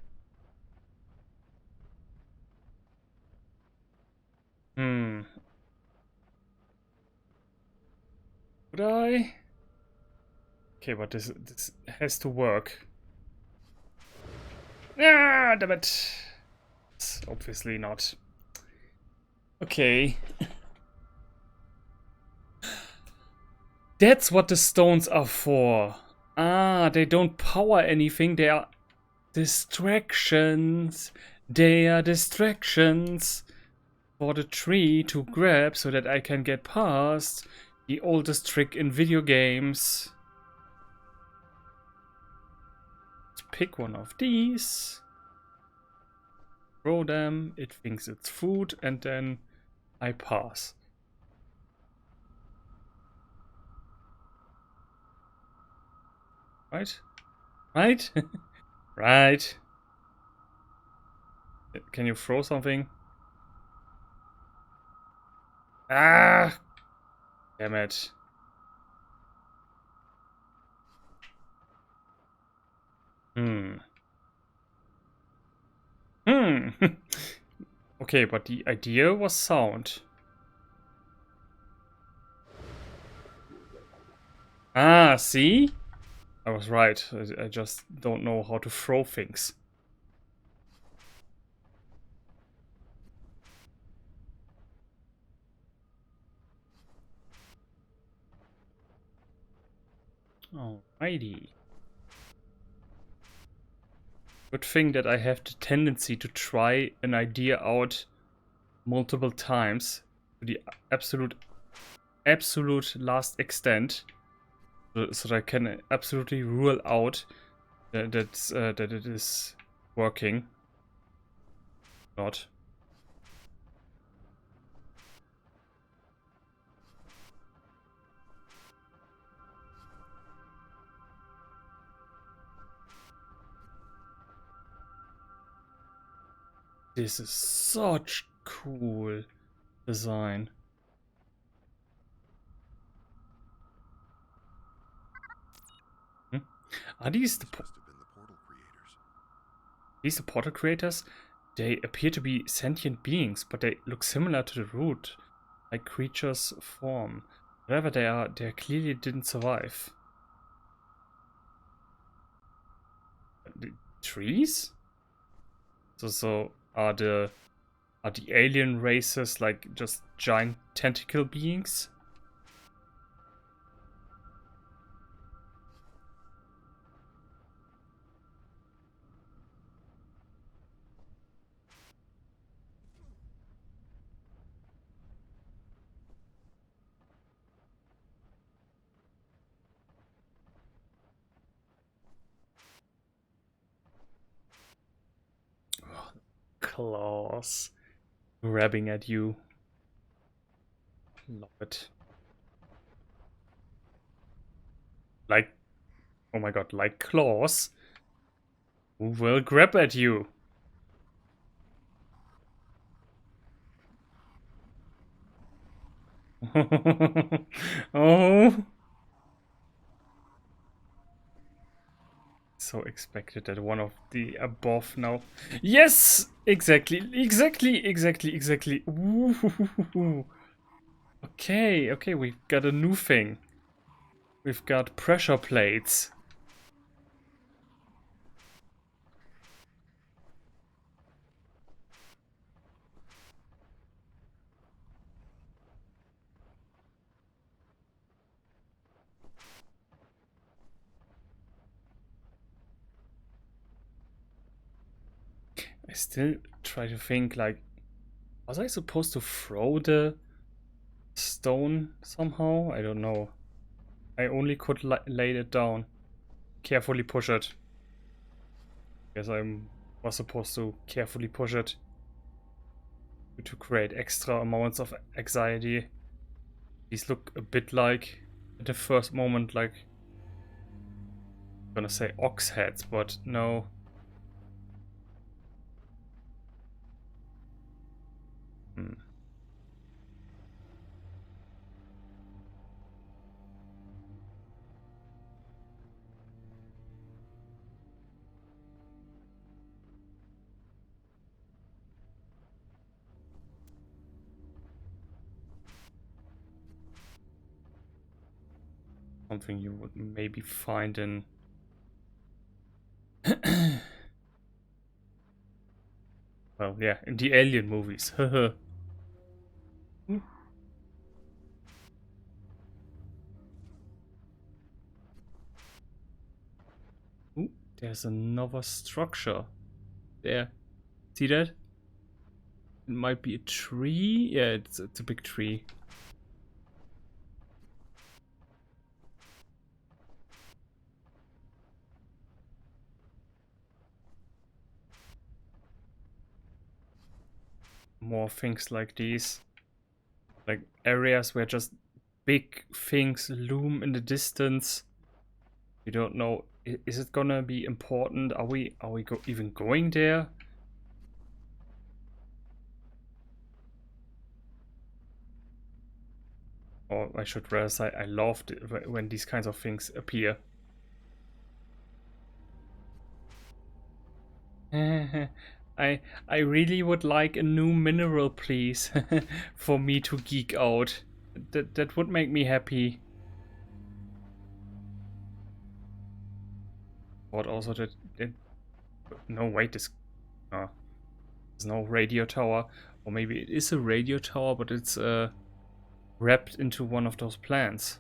Would I? Okay, but this has to work. Ah, damn it. It's obviously not. Okay. That's what the stones are for. Ah, they don't power anything. They are distractions. They are distractions for the tree to grab so that I can get past the oldest trick in video games. Let's pick one of these. Throw them. It thinks it's food, and then I pass. Right? Right? Right. Can you throw something? Ah! Damn it. Okay, but the idea was sound. Ah, see? I was right. I just don't know how to throw things. Alrighty. Good thing that I have the tendency to try an idea out multiple times to the absolute absolute last extent, so that I can absolutely rule out that it is working. Not. This is such cool design. Are these the Must have been the portal creators. these the portal creators? They appear to be sentient beings, but they look similar to the root, like creatures form. Whatever they clearly didn't survive. The trees? So are the alien races like just giant tentacle beings? Claws grabbing at you. Love it. Like, oh my god, like claws. Who will grab at you? Oh. So expected that one of the above now. Yes! Exactly. Ooh. Okay, we've got a new thing. We've got pressure plates. I still try to think, like, was I supposed to throw the stone somehow? I don't know. I only could lay it down. Carefully push it. Guess I was supposed to carefully push it to create extra amounts of anxiety. These look a bit like, at the first moment, like, I'm gonna say ox heads, but no. Hmm. Something you would maybe find in well, yeah, in the Alien movies. Ooh, there's another structure there. See that? It might be a tree. Yeah, it's a big tree. More things like these. Like areas where just big things loom in the distance. You don't know, is it gonna be important? Are we even going there? Or I should rather say I loved it when these kinds of things appear. I really would like a new mineral, please, for me to geek out. That would make me happy. But also that no wait, there's no radio tower, or maybe it is a radio tower, but it's wrapped into one of those plants.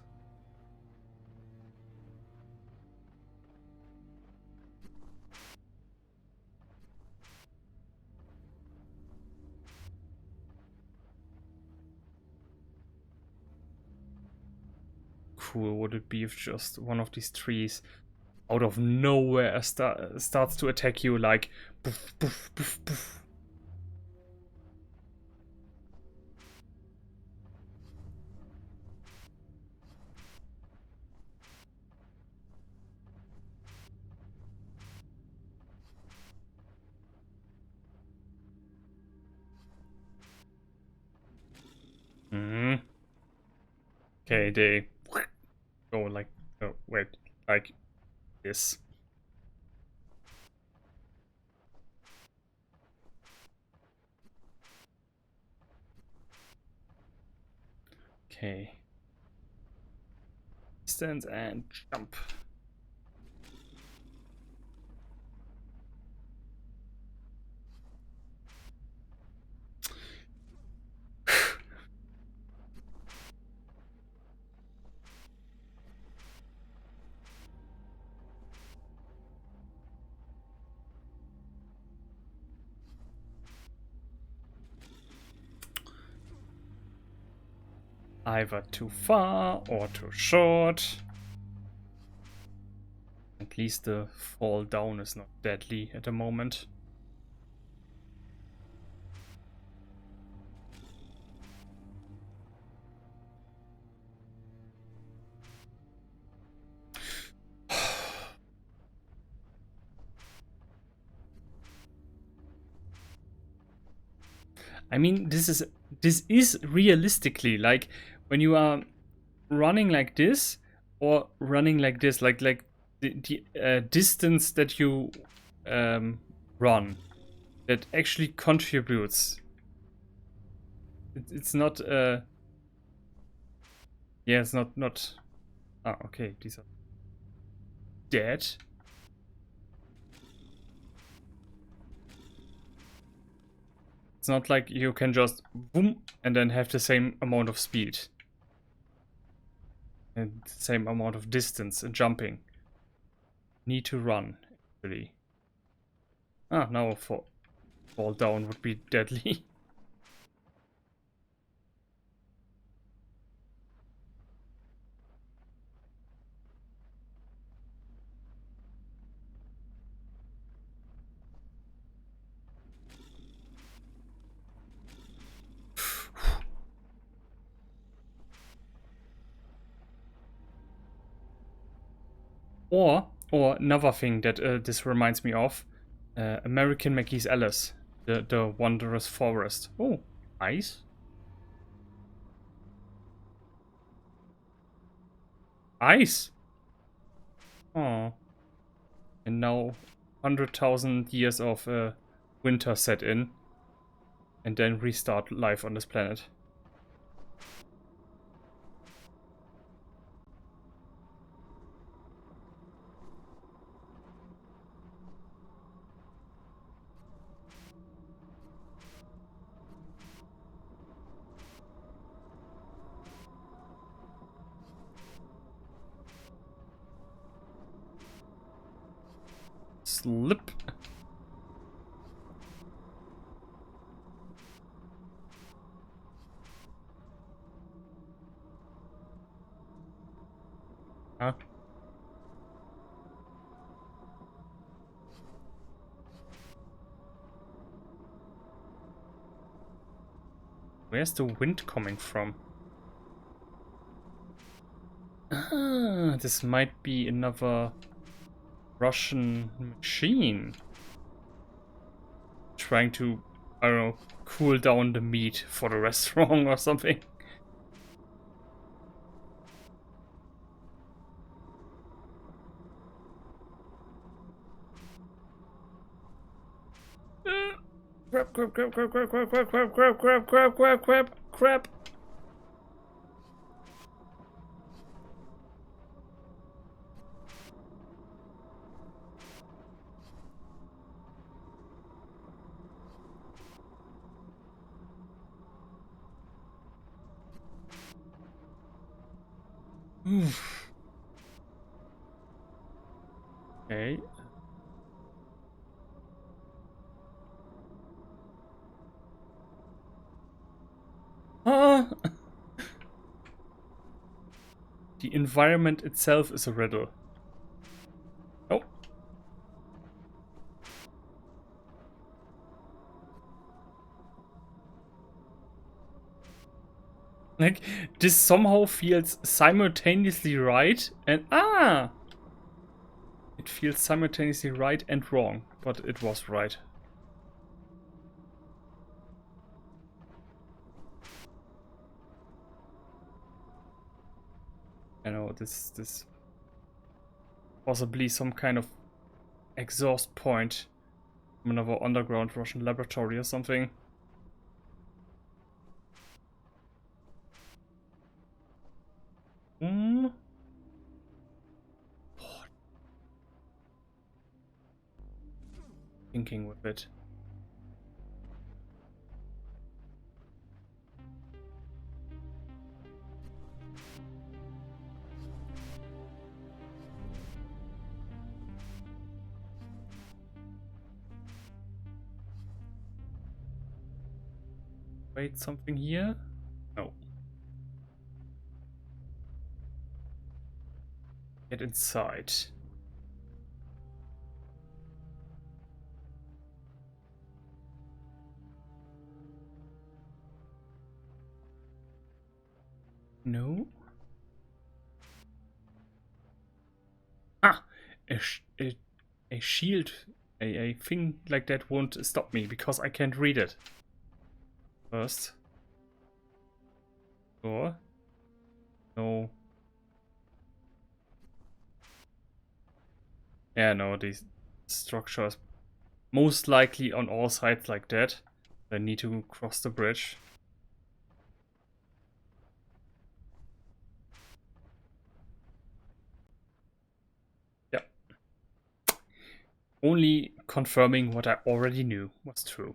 cool would it be if just one of these trees out of nowhere starts to attack you like poof, poof, poof, poof. Okay, they go like, oh wait, like this. Okay. Distance and jump. Either too far or too short. At least the fall down is not deadly at the moment. I mean, this is realistically like when you are running like this or running like this, like the distance that you run that actually contributes. It's not yeah, it's not ah, okay, these are dead. It's not like you can just boom and then have the same amount of speed and the same amount of distance and jumping. Need to run, actually. Ah, now fall down would be deadly. Or another thing that this reminds me of, American McGee's Alice, the Wondrous Forest. Oh, ice. Ice. Oh, and now 100,000 years of winter set in, and then restart life on this planet. Slip. Huh? Where's the wind coming from? Ah, this might be another Russian machine trying to, I don't know, cool down the meat for the restaurant or something. Crap, crap, crap, crap, crap, crap, crap, crap, crap, crap, crap, crap, crap, crap. Okay. Ah! The environment itself is a riddle. Oh. Like, this somehow feels simultaneously right and it feels simultaneously right and wrong, but it was right. I know this possibly some kind of exhaust point from another underground Russian laboratory or something. Hmm. Thinking with it. Wait, something here? No. Get inside. No. Ah, a shield, a thing like that won't stop me because I can't read it. First. Door. No. Yeah, no, these structures most likely on all sides like that. I need to cross the bridge. Yeah. Only confirming what I already knew was true.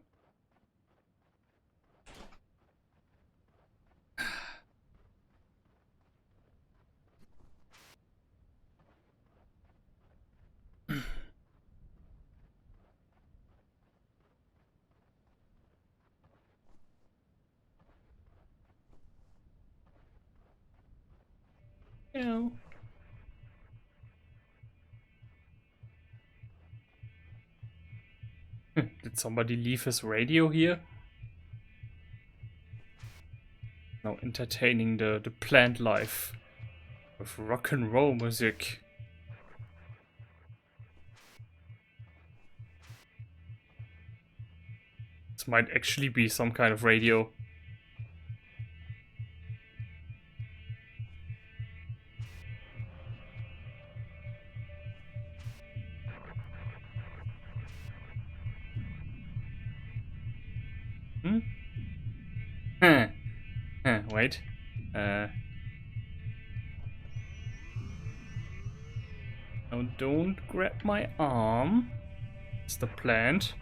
Yeah. Did somebody leave his radio here? Now entertaining the plant life with rock and roll music. This might actually be some kind of radio. Hmm? Huh. Huh, wait. Oh, don't grab my arm. It's the plant.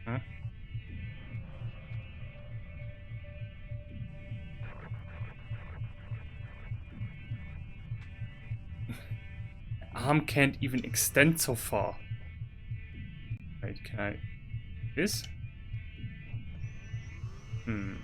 Huh? Arm can't even extend so far. Wait, can I... This? Hmm.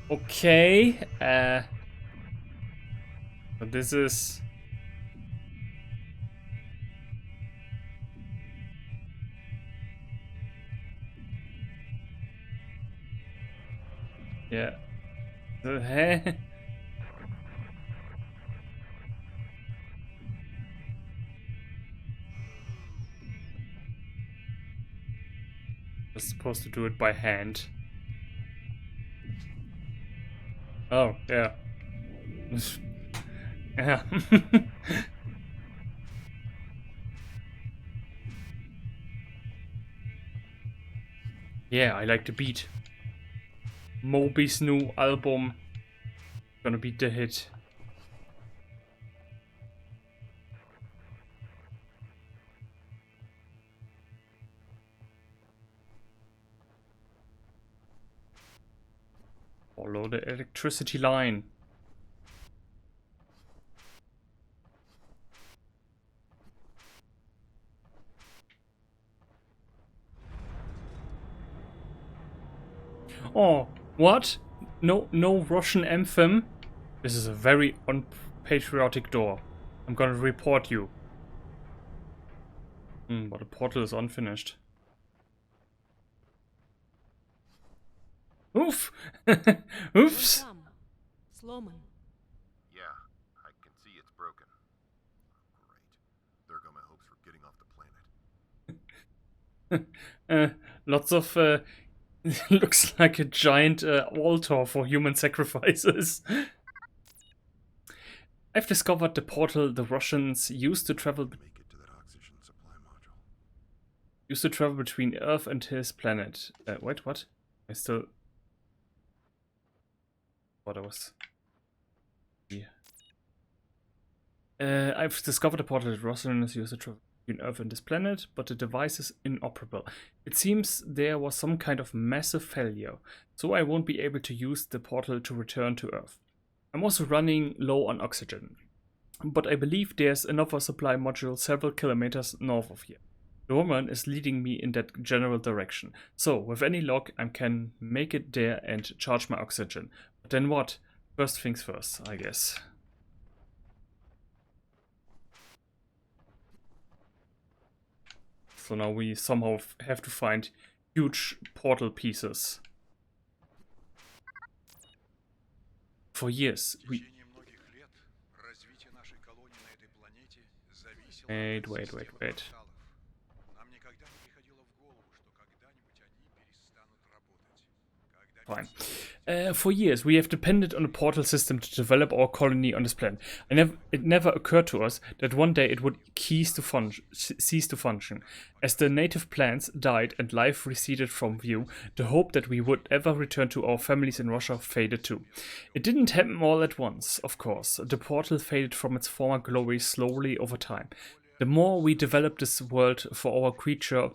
Okay, but this is... Yeah. Hä? Just supposed to do it by hand. Oh, yeah. Yeah. Yeah, I like the beat. Moby's new album. Gonna be the hit. Follow the electricity line. Oh, what? No, no Russian anthem? This is a very unpatriotic door. I'm gonna report you. But the portal is unfinished. Oof! Oops! Come. Sloman. Yeah, I can see it's broken. Great. There go my hopes for getting off the planet. Lots of looks like a giant altar for human sacrifices. I've discovered the portal the Russians used to travel Make it to that oxygen supply module. between Earth and his planet. Wait, what? I still. What I was. Yeah. I've discovered a portal that Russians used to travel between Earth and this planet, but the device is inoperable. It seems there was some kind of massive failure, so I won't be able to use the portal to return to Earth. I'm also running low on oxygen, but I believe there's another supply module several kilometers north of here. The woman is leading me in that general direction, so with any luck I can make it there and charge my oxygen. But then what? First things first, I guess. So now we somehow have to find huge portal pieces. For years, we... Wait. Fine. For years, we have depended on the portal system to develop our colony on this planet. It never occurred to us that one day it would cease to function. As the native plants died and life receded from view, the hope that we would ever return to our families in Russia faded too. It didn't happen all at once, of course. The portal faded from its former glory slowly over time. The more we developed this world for our creature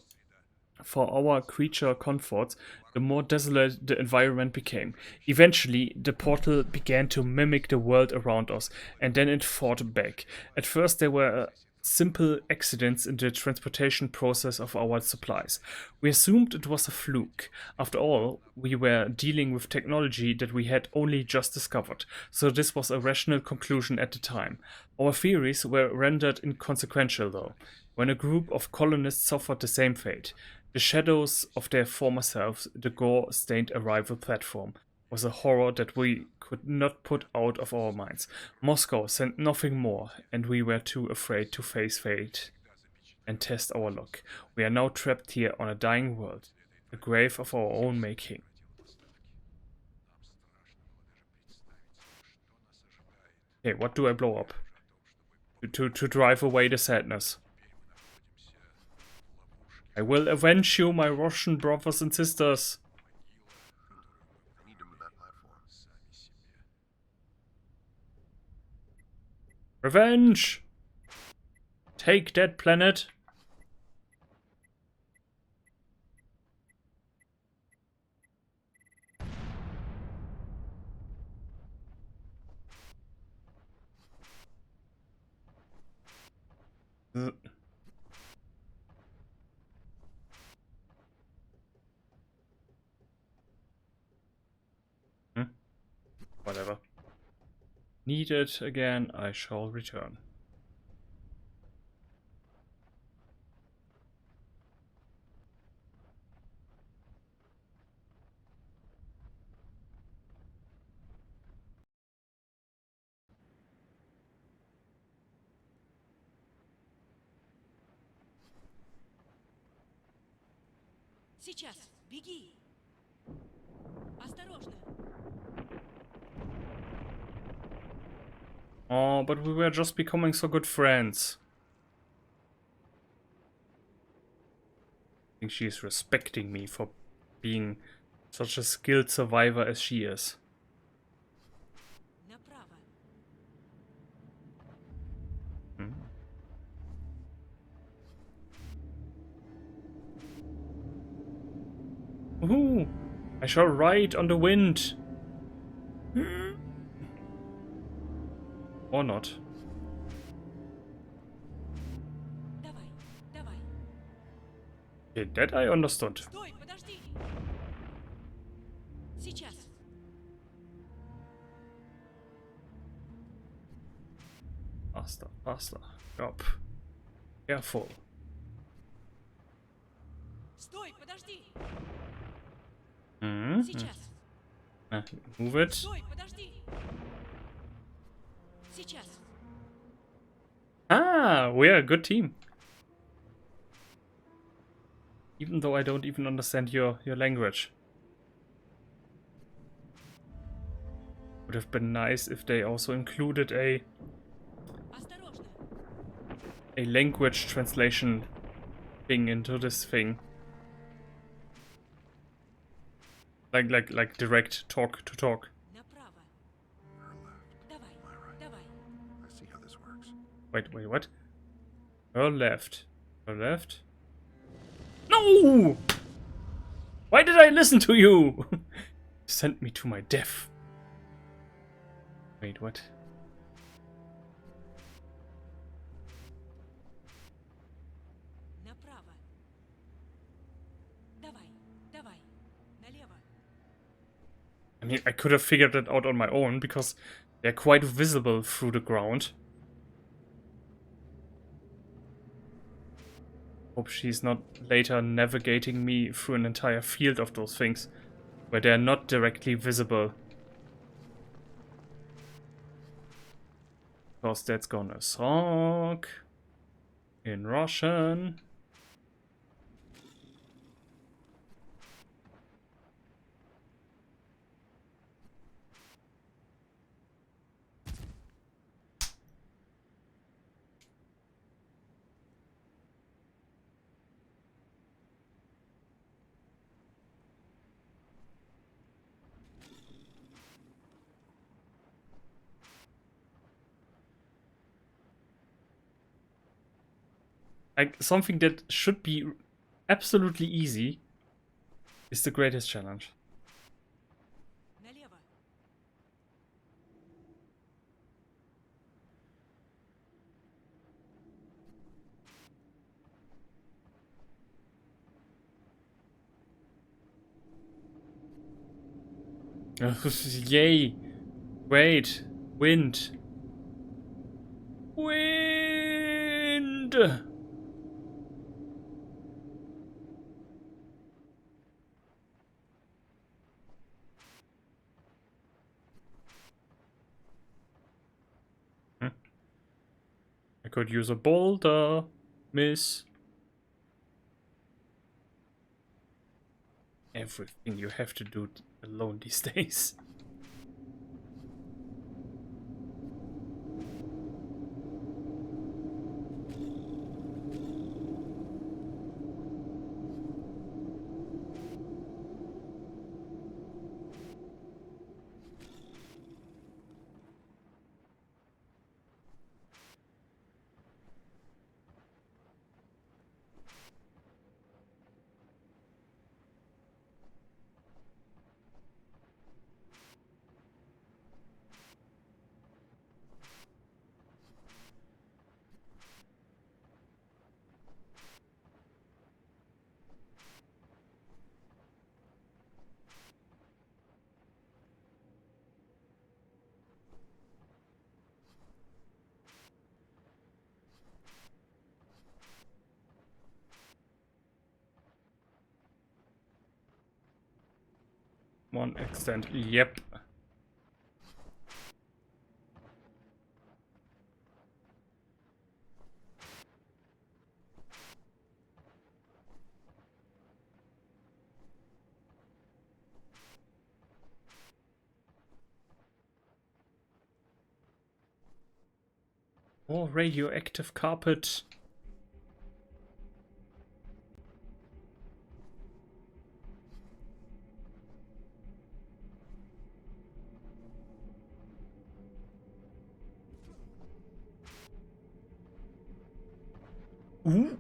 comforts, the more desolate the environment became. Eventually, the portal began to mimic the world around us, and then it fought back. At first, there were simple accidents in the transportation process of our supplies. We assumed it was a fluke. After all, we were dealing with technology that we had only just discovered, so this was a rational conclusion at the time. Our theories were rendered inconsequential, though, when a group of colonists suffered the same fate. The shadows of their former selves, the gore-stained arrival platform, was a horror that we could not put out of our minds. Moscow sent nothing more, and we were too afraid to face fate and test our luck. We are now trapped here on a dying world, a grave of our own making. Okay, what do I blow up? To drive away the sadness. I will avenge you, my Russian brothers and sisters. I need to move that platform. Revenge! Take that planet. Whatever. Need it again, I shall return. Сейчас. Беги. Осторожно. Oh, but we were just becoming so good friends. I think she is respecting me for being such a skilled survivor as she is. Направо. Woohoo! I shall ride on the wind. Or not. Давай, давай. Okay, that I understood. Стой, подожди. Сейчас. Faster, faster. Up. Careful. Стой, подожди. Hmm. Сейчас. Move it. Стой, подожди. Сейчас. Ah, we are a good team. Even though I don't even understand your language. Would have been nice if they also included a Осторожно. language translation thing into this thing. Like direct talk to talk. Направо. Her left, Давай, my right. давай. I see how this works. Wait, what? Her left. Her left? No! Why did I listen to you? Send me to my death. Wait, what? Направо. Давай, давай. Налево. I mean, I could have figured it out on my own because they're quite visible through the ground. Hope she's not later navigating me through an entire field of those things where they're not directly visible. Because that's gonna suck. In Russian. Like, something that should be absolutely easy is the greatest challenge. Налево. Yay! Wait! Wind! Wind! I could use a boulder, miss. Everything you have to do alone these days. One extent, yep. More radioactive carpet.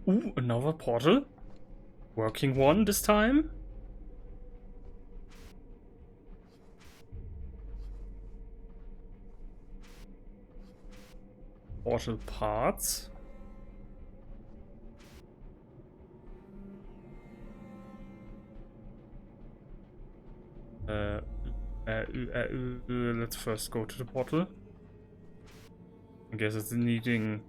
Ooh, another portal. Working one this time. Portal parts. Let's first go to the portal. I guess it's needing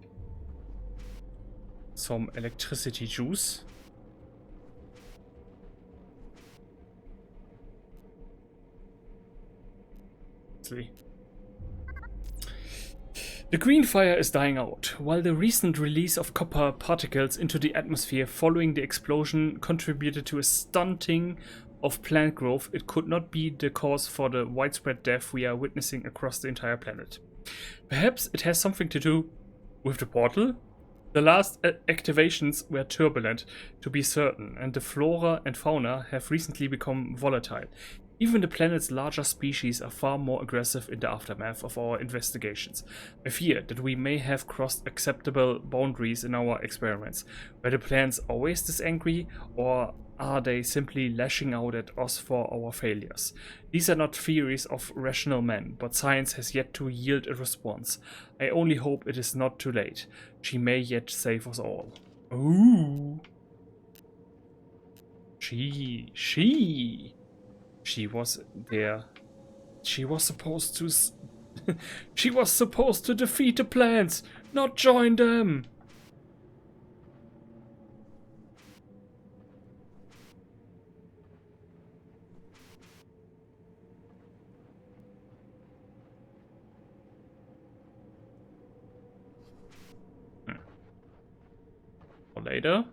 some electricity juice. The green fire is dying out. While the recent release of copper particles into the atmosphere following the explosion contributed to a stunting of plant growth, it could not be the cause for the widespread death we are witnessing across the entire planet. Perhaps it has something to do with the portal? The last activations were turbulent, to be certain, and the flora and fauna have recently become volatile. Even the planet's larger species are far more aggressive in the aftermath of our investigations. I fear that we may have crossed acceptable boundaries in our experiments. Were the plants always this angry, or are they simply lashing out at us for our failures? These are not theories of rational men, but science has yet to yield a response. I only hope it is not too late. She may yet save us all. Ooh. She was there. She was supposed to she was supposed to defeat the plants, not join them. Or later.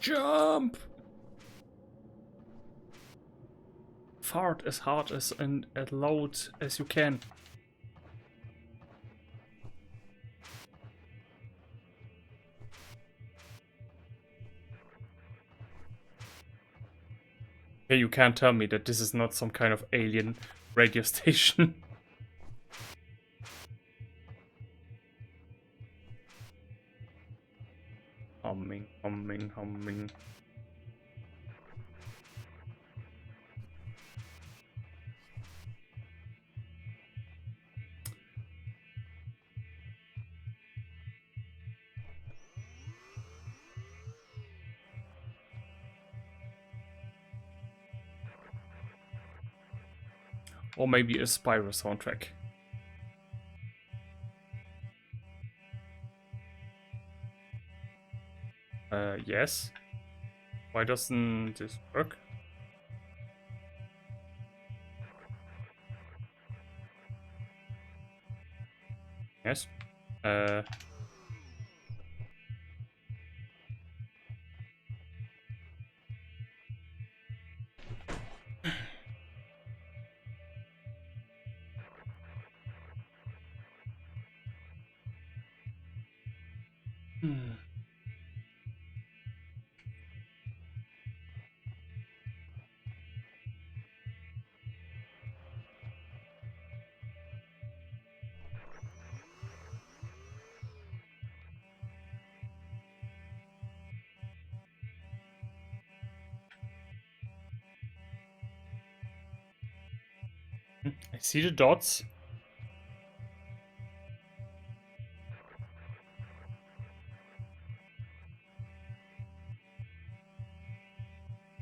Jump! Fart as hard as and as loud as you can. Okay, you can't tell me that this is not some kind of alien radio station. Humming, humming, humming. Or maybe a Spyro soundtrack. Yes. Why doesn't this work? Yes. I see the dots.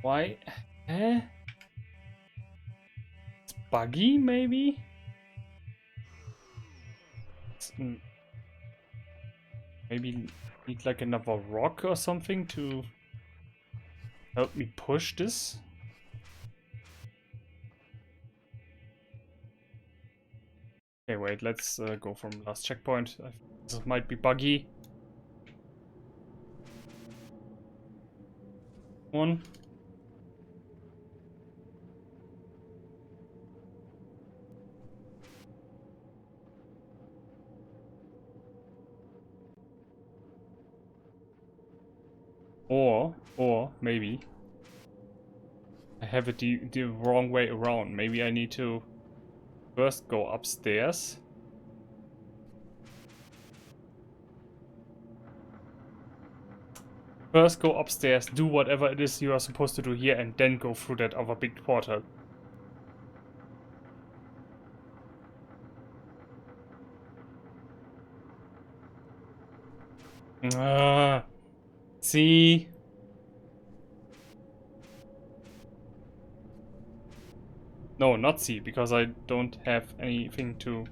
Why? Eh? It's buggy, maybe? Maybe need like another rock or something to help me push this? Okay, wait, let's go from last checkpoint. I think this might be buggy. One. Or maybe I have it the wrong way around. Maybe I need to first go upstairs. First go upstairs, do whatever it is you are supposed to do here, and then go through that other big portal. Ah, see? No, not see, because I don't have anything to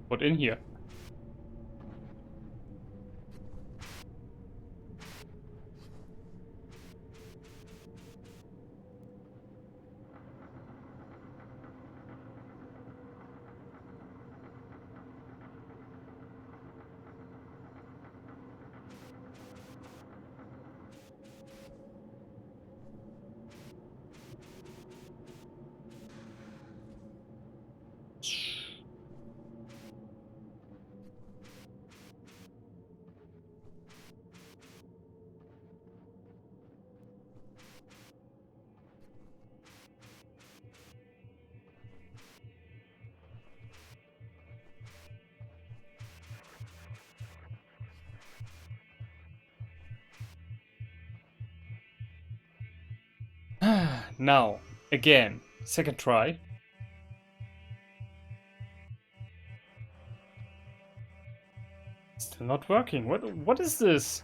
put in here. Now, again, second try. Still not working. What is this?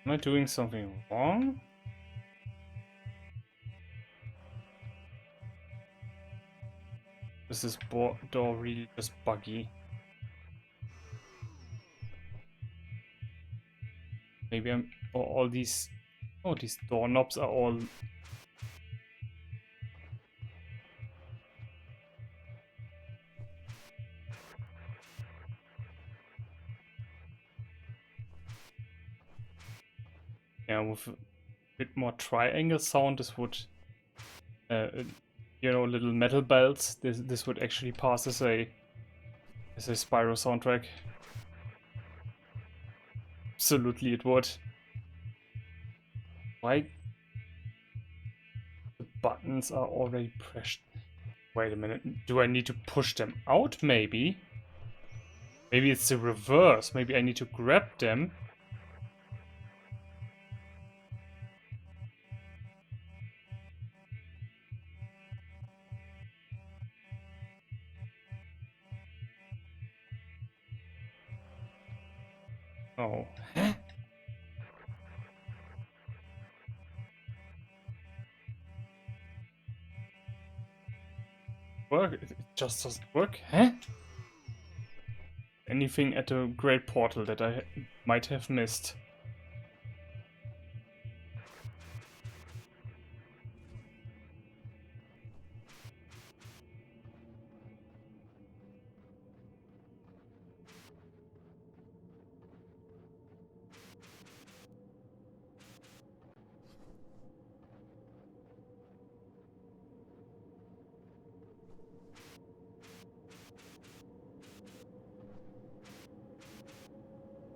Am I doing something wrong? Is this door really just buggy? Maybe I'm... Or all these... Oh, these doorknobs are all... Yeah, with a bit more triangle sound, this would... you know, little metal belts. This would actually pass as a Spyro soundtrack. Absolutely it would. Why the buttons are already pressed? Wait a minute. Do I need to push them out maybe? Maybe it's the reverse. Maybe I need to grab them. Oh. Work? It just doesn't work? Huh? Anything at the Great Portal that I might have missed?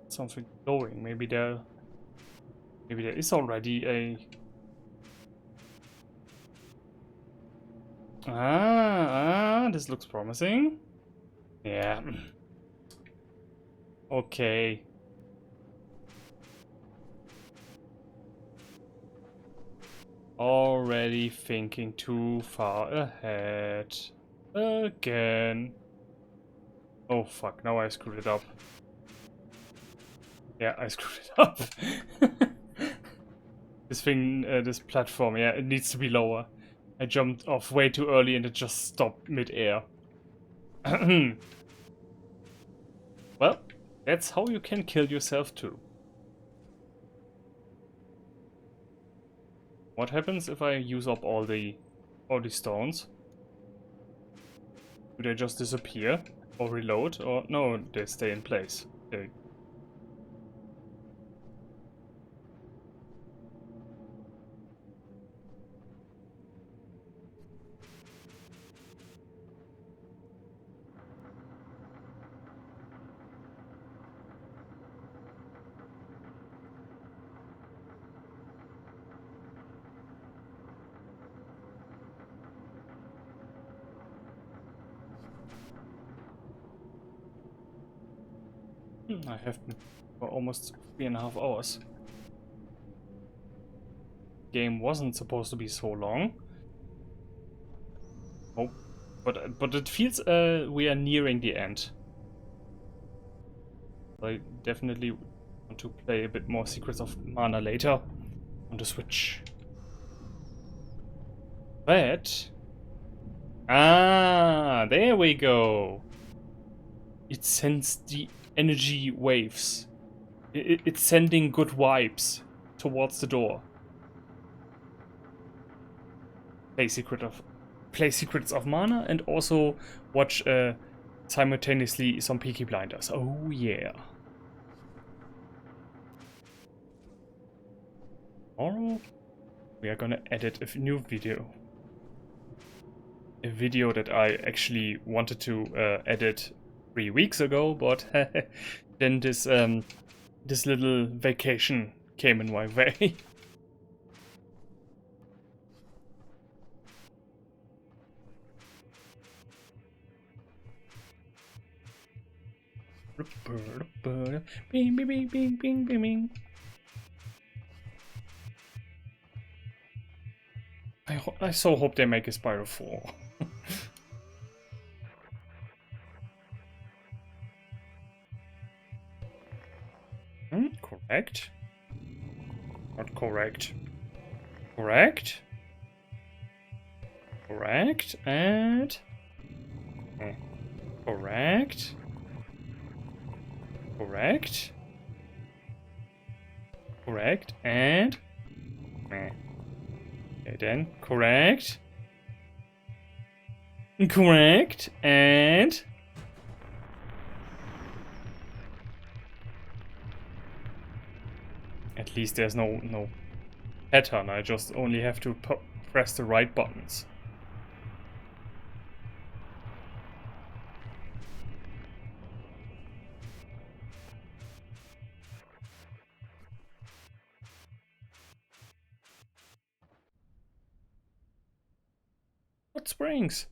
Something glowing. Maybe there is already a... this looks promising. Yeah. Okay. Already thinking too far ahead. Again. Oh fuck, now I screwed it up. Yeah, I screwed it up. This thing, this platform, yeah, it needs to be lower. I jumped off way too early and it just stopped mid-air. Well, that's how you can kill yourself too. What happens if I use up all the stones? Do they just disappear? Or reload? Or no, they stay in place. Okay. I have been for almost 3.5 hours. Game wasn't supposed to be so long. Oh, but it feels we are nearing the end. I definitely want to play a bit more Secrets of Mana later on the Switch. But there we go. It sends the energy waves. It's sending good vibes towards the door. Play Secrets of Mana and also watch simultaneously some Peaky Blinders. Oh yeah. Tomorrow we are gonna edit a new video. A video that I actually wanted to edit 3 weeks ago, but then this little vacation came in my way. Bing, bing, bing, bing, bing, bing, bing. I so hope they make a Spyro 4. Correct. Not correct. Correct. Correct. And... correct. Correct. Correct. And... okay, then. Correct. Correct. And... at least there's no pattern. I just only have to press the right buttons. Hot springs.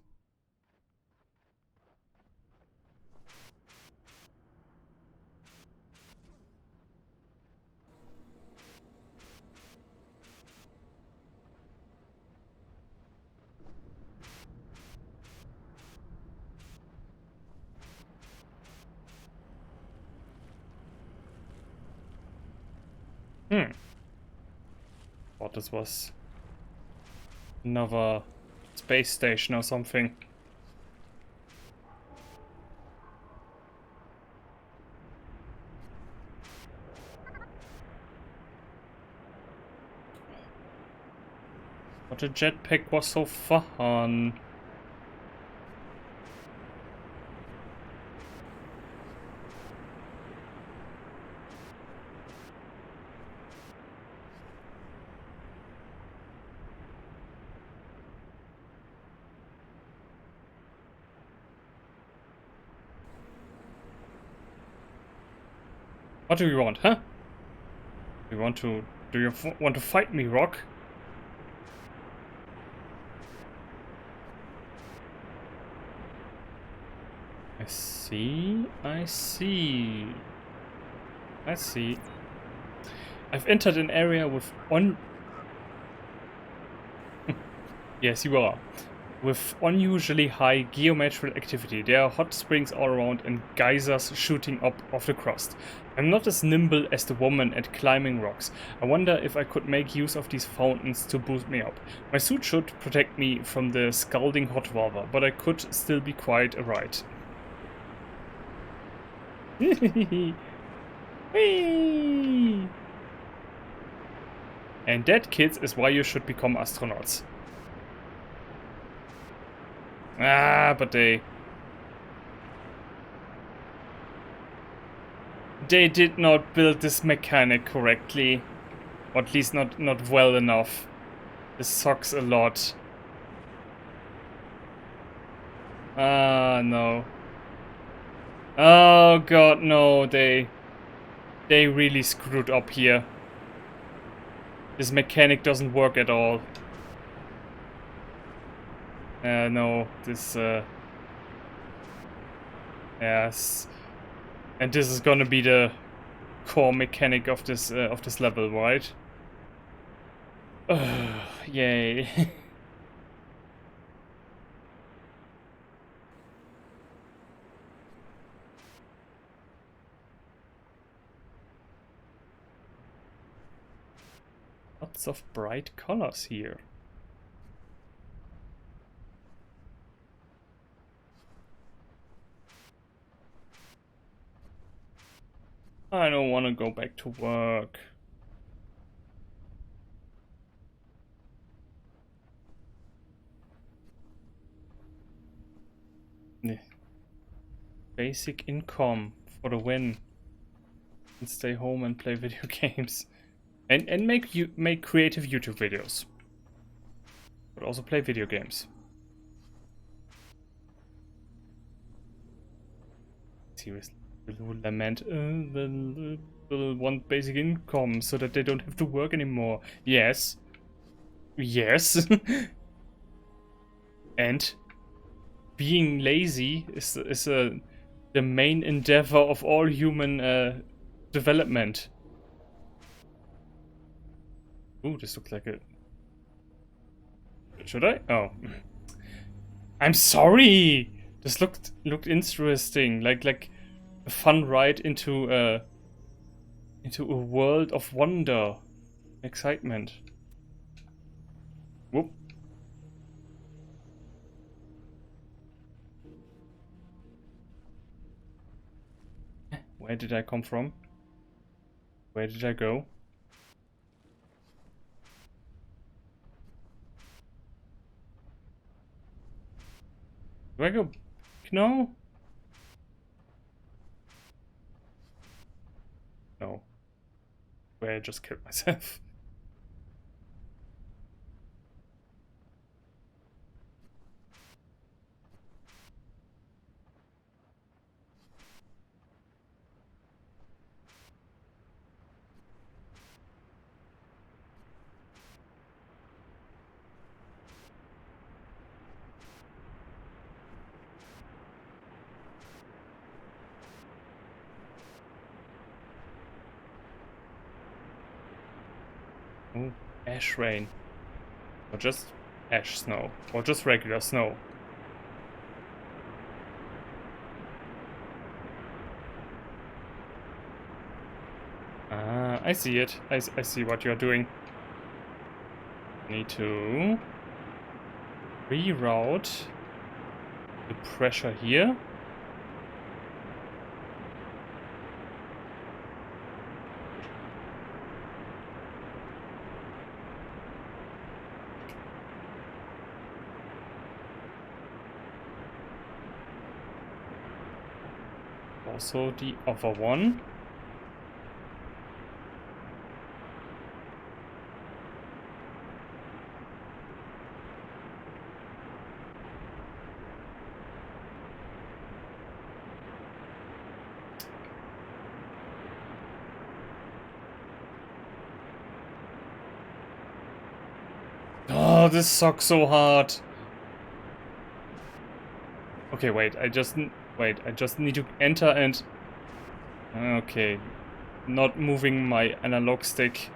Thought this was another space station or something. But the jetpack was so fun. What do you want, huh? Do you want to fight me, Rock? I see. I see. I see. I've entered an area with yes, you are. With unusually high geometrical activity. There are hot springs all around and geysers shooting up off the crust. I'm not as nimble as the woman at climbing rocks. I wonder if I could make use of these fountains to boost me up. My suit should protect me from the scalding hot water, but I could still be quite a ride. Whee! And that, kids, is why you should become astronauts. But they did not build this mechanic correctly. Or at least not well enough. This sucks a lot. No. Oh god, no, they really screwed up here. This mechanic doesn't work at all. No, this, yes. And this is gonna be the core mechanic of this level, right? Yay. Lots of bright colors here. I don't want to go back to work. Basic income for the win. And stay home and play video games. And make creative YouTube videos. But also play video games. Seriously. Will lament will want basic income so that they don't have to work anymore. Yes. Yes. And being lazy is the main endeavor of all human development. Ooh, this looks like a... Should I? Oh. I'm sorry! This looked interesting. Like a fun ride into a world of wonder. Excitement. Whoop. Where did I come from? Where did I go? Do I go? No? No. Where I just killed myself. Oh, ash rain. Or just ash snow. Or just regular snow. Ah, I see it. I see what you're doing. Need to reroute the pressure here. Also the other one. Oh, this sucks so hard. Okay, wait, I just need to enter and... Okay. Not moving my analog stick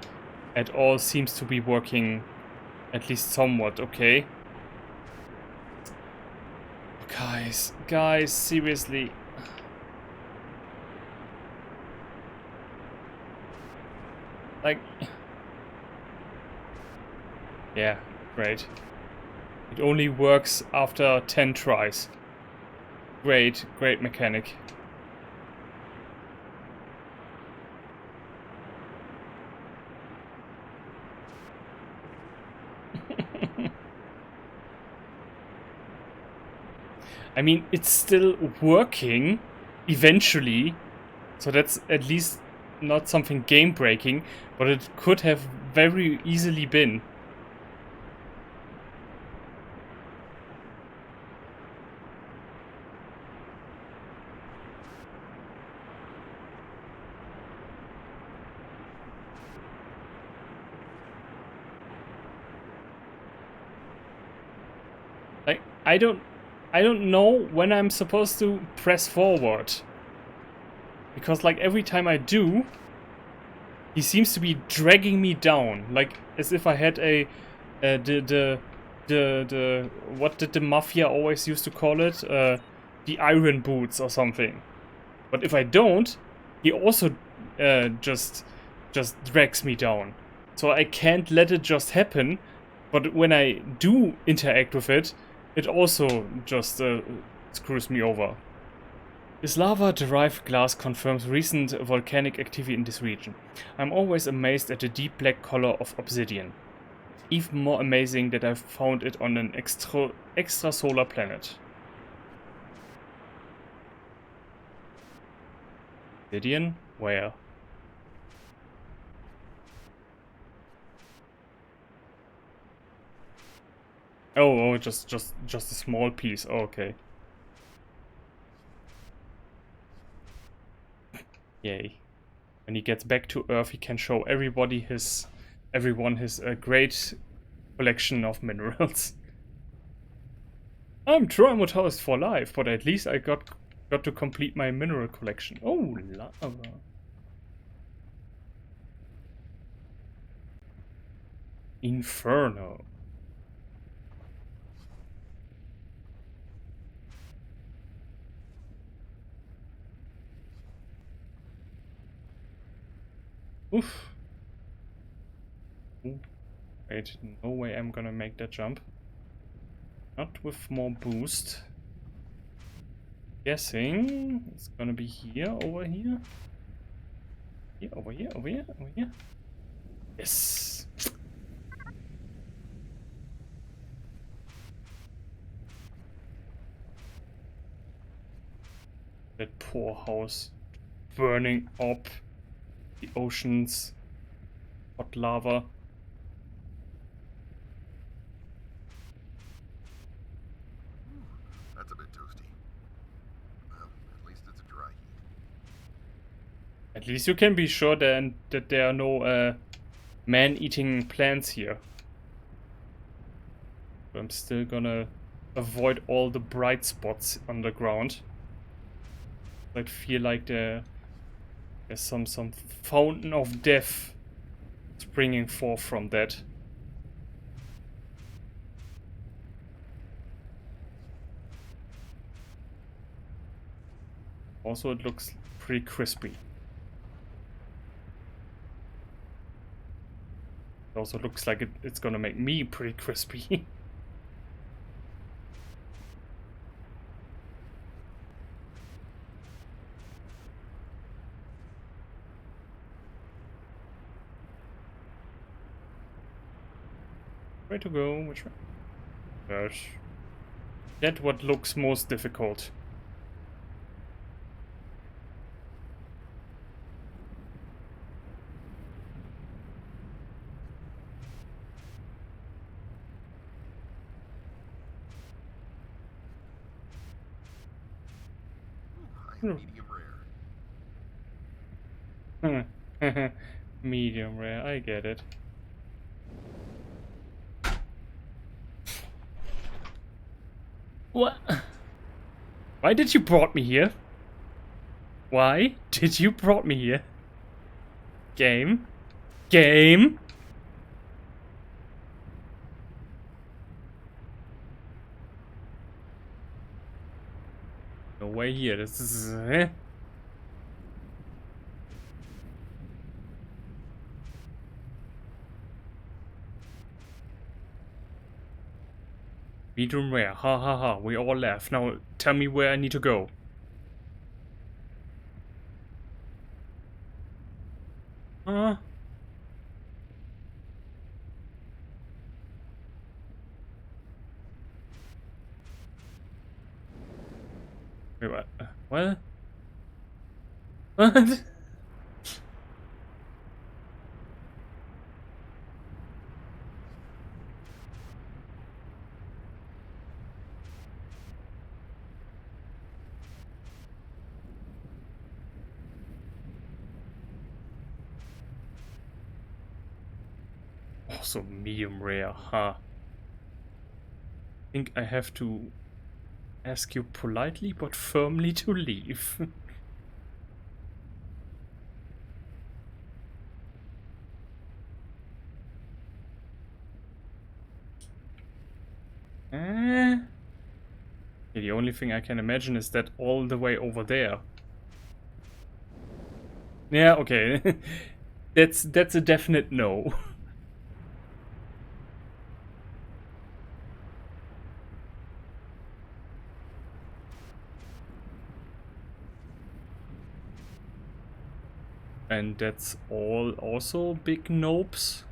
at all seems to be working at least somewhat, okay? Guys, seriously. Like... Yeah, great. It only works after 10 tries. Great mechanic. I mean, it's still working eventually, so that's at least not something game-breaking, but it could have very easily been. Like, I don't know when I'm supposed to press forward. Because like every time I do, he seems to be dragging me down, like as if I had a the what did the mafia always used to call it? The iron boots or something. But if I don't, he also just drags me down. So I can't let it just happen. But when I do interact with it, it also just screws me over. This lava-derived glass confirms recent volcanic activity in this region. I'm always amazed at the deep black color of obsidian. Even more amazing that I found it on an extrasolar planet. Obsidian? Where? Oh, just a small piece. Oh, okay. Yay. When he gets back to Earth, he can show everyone his great collection of minerals. I'm traumatized for life, but at least I got to complete my mineral collection. Oh, lava. Inferno. Oof. Ooh. Wait, no way I'm gonna make that jump. Not with more boost. Guessing it's gonna be here, over here. Here, over here, over here, over here. Yes. That poor house burning up. The oceans, hot lava. That's a bit toasty. Well, at least it's a dry heat. At least you can be sure then that there are no man-eating plants here. But I'm still gonna avoid all the bright spots underground. I feel like there's some fountain of death springing forth from that. Also, it looks pretty crispy. It also looks like it's gonna make me pretty crispy. Where to go? Which way? Gosh. That's what looks most difficult. Medium rare. Medium rare, I get it. What? Why did you brought me here? Why did you brought me here? Game? Game? No way here, this is... Medium rare, ha ha ha, we all laugh. Now tell me where I need to go. Huh? Wait, what? What? What? Also medium rare, huh? I think I have to ask you politely but firmly to leave. Okay, the only thing I can imagine is that all the way over there. Yeah, okay. That's a definite no. And that's all also big nopes.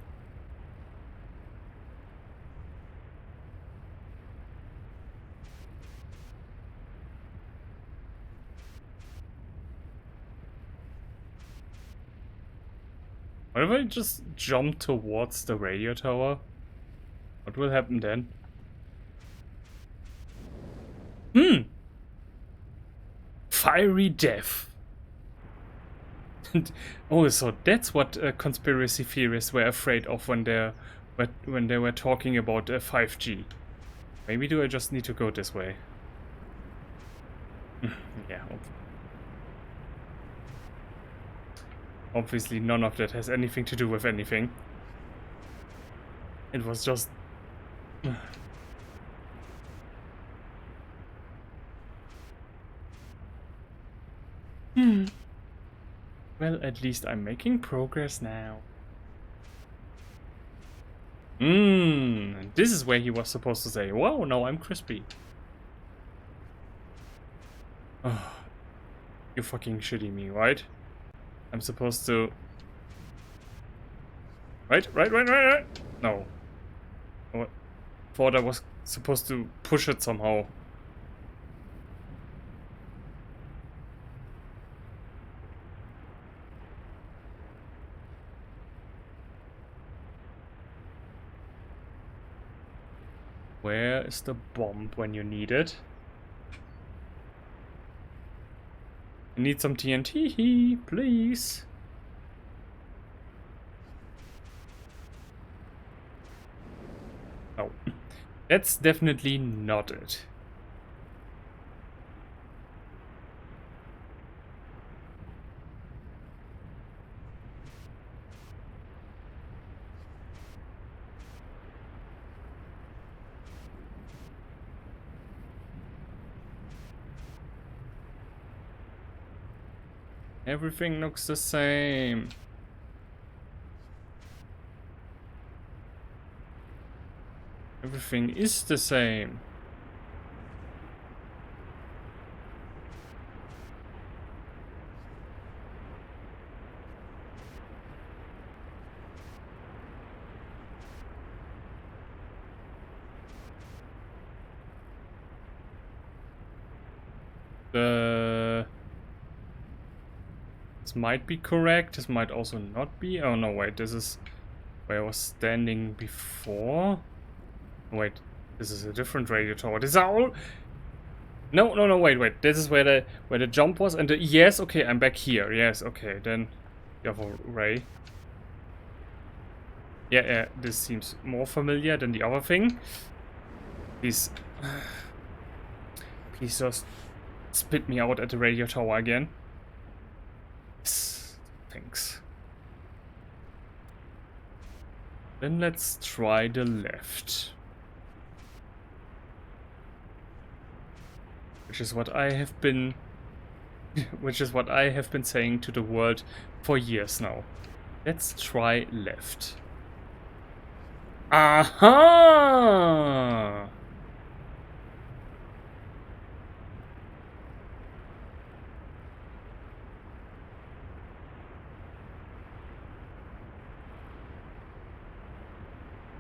What if I just jump towards the radio tower? What will happen then? Fiery death. Oh, so that's what conspiracy theorists were afraid of when they were talking about 5G. Maybe do I just need to go this way? Yeah. Obviously, none of that has anything to do with anything. It was just. Well, at least I'm making progress now. This is where he was supposed to say, "Wow, now I'm crispy." Oh, you're fucking shitting me, right? I'm supposed to... Right? No. I thought I was supposed to push it somehow. Where is the bomb when you need it? I need some TNT, please. No. That's definitely not it. Everything looks the same. Everything is the same. This might be correct. This might also not be. Oh no, wait. This is where I was standing before. Wait, this is a different radio tower. This is all. No. Wait. This is where the jump was, and yes. Okay, I'm back here. Yes. Okay, then you have a ray. Yeah. This seems more familiar than the other thing. Please just spit me out at the radio tower again. Yes. Thanks. Then let's try the left. Which is what I have been saying to the world for years now. Let's try left. Aha!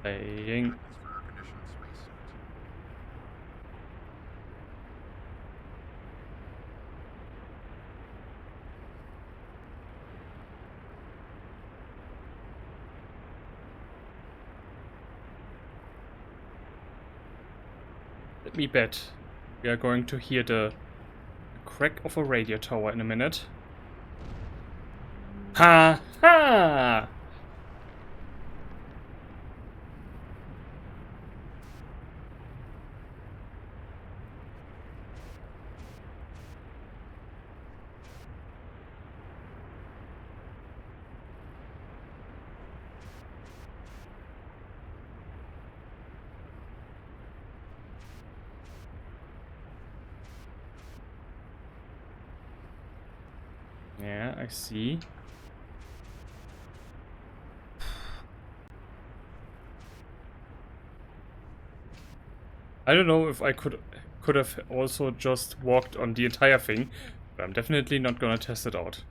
Playing. Let me bet we are going to hear the crack of a radio tower in a minute. Ha ha! Yeah, I see. I don't know if I could have also just walked on the entire thing, but I'm definitely not gonna test it out.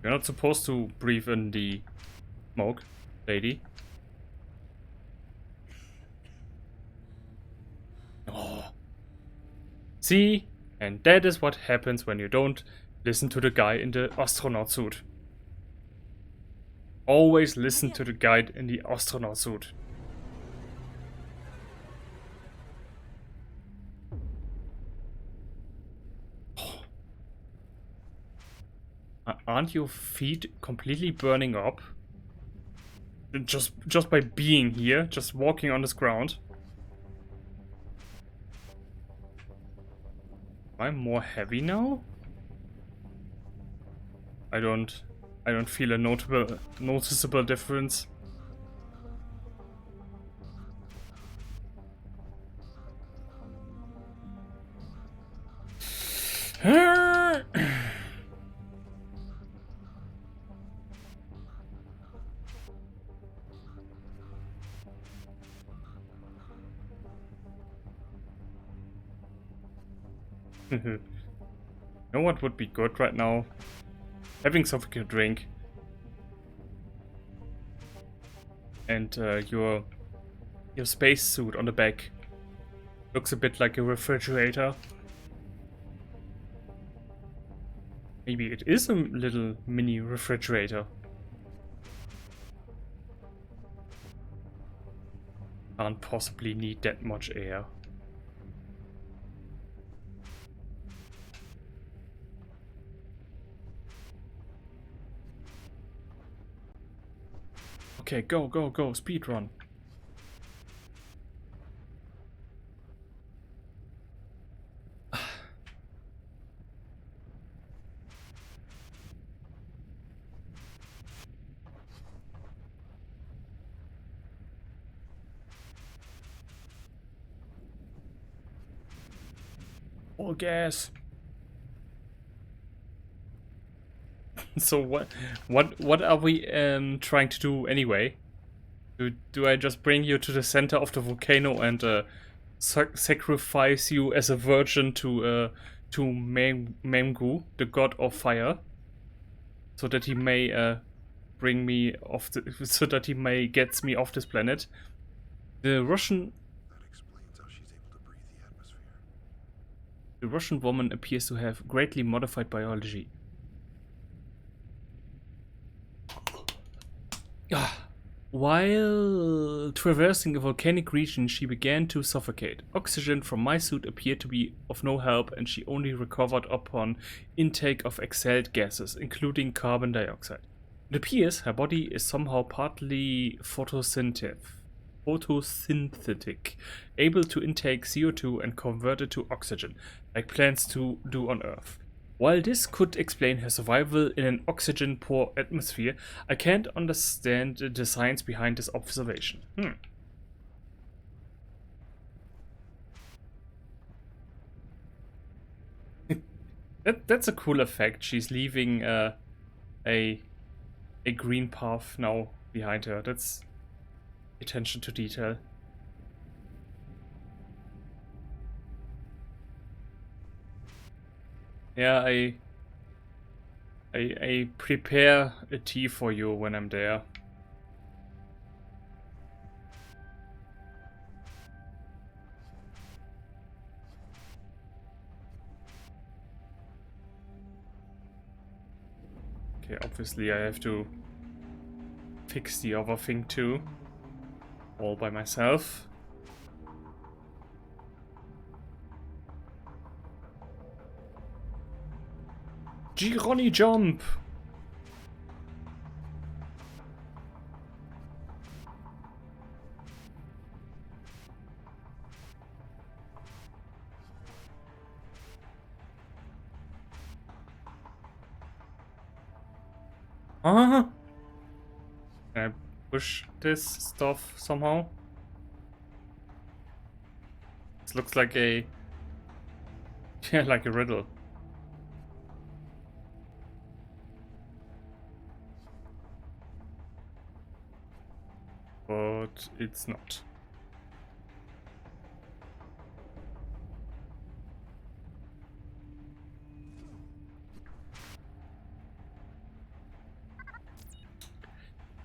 You're not supposed to breathe in the smoke, lady. Oh. See? And that is what happens when you don't listen to the guy in the astronaut suit. Always listen to the guy in the astronaut suit. Aren't your feet completely burning up? Just by being here, just walking on this ground. I'm more heavy now? I don't feel a noticeable difference. You know what would be good right now? Having something to drink. And your spacesuit on the back looks a bit like a refrigerator. Maybe it is a little mini refrigerator. Can't possibly need that much air. Okay, go, go, go, speed run. All gas. So what are we trying to do anyway? Do I just bring you to the center of the volcano and sacrifice you as a virgin to Memgu, the god of fire, so that he may bring me off so that he may gets me off this planet? The Russian That explains how she's able to breathe the atmosphere. The Russian woman appears to have greatly modified biology. While traversing a volcanic region, she began to suffocate. Oxygen from my suit appeared to be of no help, and she only recovered upon intake of exhaled gases, including carbon dioxide. It appears her body is somehow partly photosynthetic, able to intake CO2 and convert it to oxygen, like plants do on Earth. While this could explain her survival in an oxygen-poor atmosphere, I can't understand the science behind this observation. That's a cool effect. She's leaving a green path now behind her. That's attention to detail. Yeah, I prepare a tea for you when I'm there. Okay, obviously I have to fix the other thing too, all by myself. Gironi jump! Can I push this stuff somehow? It looks like a... Yeah, like a riddle. But it's not.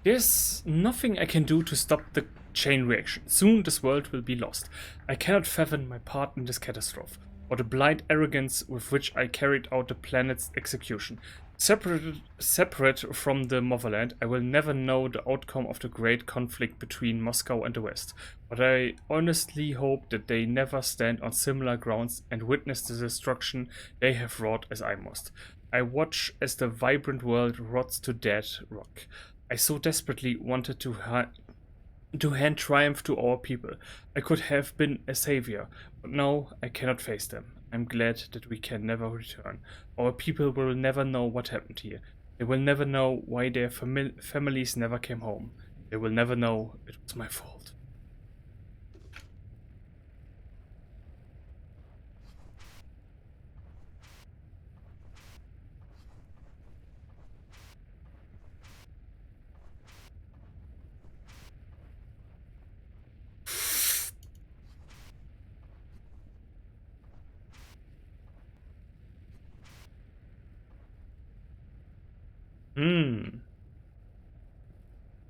There's nothing I can do to stop the chain reaction. Soon this world will be lost. I cannot fathom my part in this catastrophe, or the blind arrogance with which I carried out the planet's execution. Separate from the motherland, I will never know the outcome of the great conflict between Moscow and the West, but I honestly hope that they never stand on similar grounds and witness the destruction they have wrought as I must. I watch as the vibrant world rots to dead rock. I so desperately wanted to hand triumph to our people. I could have been a savior, but now I cannot face them. I'm glad that we can never return. Our people will never know what happened here. They will never know why their families never came home. They will never know it was my fault.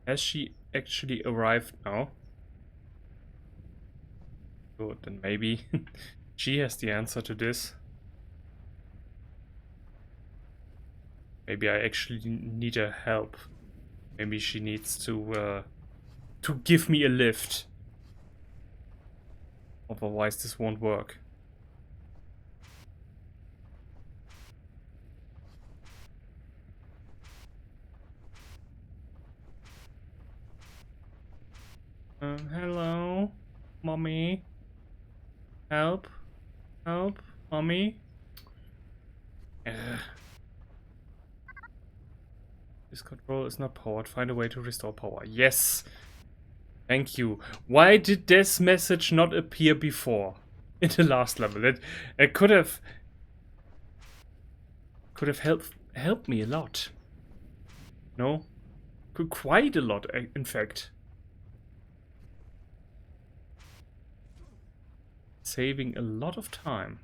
Has she actually arrived now? Good, then maybe she has the answer to this. Maybe I actually need her help. Maybe she needs to give me a lift. Otherwise this won't work. Hello, mommy. Help, help, mommy. This control is not powered. Find a way to restore power. Yes. Thank you. Why did this message not appear before in the last level? It could have helped me a lot. No, quite a lot, in fact. Saving a lot of time.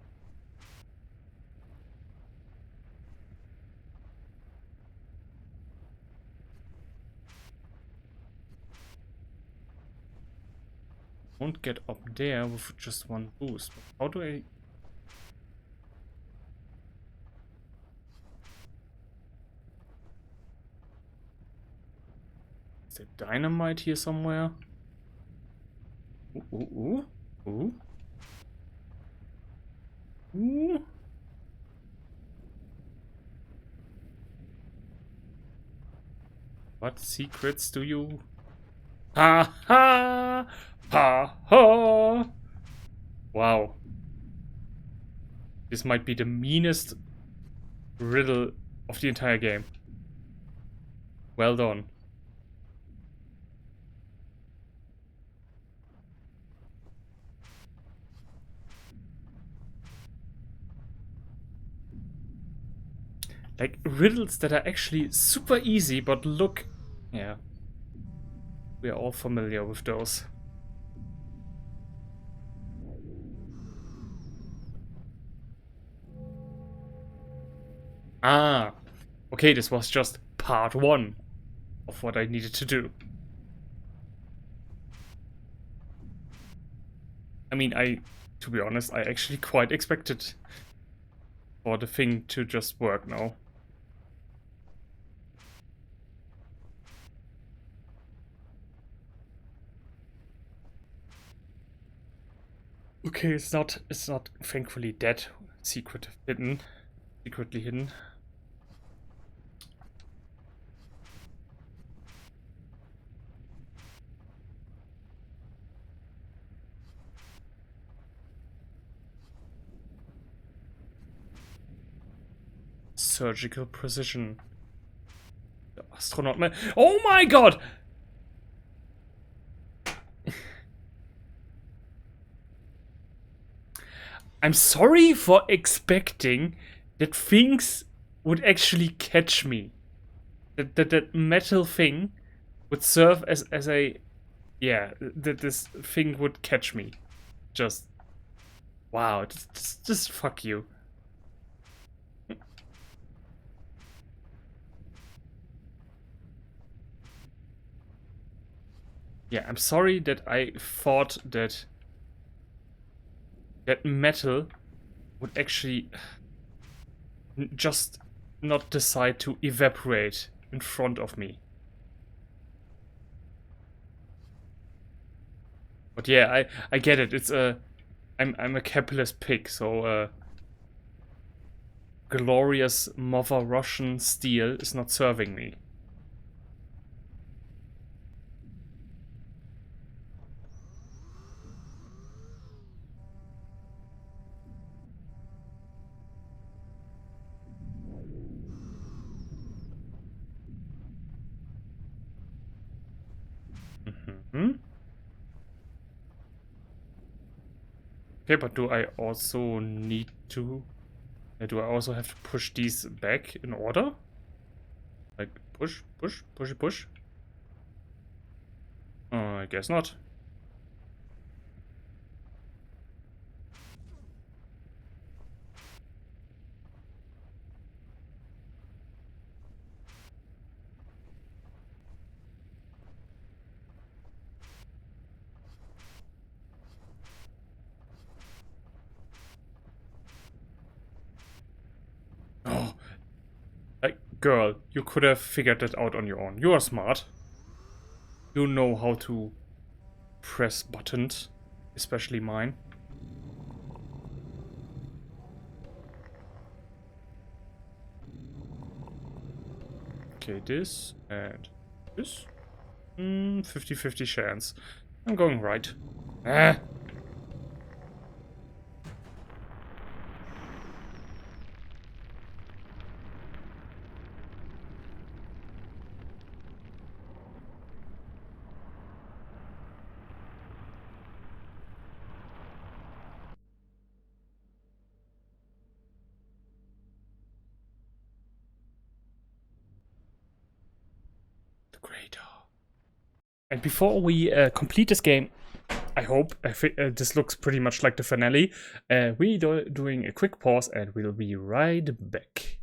Won't get up there with just one boost. How do I... Is there dynamite here somewhere? Ooh, ooh, ooh, ooh. Ooh. What secrets do you... Ha ha! Ha ha! Wow. This might be the meanest riddle of the entire game. Well done. Like riddles that are actually super easy, but look... Yeah. We are all familiar with those. Ah, okay, this was just part one of what I needed to do. I mean, to be honest, I actually quite expected for the thing to just work now. Okay, it's not thankfully that secretly hidden. Surgical precision. The astronaut man. Oh my god! I'm sorry for expecting that things would actually catch me. That metal thing would serve as a, yeah, that this thing would catch me. Just wow, just fuck you. Yeah, I'm sorry that I thought that metal would actually just not decide to evaporate in front of me. But yeah, I get it. It's a I'm a capitalist pig, so glorious mother Russian steel is not serving me. Hmm. Okay, but do I also need to? Do I also have to push these back in order? Like push, push, pushy, push? I guess not. Oh, like girl, you could have figured that out on your own. You are smart. You know how to press buttons, especially mine. Okay, this and this. 50-50 chance. I'm going right. Ah. The Greater. And before we complete this game, I hope this looks pretty much like the finale. We're doing a quick pause and we'll be right back.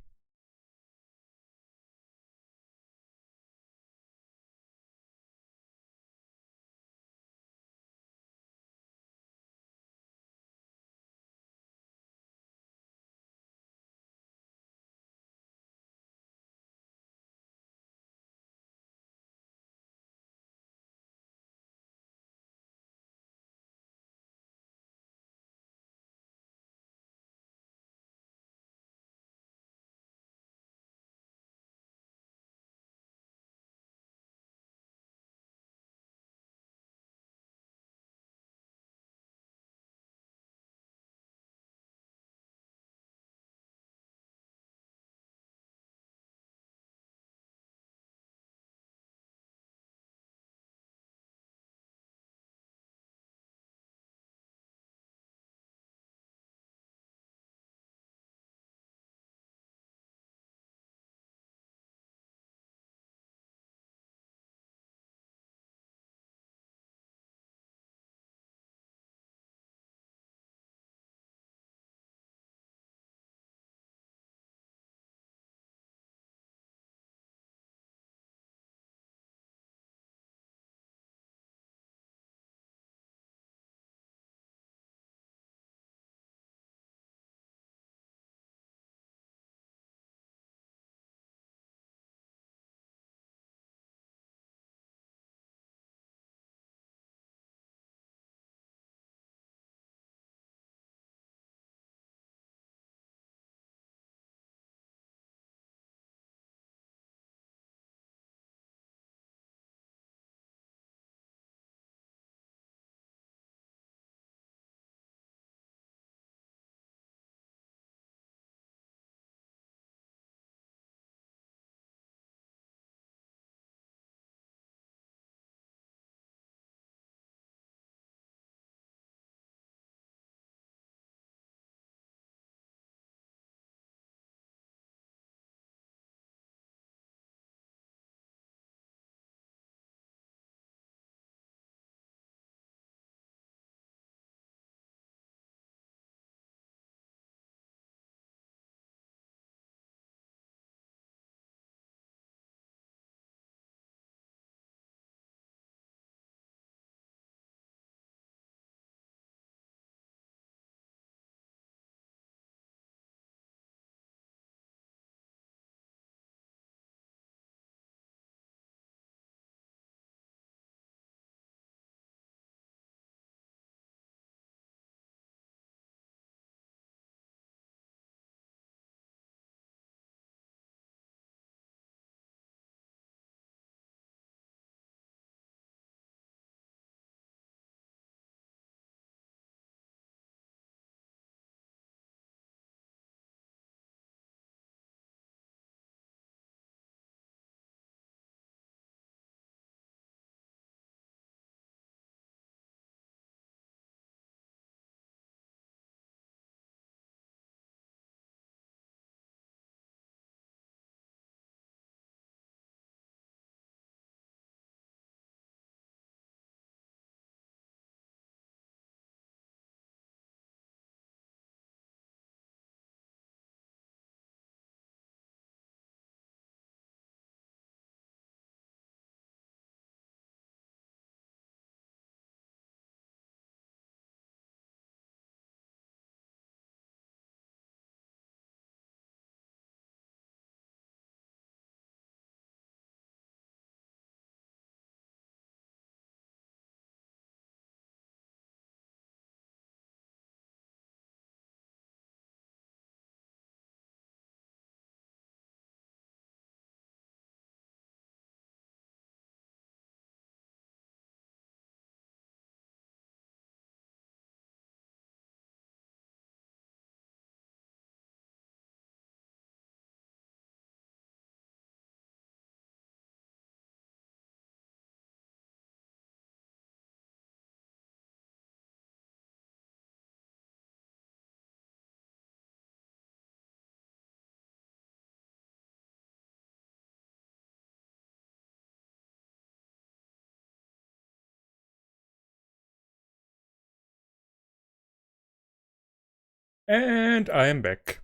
And I am back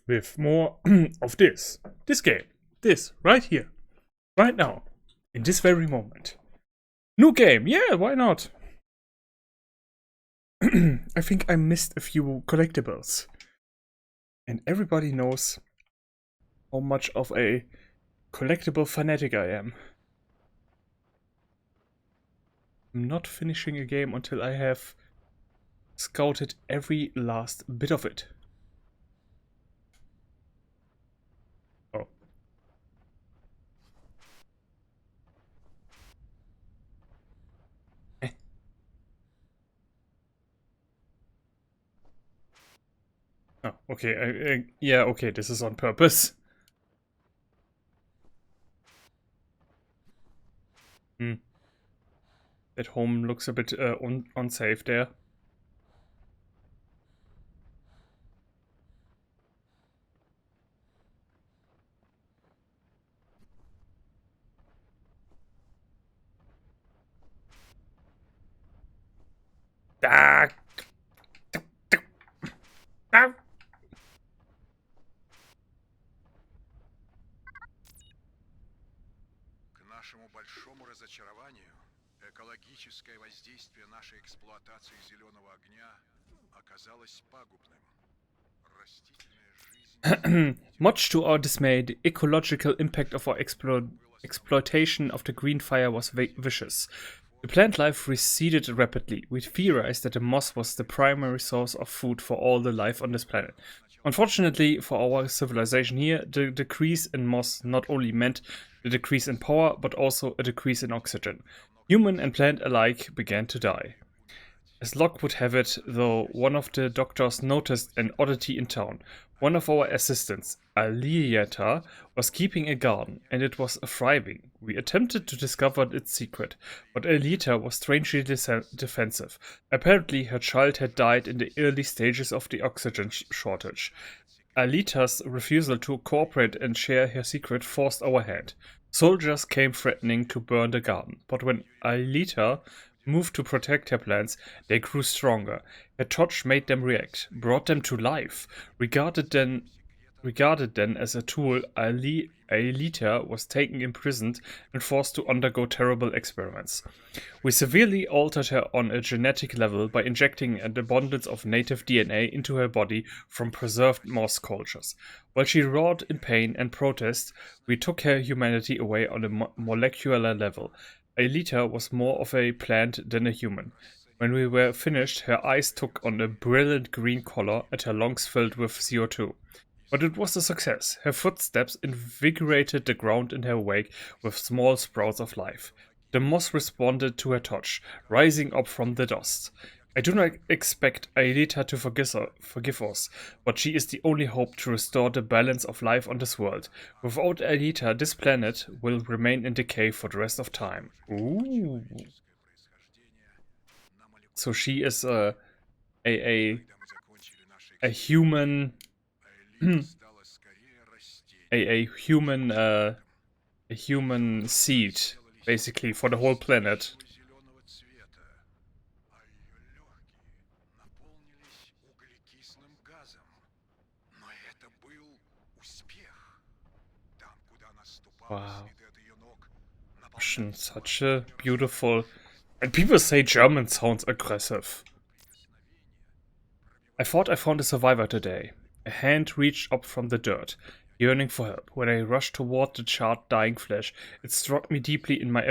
with more of this game. This, right here. Right now. In this very moment. New game, yeah, why not? I think I missed a few collectibles. And everybody knows how much of a collectible fanatic I am. I'm not finishing a game until I have scouted every last bit of it. Oh. Oh, okay. Yeah, okay, this is on purpose. That home looks a bit unsafe there. Ah! Ah! К нашему большому разочарованию, экологическое воздействие нашей эксплуатации зеленого огня оказалось пагубным. Растительная жизнь... Much to our dismay, the ecological impact of our exploitation of the green fire was vicious. The plant life receded rapidly. We theorized that the moss was the primary source of food for all the life on this planet. Unfortunately for our civilization here, the decrease in moss not only meant a decrease in power, but also a decrease in oxygen. Human and plant alike began to die. As luck would have it, though, one of the doctors noticed an oddity in town. One of our assistants, Alieta, was keeping a garden, and it was thriving. We attempted to discover its secret, but Alieta was strangely defensive. Apparently, her child had died in the early stages of the oxygen shortage. Alita's refusal to cooperate and share her secret forced our hand. Soldiers came threatening to burn the garden, but when Alita moved to protect her plants, they grew stronger. Her touch made them react, brought them to life. Regarded then as a tool, Aelita was taken imprisoned and forced to undergo terrible experiments. We severely altered her on a genetic level by injecting an abundance of native DNA into her body from preserved moss cultures. While she wrought in pain and protest, we took her humanity away on a molecular level. Aelita was more of a plant than a human. When we were finished, her eyes took on a brilliant green color and her lungs filled with CO2. But it was a success. Her footsteps invigorated the ground in her wake with small sprouts of life. The moss responded to her touch, rising up from the dust. I do not expect Aelita to forgive us, but she is the only hope to restore the balance of life on this world. Without Aelita, this planet will remain in decay for the rest of time. Ooh. So she is a human... a human seed, basically, for the whole planet. Wow. Such a beautiful... And people say German sounds aggressive. I thought I found a survivor today. A hand reached up from the dirt, yearning for help. When I rushed toward the charred, dying flesh, it struck me deeply in my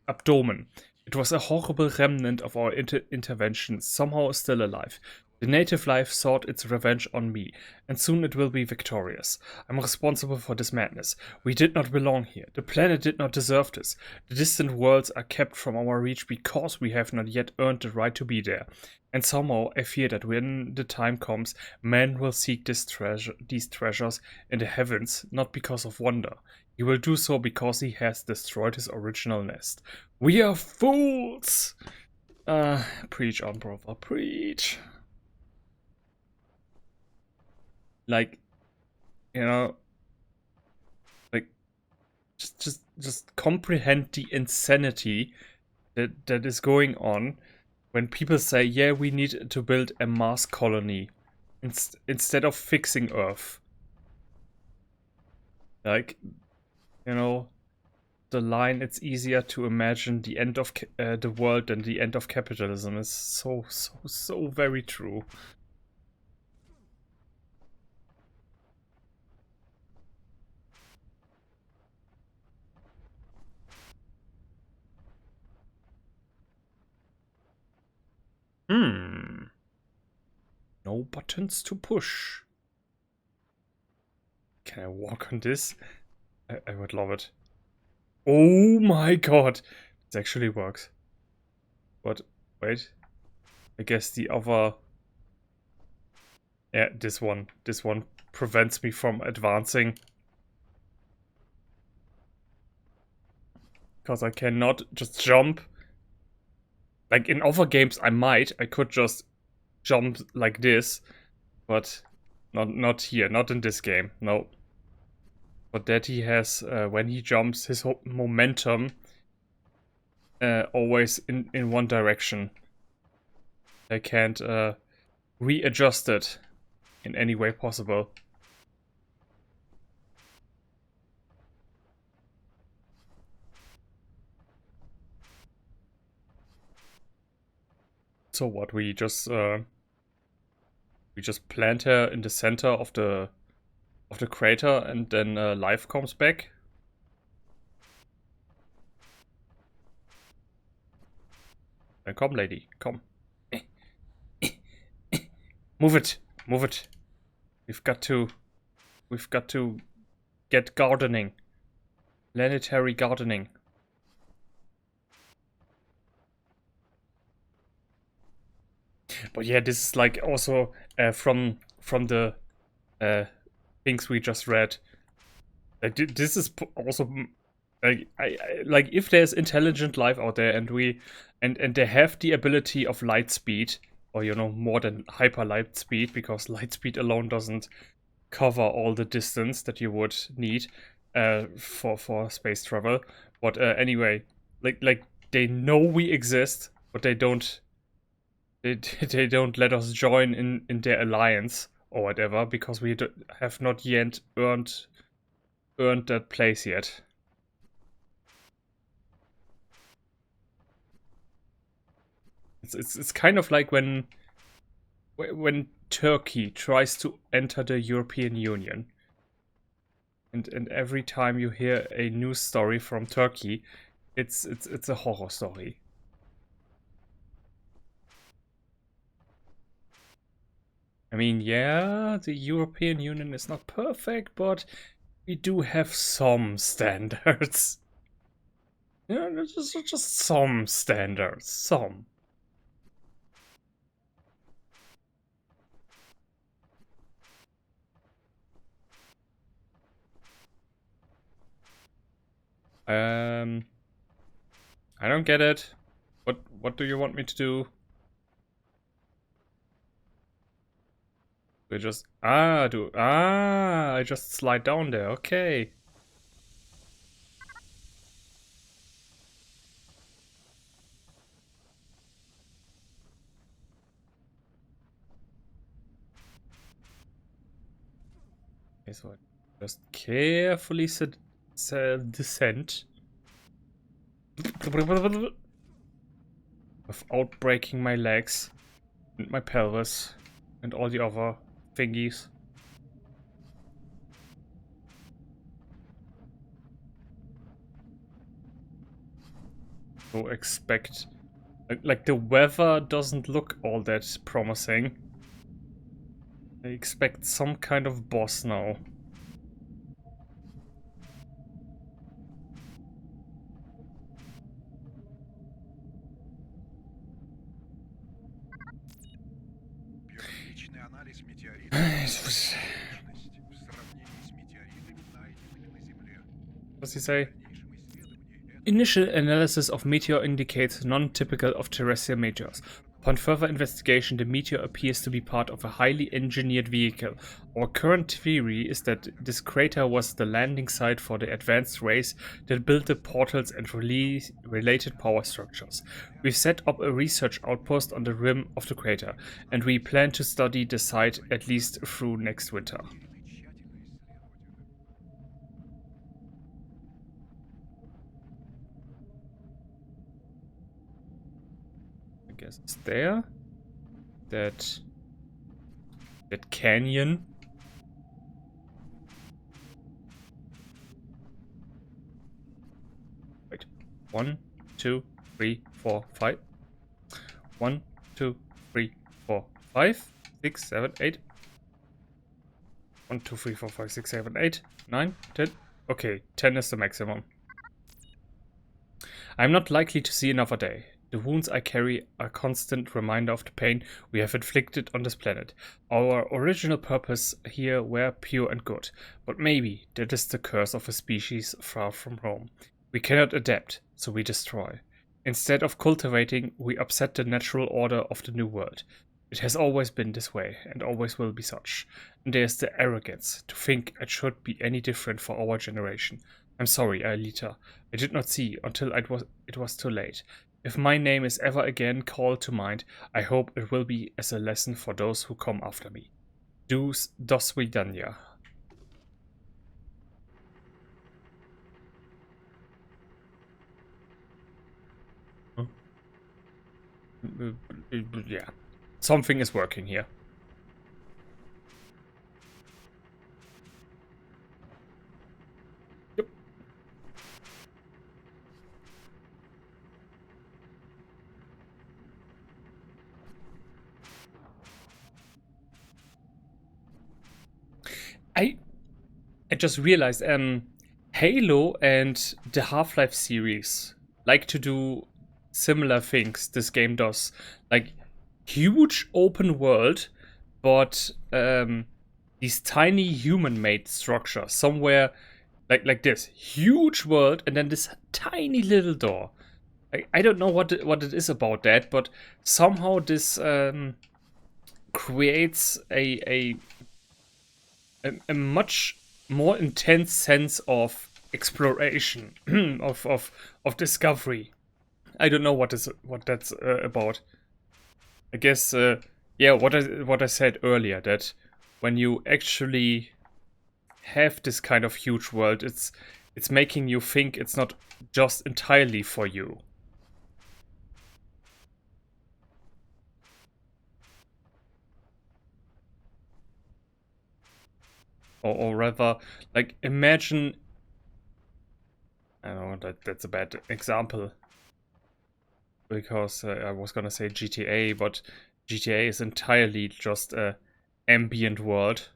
abdomen. It was a horrible remnant of our intervention, somehow still alive. The native life sought its revenge on me, and soon it will be victorious. I'm responsible for this madness. We did not belong here. The planet did not deserve this. The distant worlds are kept from our reach because we have not yet earned the right to be there. And somehow I fear that when the time comes, man will seek these treasures in the heavens, not because of wonder. He will do so because he has destroyed his original nest. We are fools! Preach on, brother, preach. Like, you know, like, just comprehend the insanity that is going on when people say, yeah, we need to build a Mars colony. instead of fixing Earth. Like, you know, the line, it's easier to imagine the end of the world than the end of capitalism is so very true. No buttons to push. Can I walk on this? I would love it. Oh my god! It actually works. But, wait. I guess the other... Yeah, this one. This one prevents me from advancing. Because I cannot just jump. Like, in other games I could just jump like this. But not here, not in this game, no. But that he has, when he jumps, his momentum always in one direction. I can't readjust it in any way possible. So what, we just plant her in the center of the crater, and then life comes back? Then come, lady, come. Move it, move it. We've got to get gardening. Planetary gardening. But yeah, this is like also from the things we just read. This is also like like if there's intelligent life out there, and they have the ability of light speed, or you know, more than hyper light speed, because light speed alone doesn't cover all the distance that you would need for space travel. But anyway, like they know we exist, but they don't let us join in their alliance or whatever, because we have not yet earned that place yet. It's kind of like when Turkey tries to enter the European Union, and every time you hear a news story from Turkey, it's a horror story. I mean, yeah, the European Union is not perfect, but we do have some standards. Yeah, just some standards, some. I don't get it. What do you want me to do? We just I just slide down there. Okay. Okay, so I just carefully descend without breaking my legs and my pelvis and all the other thingies. So expect, like the weather doesn't look all that promising. I expect some kind of boss now. Первичный анализ метеоритов в сравнении с метеоритами, найденными на Земле. What's he say? Initial analysis of meteor indicates non-typical of terrestrial meteors. Upon further investigation, the meteor appears to be part of a highly engineered vehicle. Our current theory is that this crater was the landing site for the advanced race that built the portals and related power structures. We've set up a research outpost on the rim of the crater, and we plan to study the site at least through next winter. I guess it's there. That canyon. Wait. 1, 2, 3, 4, 5. 1, 2, 3, 4, 5, 6, 7, 8. 1, 2, 3, 4, 5, 6, 7, 8, 9, 10. Okay, 10 is the maximum. I'm not likely to see another day. The wounds I carry are a constant reminder of the pain we have inflicted on this planet. Our original purpose here were pure and good, but maybe that is the curse of a species far from home. We cannot adapt, so we destroy. Instead of cultivating, we upset the natural order of the new world. It has always been this way, and always will be such. And there's the arrogance to think it should be any different for our generation. I'm sorry, Aelita. I did not see until it was too late. If my name is ever again called to mind, I hope it will be as a lesson for those who come after me. Do svidaniya. Yeah, something is working here. Yep. I just realized Halo and the Half-Life series like to do similar things this game does. Like huge open world, but these tiny human-made structures somewhere like this huge world and then this tiny little door. I don't know what it is about that, but somehow this creates a much more intense sense of exploration of discovery. I don't know what that's about. I guess yeah, what I said earlier, that when you actually have this kind of huge world, it's making you think it's not just entirely for you. Or rather, like, imagine... I don't know, that's a bad example. Because I was gonna say GTA, but GTA is entirely just a ambient world.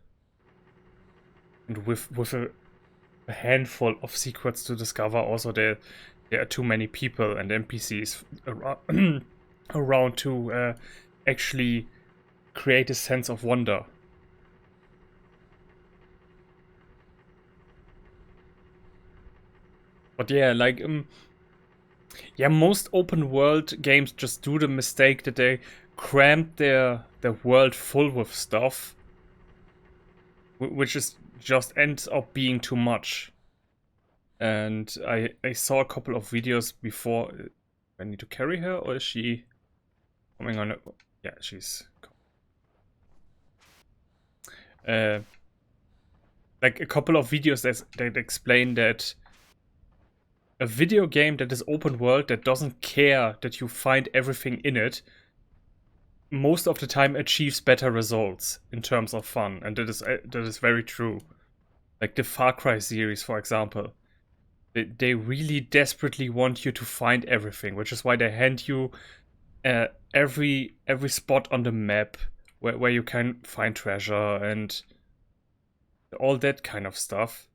And with a handful of secrets to discover. Also, there are too many people and NPCs around to actually create a sense of wonder. But yeah, like yeah, most open world games just do the mistake that they cramp their world full with stuff, which is just ends up being too much. And I saw a couple of videos before. I need to carry her, or is she coming on? Yeah, she's. Like a couple of videos that explain that a video game that is open world, that doesn't care that you find everything in it, most of the time achieves better results in terms of fun, and that is very true. Like the Far Cry series, for example. They really desperately want you to find everything, which is why they hand you every spot on the map where you can find treasure and all that kind of stuff.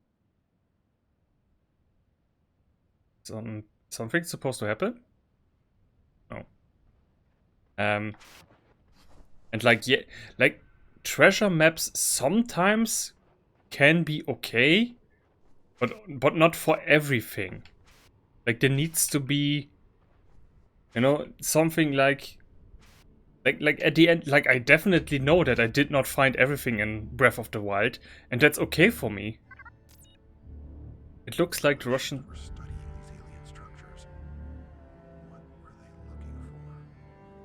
Something's supposed to happen? No. And like, yeah, like treasure maps sometimes can be okay, but not for everything. Like there needs to be, you know, something like Like at the end, like I definitely know that I did not find everything in Breath of the Wild, and that's okay for me. It looks like the Russian. We're studying these alien structures. What were they looking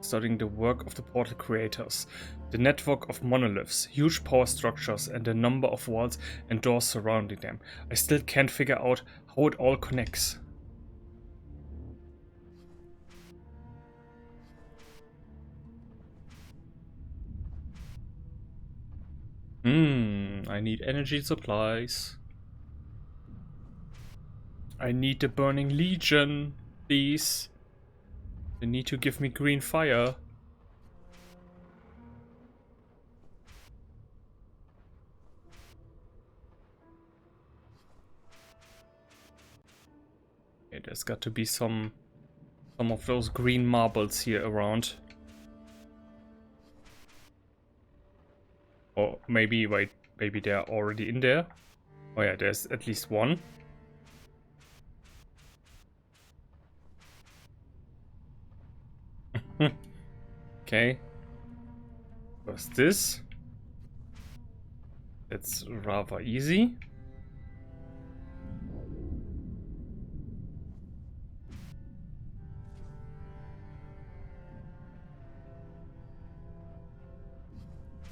for? Studying the work of the portal creators, the network of monoliths, huge power structures, and the number of walls and doors surrounding them. I still can't figure out how it all connects. I need energy supplies. I need the Burning Legion, please. They need to give me green fire. Okay, there's got to be some of those green marbles here around. Or maybe, wait, maybe they're already in there. Oh yeah, there's at least one. Okay. What's this? It's rather easy.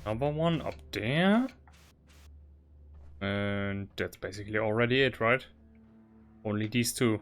Another one up there. And that's basically already it, right? Only these two.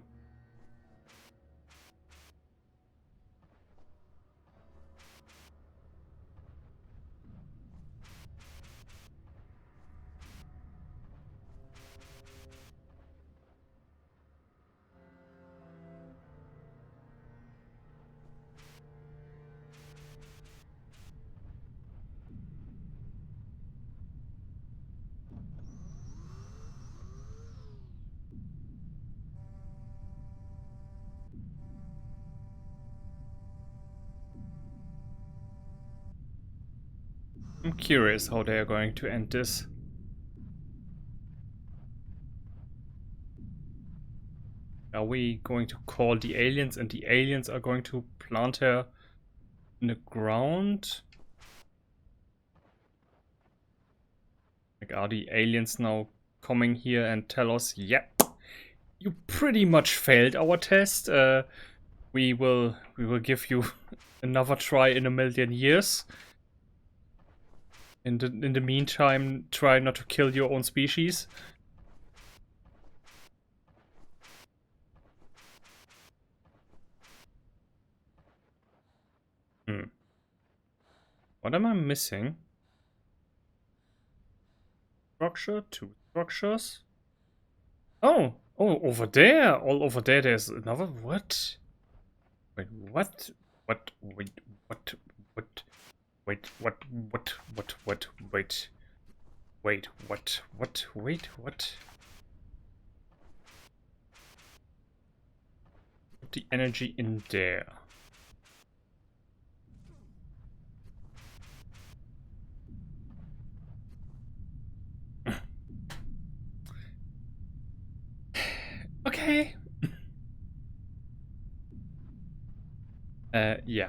I'm curious how they are going to end this. Are we going to call the aliens and the aliens are going to plant her in the ground? Like, are the aliens now coming here and tell us, yep, you pretty much failed our test. We will give you another try in a million years. In the meantime, try not to kill your own species. What am I missing? Structure, 2 structures. Oh, over there. All over there, there's another. What? Wait, what? What? Wait, what? What? Wait, what? Wait. Wait, what? What? Wait, what? Put the energy in there. Okay. Yeah.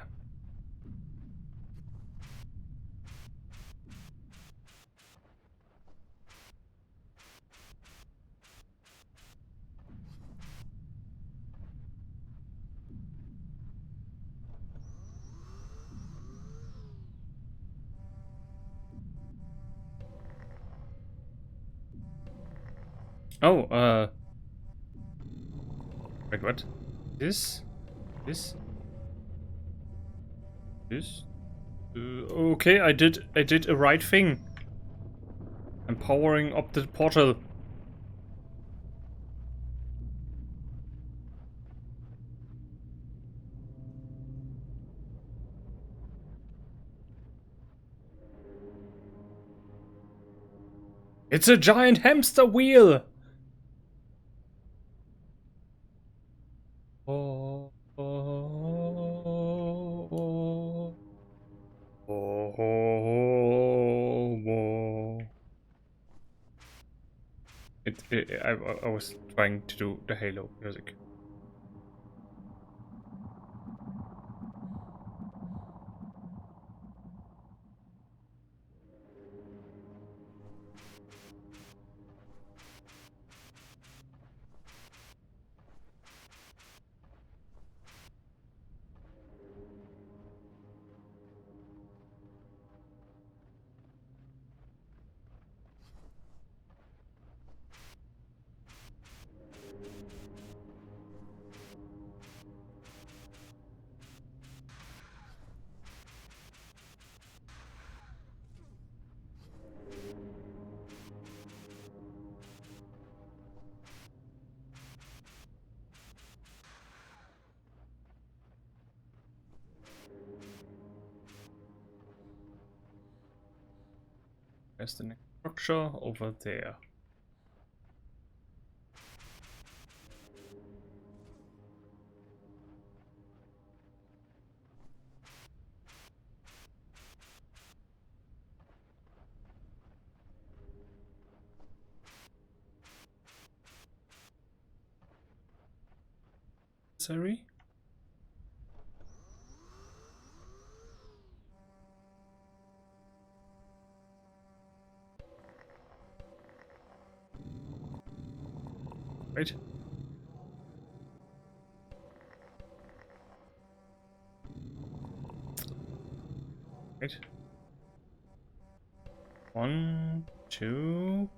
Oh, wait, what? This? This? This? Okay, I did a right thing. I'm powering up the portal. It's a giant hamster wheel! Oh, oh, oh, oh, oh, oh. I was trying to do the Halo music. Where's the next structure? Over there. Sorry. Wait. Wait. 1, 2.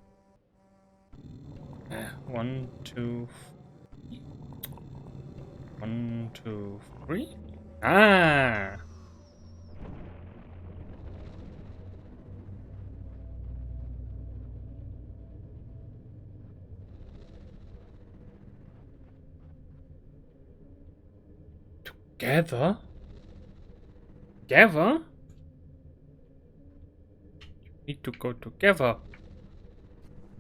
1, 2. 1, 2, 3. Ah! Together? Together? Need to go together.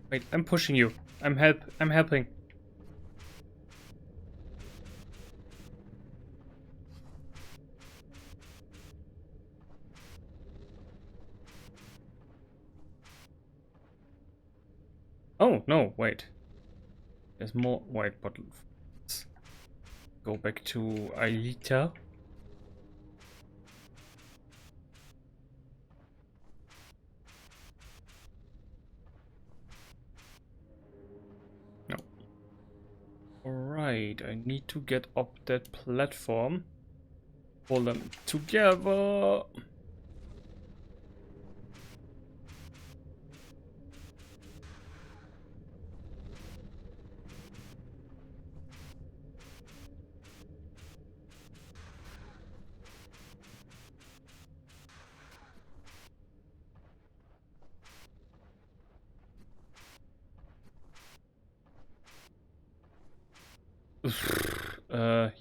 Wait, I'm pushing you. I'm helping. Oh, no, wait. There's more white bottles. Go back to Aelita. No. Alright, I need to get up that platform. Pull them together.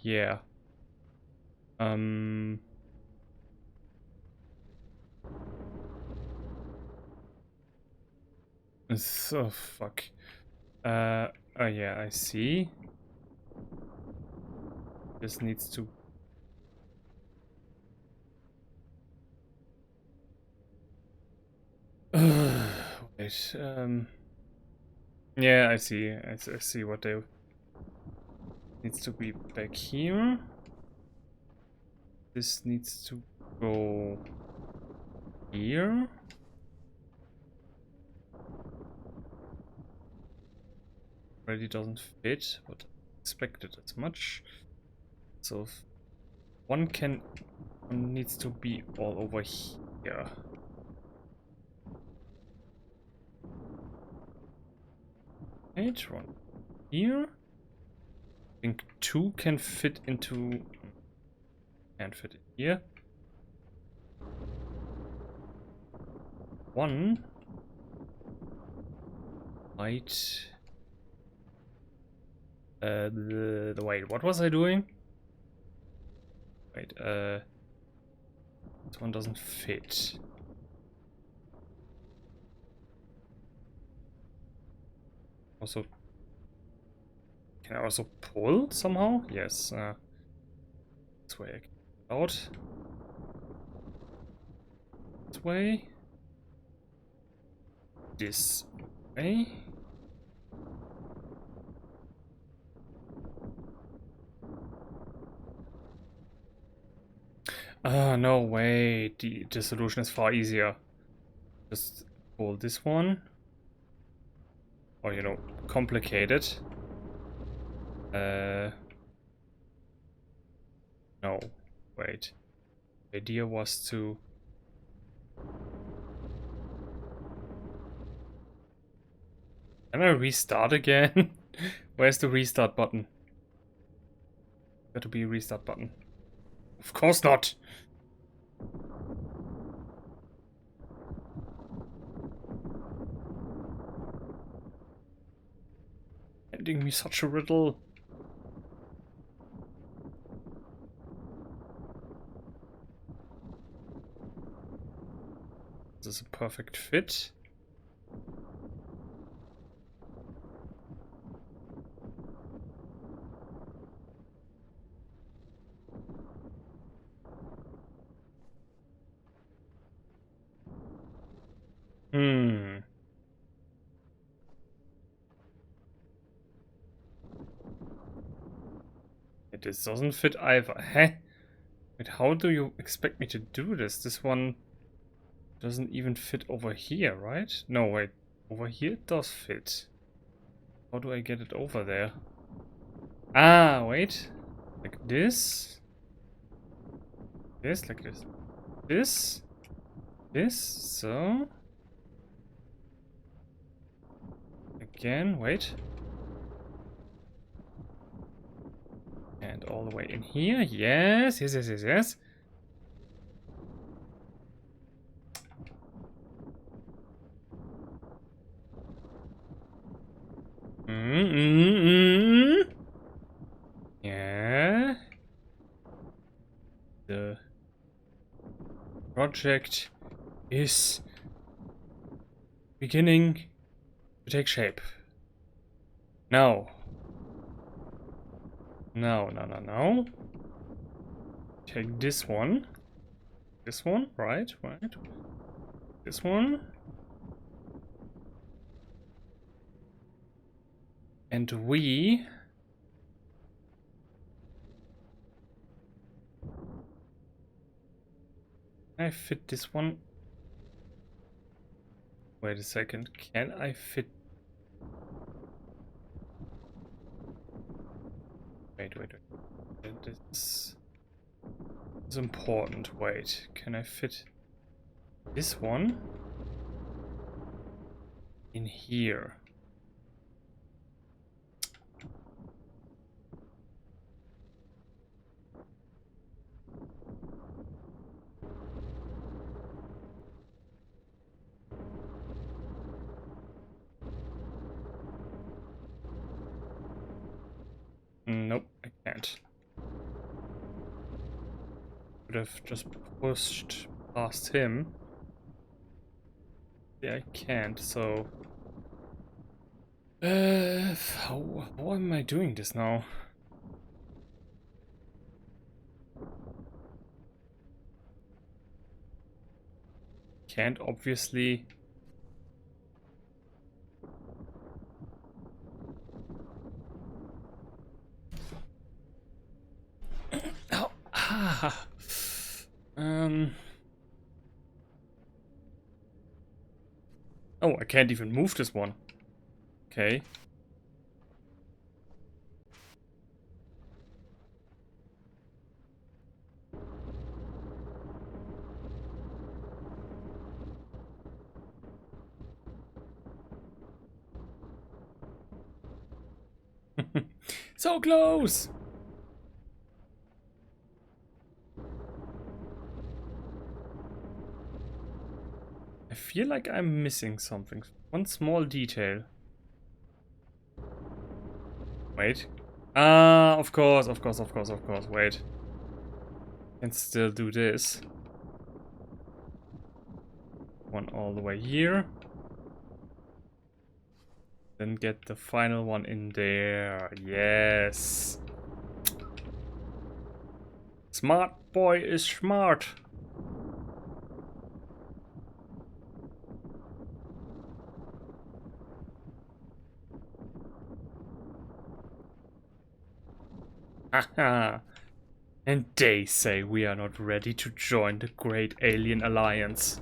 Yeah. So fuck. Oh yeah, I see. This needs to. Wait. Yeah, I see. I see what they needs to be back here. This needs to go here. Already doesn't fit, but I expected as much. So one needs to be all over here. Right, one here. I think 2 can fit into. Can't fit it here. 1 might. Wait, what was I doing? Wait, this one doesn't fit. Also, can I also pull somehow? Yes. This way I can get out. This way. This way. No way. The solution is far easier. Just pull this one. Or, you know, complicate it. No. Wait. The idea was to... Can I restart again? Where's the restart button? Got to be a restart button. Of course not! Ending me such a riddle. This is a perfect fit. Wait, this doesn't fit either. Heh? Wait, how do you expect me to do this? This one doesn't even fit over here, right? No, wait. Over here it does fit. How do I get it over there? Ah, wait. Like this. This, like this. This. This, so. Again, wait. And all the way in here. Yes, yes, yes, yes, yes. Yeah. The project is beginning to take shape. No. No, no, no, no. Take this one. This one, right, right. This one. And we... Can I fit this one? Wait a second. Can I fit... Wait, wait, wait. This is important. Wait, can I fit this one in here? Nope, I can't. Could have just pushed past him. Yeah, I can't, so... how am I doing this now? Can't obviously... Oh, ah. Oh, I can't even move this one. Okay. So close! I feel like I'm missing something. One small detail. Wait. Ah, of course, of course, of course, of course. Wait. Can still do this. One all the way here. Then get the final one in there. Yes. Smart boy is smart. Haha. And they say we are not ready to join the great alien alliance.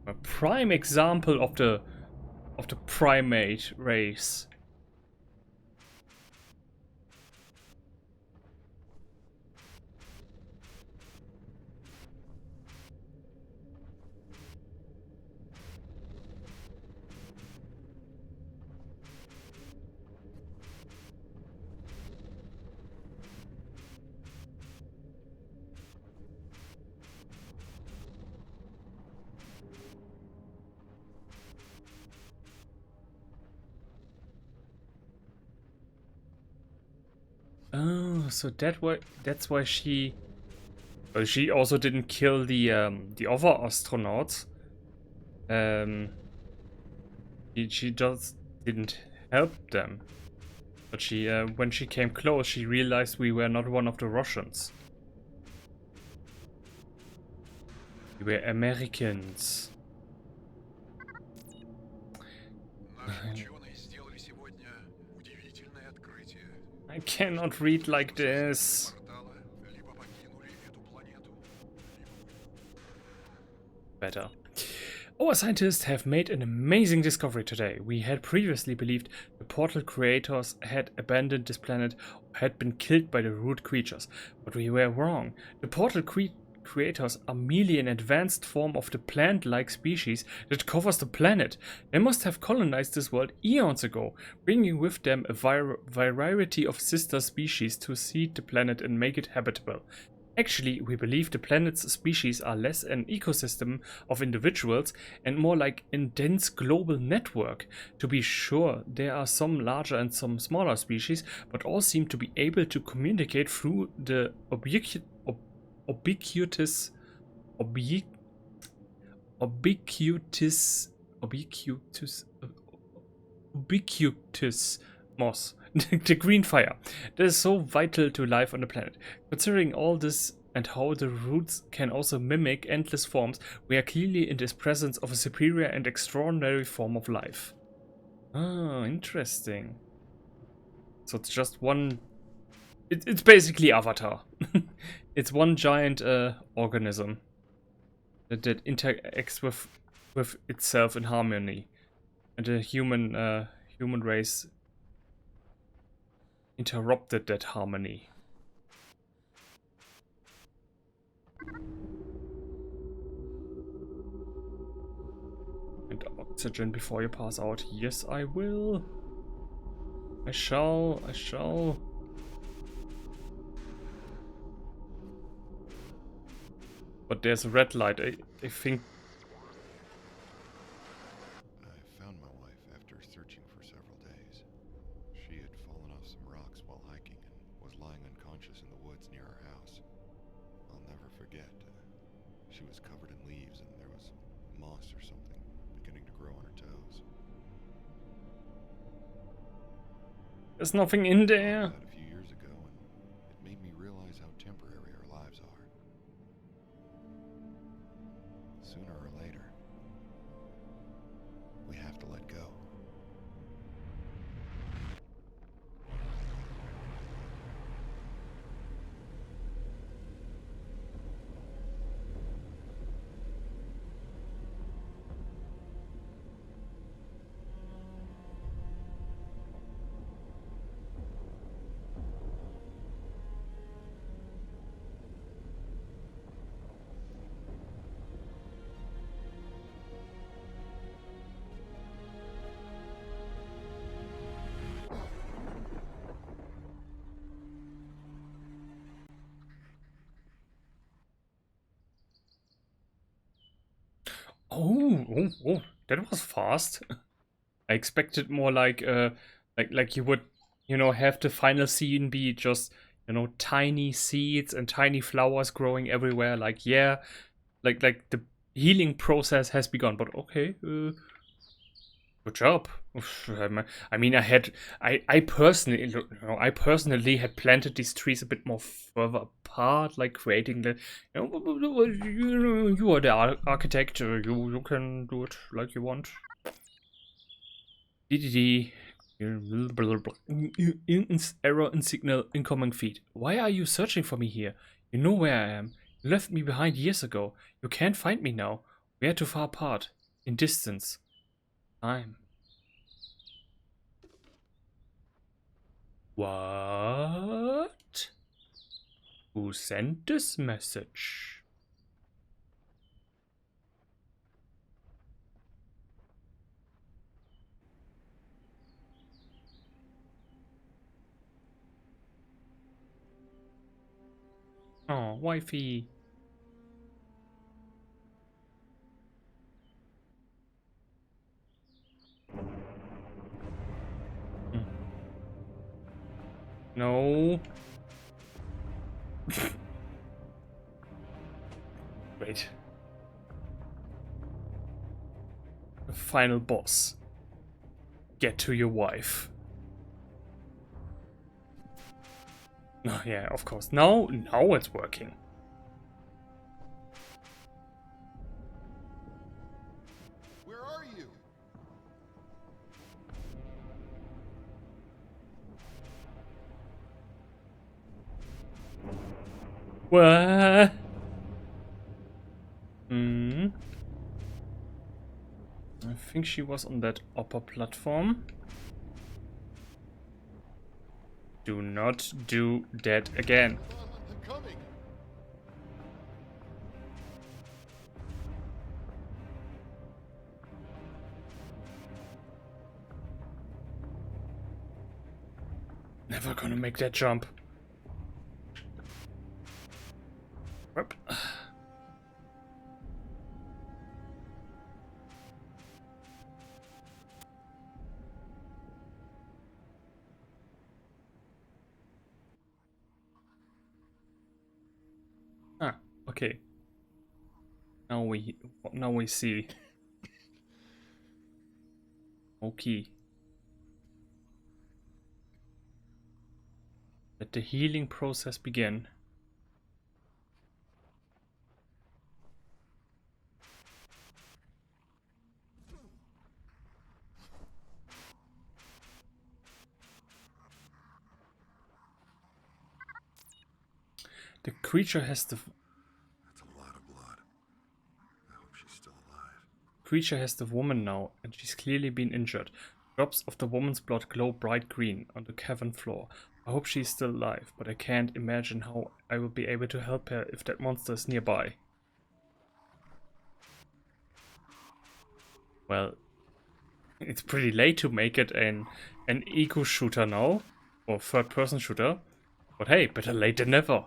A prime example of the primate race. Oh, so that's why she... Well, she also didn't kill the other astronauts. She just didn't help them. But she when she came close, she realized we were not one of the Russians. We were Americans. Ученые сделали сегодня удивительное открытие. I cannot read like this. Порталы либо покинули эту планету, Better. Our scientists have made an amazing discovery today. We had previously believed the portal creators had abandoned this planet or had been killed by the root creatures, but we were wrong. The portal creators are merely an advanced form of the plant-like species that covers the planet. They must have colonized this world eons ago, bringing with them a variety of sister species to seed the planet and make it habitable. Actually, we believe the planet's species are less an ecosystem of individuals and more like a dense global network. To be sure, there are some larger and some smaller species, but all seem to be able to communicate through the ubiquitous moss. The green fire that is so vital to life on the planet. Considering all this and how the roots can also mimic endless forms, we are clearly in the presence of a superior and extraordinary form of life. Ah, interesting. So it's just one... It's basically Avatar. It's one giant organism that interacts with itself in harmony. And the human race interrupted that harmony. And oxygen before you pass out. Yes, I will. I shall. But there's a red light. I think... I found my wife after searching for several days. She had fallen off some rocks while hiking and was lying unconscious in the woods near our house. I'll never forget. She was covered in leaves and there was moss or something beginning to grow on her toes. There's nothing in there. That a few years ago, and it made me realize how temporary our lives are. Sooner or later, we have to let go. Oh, that was fast. I expected more like you would, have the final scene be just, tiny seeds and tiny flowers growing everywhere. Like, yeah, like the healing process has begun. But okay, good job. I mean, I personally had planted these trees a bit more further apart, like creating the, you are the architect, you can do it like you want. Error in signal, incoming feed. Why are you searching for me here? You know where I am. You left me behind years ago. You can't find me now. We are too far apart. In distance. Time. What? Who sent this message? Oh, wifey. No. Wait. The final boss. Get to your wife. Oh, yeah, of course. Now it's working. Where are you? What? Hmm. I think she was on that upper platform. Do not do that again. I'm coming. Never gonna make that jump. Whoop. Ah, okay. Now we see. Okay. Let the healing process begin. The creature has the That's a lot of blood. I hope she's still alive. creature has the woman now, and she's clearly been injured. Drops of the woman's blood glow bright green on the cavern floor. I hope she's still alive, but I can't imagine how I will be able to help her if that monster is nearby. Well, it's pretty late to make it an eco shooter now, or third person shooter. But hey, better late than never.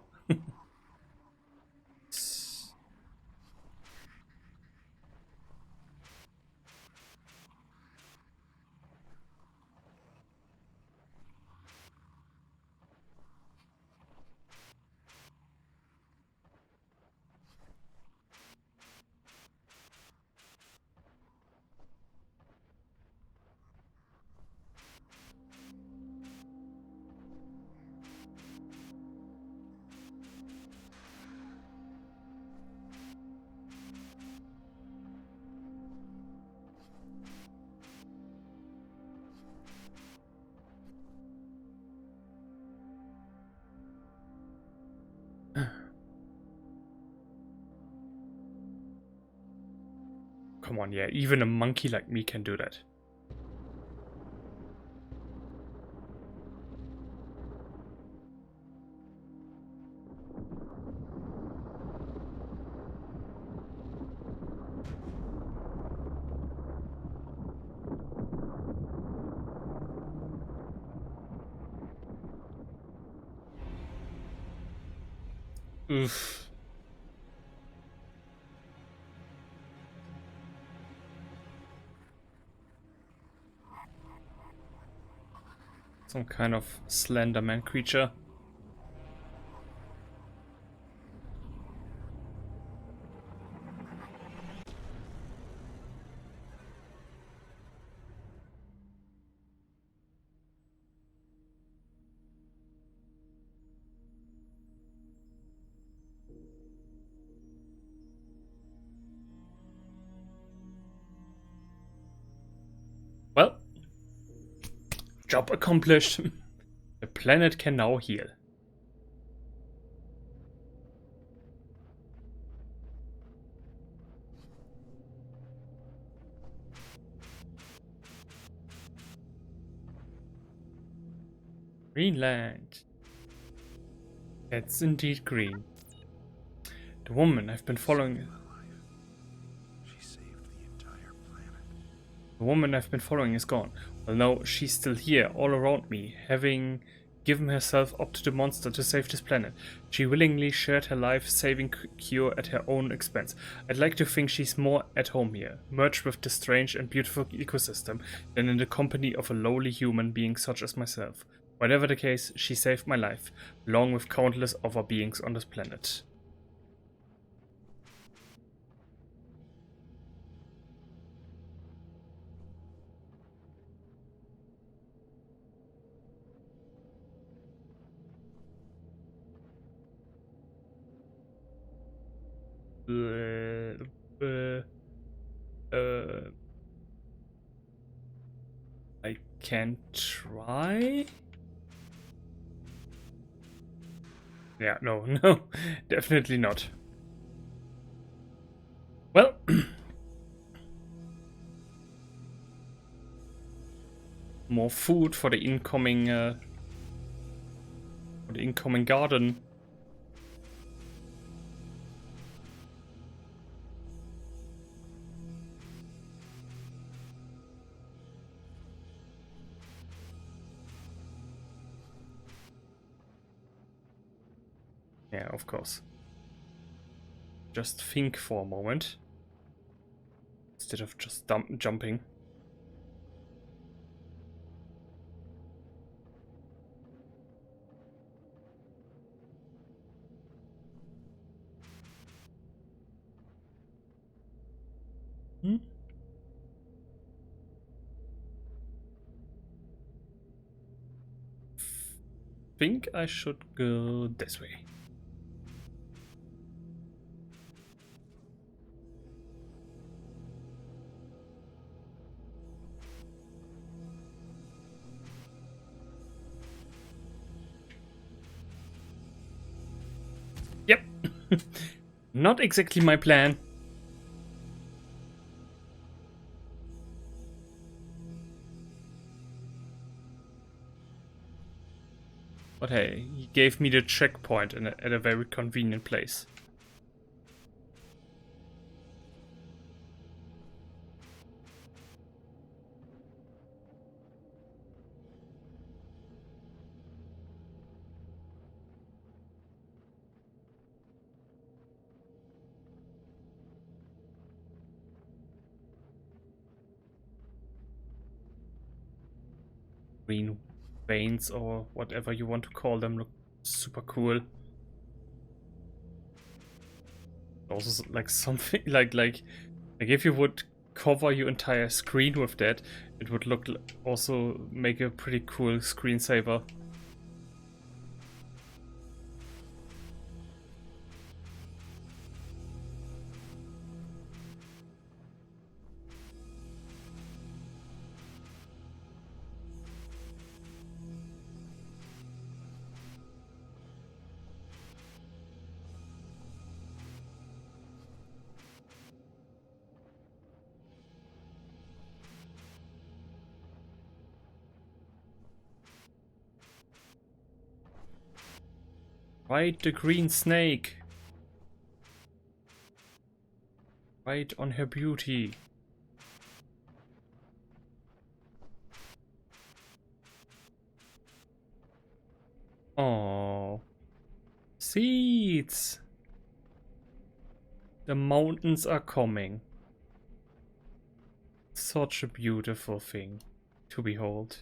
Come on, yeah, even a monkey like me can do that. Oof. Some kind of Slenderman creature. Well, job accomplished. The planet can now heal. Greenland. It's indeed green. The woman I've been following. She saved the entire planet. The woman I've been following is gone. Well, no, she's still here, all around me, having given herself up to the monster to save this planet. She willingly shared her life-saving cure at her own expense. I'd like to think she's more at home here, merged with the strange and beautiful ecosystem, than in the company of a lowly human being such as myself. Whatever the case, she saved my life, along with countless other beings on this planet. Uh, I can try. Yeah, no, no, definitely not. Well, more food for the incoming garden. Yeah, of course. Just think for a moment instead of just jumping. Hmm? Think I should go this way. Yep. Not exactly my plan. But hey, he gave me the checkpoint at a very convenient place. Green veins or whatever you want to call them look super cool. Also like something like if you would cover your entire screen with that, it would look also make a pretty cool screensaver. Ride the green snake. Ride on her beauty. Oh, seeds. The mountains are coming. Such a beautiful thing to behold.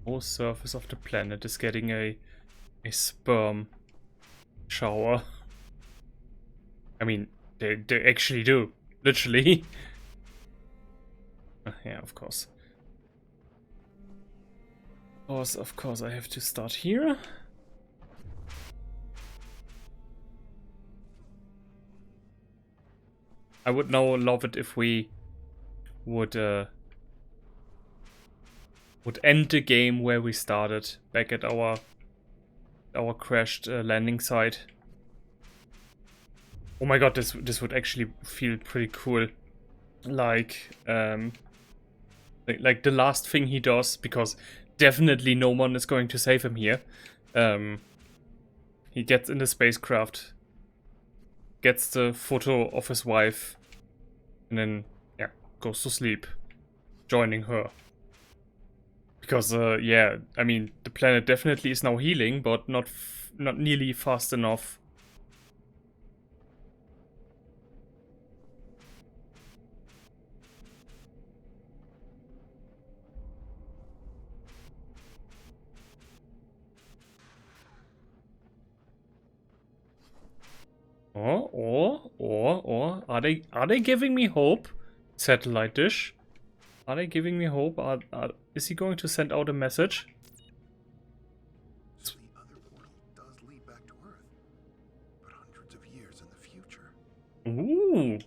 Whole surface of the planet is getting a sperm shower. I mean, they actually do, literally. Yeah, of course. Of course, I have to start here. I would now love it if we would end the game where we started, back at our crashed landing site. Oh my god, this would actually feel pretty cool. Like the last thing he does, because definitely no one is going to save him here. He gets in the spacecraft, gets the photo of his wife, and then yeah, goes to sleep, joining her. Because yeah, I mean the planet definitely is now healing, but not nearly fast enough. Or are they giving me hope? Satellite dish. Are they giving me hope? Is he going to send out a message? So the other portal does lead back to Earth, but hundreds of years in the future. Ooh.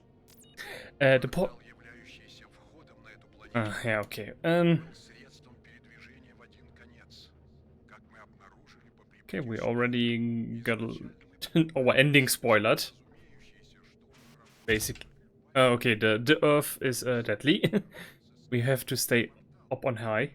The port. Yeah, okay. Средством передвижения в один конец. Okay, we already got our ending spoiled. Basic. Okay, the Earth is deadly. We have to stay up on high.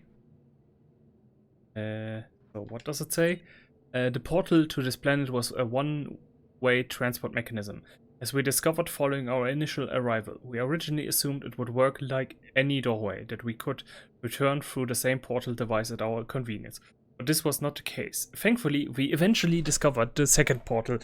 So what does it say? The portal to this planet was a one-way transport mechanism. As we discovered following our initial arrival, we originally assumed it would work like any doorway, that we could return through the same portal device at our convenience. But this was not the case. Thankfully, we eventually discovered the second portal,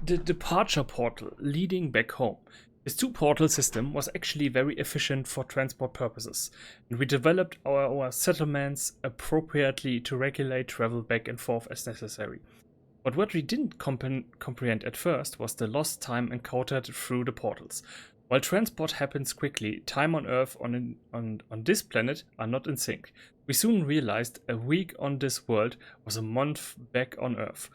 the departure portal leading back home. This two-portal system was actually very efficient for transport purposes, and we developed our settlements appropriately to regulate travel back and forth as necessary. But what we didn't comprehend at first was the lost time encountered through the portals. While transport happens quickly, time on Earth on this planet are not in sync. We soon realized a week on this world was a month back on Earth.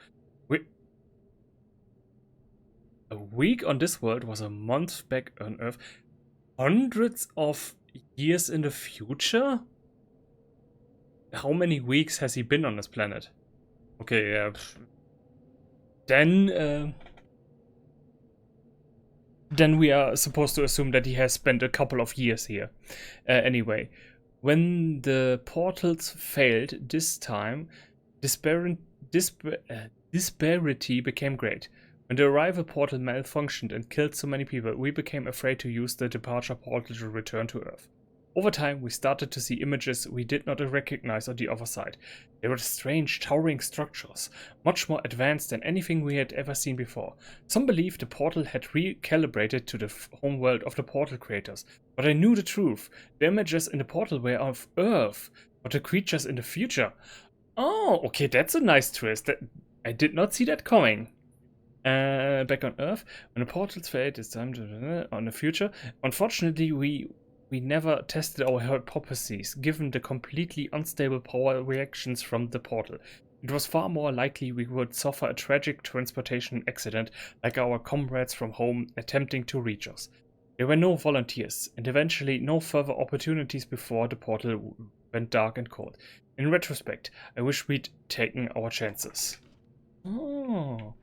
A week on this world was a month back on Earth. Hundreds of years in the future? How many weeks has he been on this planet? Okay, yeah. Then we are supposed to assume that he has spent a couple of years here. Anyway, when the portals failed this time, disparity became great. When the arrival portal malfunctioned and killed so many people, we became afraid to use the departure portal to return to Earth. Over time, we started to see images we did not recognize on the other side. They were strange, towering structures, much more advanced than anything we had ever seen before. Some believed the portal had recalibrated to the homeworld of the portal creators, but I knew the truth. The images in the portal were of Earth, but the creatures in the future. Oh, okay, that's a nice twist. I did not see that coming. Back on Earth, when the portals failed, it's time to on the future. Unfortunately, we never tested our hypotheses, given the completely unstable power reactions from the portal. It was far more likely we would suffer a tragic transportation accident like our comrades from home attempting to reach us. There were no volunteers, and eventually no further opportunities before the portal went dark and cold. In retrospect, I wish we'd taken our chances. Oh.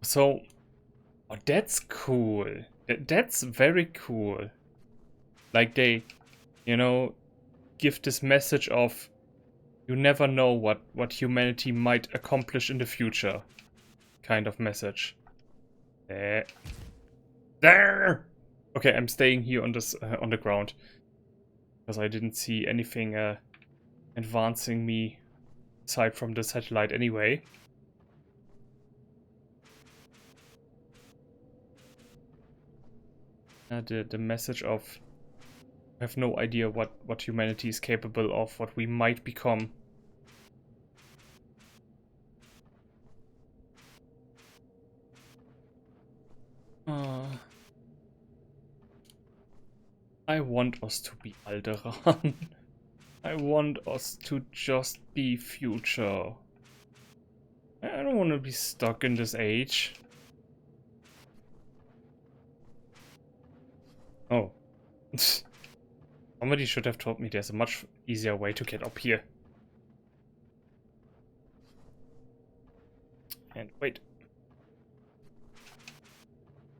So, that's cool. That's very cool. Like they, give this message of you never know what humanity might accomplish in the future kind of message. There. Okay, I'm staying here on this on the ground because I didn't see anything advancing me aside from the satellite anyway. The message of I have no idea what humanity is capable of, what we might become. I want us to be Alderaan. I want us to just be future. I don't want to be stuck in this age. Oh. Somebody should have told me there's a much easier way to get up here. And wait.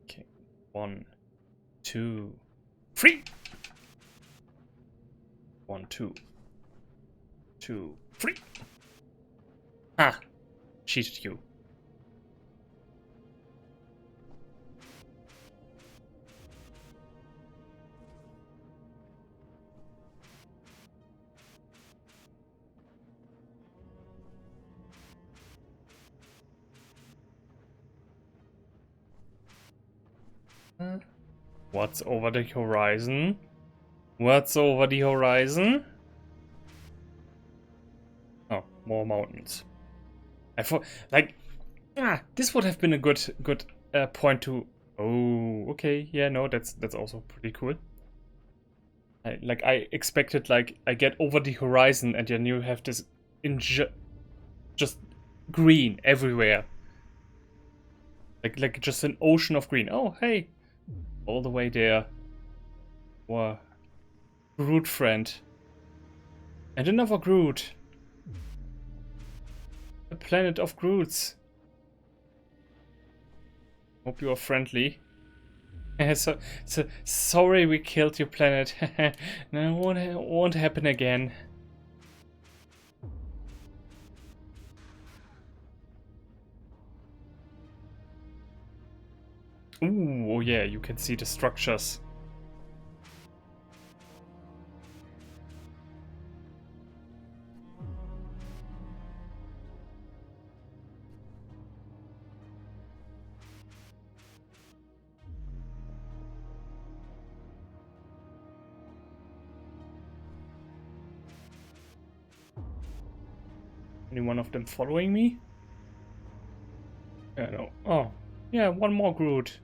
Okay. 1, 2, 3. 1, 2. 2, 3. Ah. Cheated you. What's over the horizon? What's over the horizon? Oh, more mountains. I thought, like, this would have been a good point to. Oh, okay, yeah, no, that's also pretty cool. I expected, like, I get over the horizon and then you have this just green everywhere. Like just an ocean of green. Oh, hey. All the way there. Wow. Groot friend. And another Groot. A planet of Groots. Hope you are friendly. Sorry we killed your planet. No, won't happen again. Ooh, oh yeah, you can see the structures. Any one of them following me? Yeah, no. Oh, yeah, one more Groot.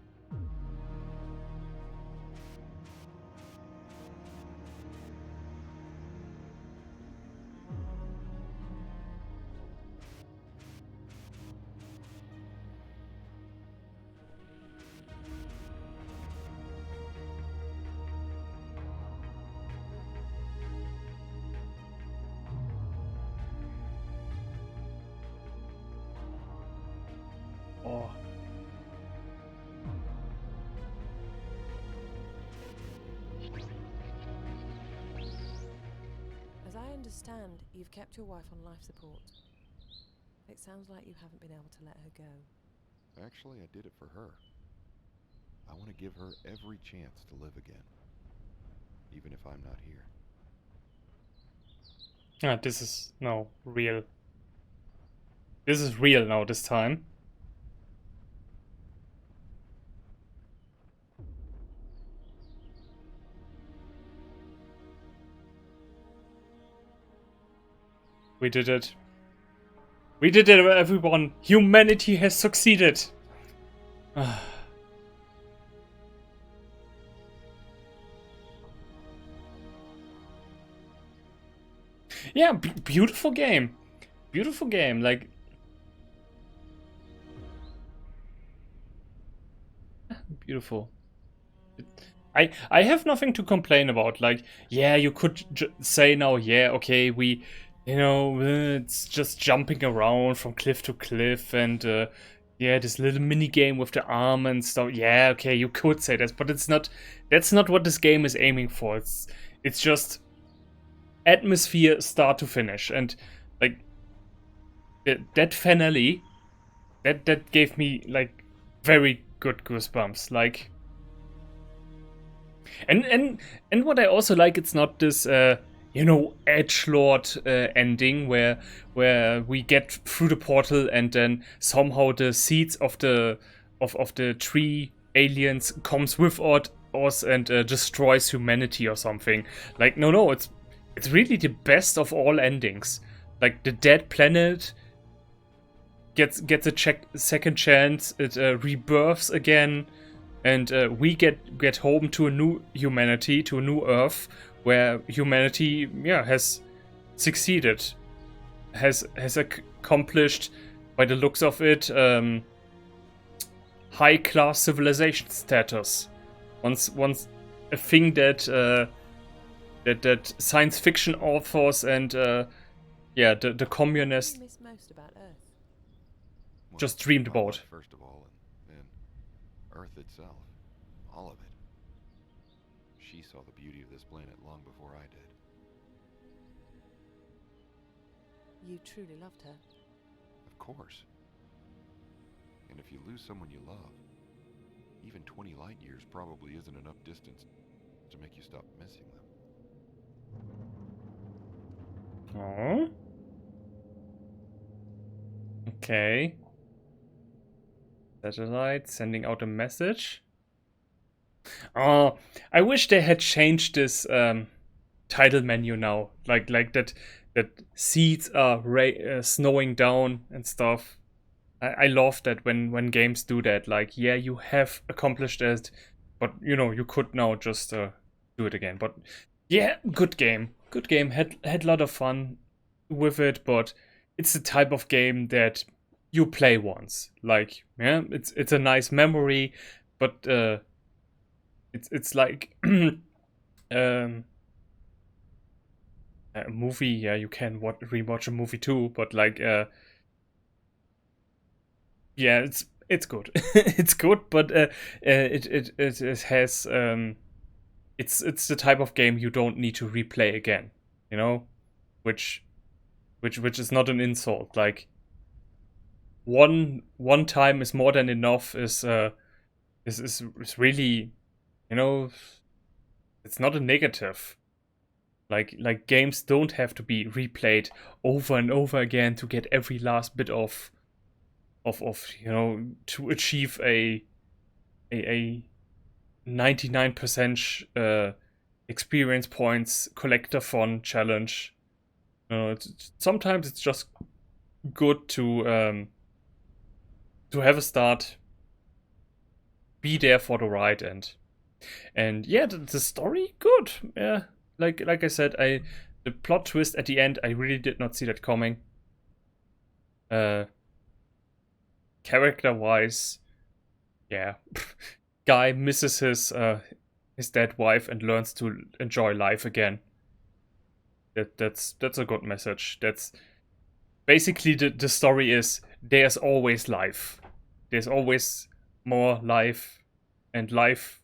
Oh. As I understand, you've kept your wife on life support. It sounds like you haven't been able to let her go. Actually, I did it for her. I want to give her every chance to live again, even if I'm not here. Ah, this is now real. This is real now this time. We did it. We did it, everyone. Humanity has succeeded. Yeah, beautiful game. Beautiful game. Like, beautiful. I have nothing to complain about. Like, yeah, you could say now, yeah, okay, we, you know, it's just jumping around from cliff to cliff, and yeah, this little mini game with the arm and stuff. Yeah, okay, you could say that, but it's not. That's not what this game is aiming for. It's just atmosphere, start to finish, and like that finale, that gave me like very good goosebumps. Like. And what I also like, it's not this you know, edgelord ending where we get through the portal and then somehow the seeds of the tree aliens comes with us and destroys humanity or something. Like no, it's really the best of all endings. Like the dead planet gets a second chance, it rebirths again. And we get home to a new humanity, to a new Earth, where humanity, yeah, has succeeded, has accomplished, by the looks of it, high class civilization status. Once a thing that that science fiction authors and yeah, the communists What do you miss most about Earth? Well, just dreamed my about. wife, first of all, and Earth itself. All of it. She saw the beauty of this planet long before I did. You truly loved her. Of course. And if you lose someone you love, even 20 light years probably isn't enough distance to make you stop missing them. Oh. Okay. Satellite sending out a message. Oh, I wish they had changed this title menu now. Like that seeds are snowing down and stuff. I love that when games do that. Like, yeah, you have accomplished it, but you know, you could now just do it again. But yeah, good game. Good game. Had a lot of fun with it, but it's the type of game that you play once. Like, yeah, it's a nice memory, but it's like a movie. Yeah, you can rewatch a movie too, but like yeah, it's good. It's good, but it has it's the type of game you don't need to replay again, you know, which which is not an insult. Like one time is more than enough is really, you know, it's not a negative. Like games don't have to be replayed over and over again to get every last bit of you know, to achieve a 99% experience points collector fun challenge. Sometimes it's just good to have a start, be there for the ride, and yeah, the story good. Yeah, like I said, the plot twist at the end, I really did not see that coming. Character wise, yeah, guy misses his dead wife and learns to enjoy life again. That's a good message. That's basically the story is there's always life. There's always more life, and life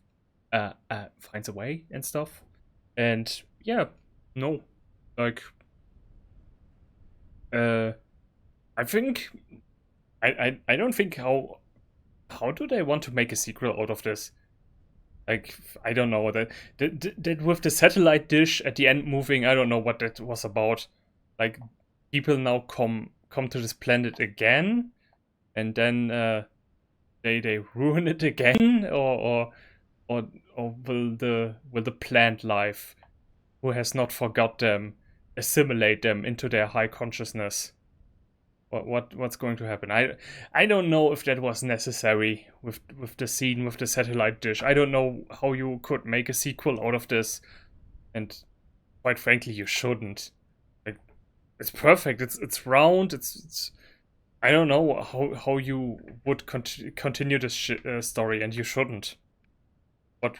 finds a way and stuff. And yeah, no, like I think I don't think how do they want to make a sequel out of this? Like, I don't know, that with the satellite dish at the end moving, I don't know what that was about. Like, people now come to this planet again, and then they ruin it again, or will the plant life, who has not forgot them, assimilate them into their high consciousness? What's going to happen? I don't know if that was necessary with the scene with the satellite dish. I don't know how you could make a sequel out of this, and quite frankly, you shouldn't. Like, it's perfect. It's round. It's I don't know how you would continue this story, and you shouldn't. But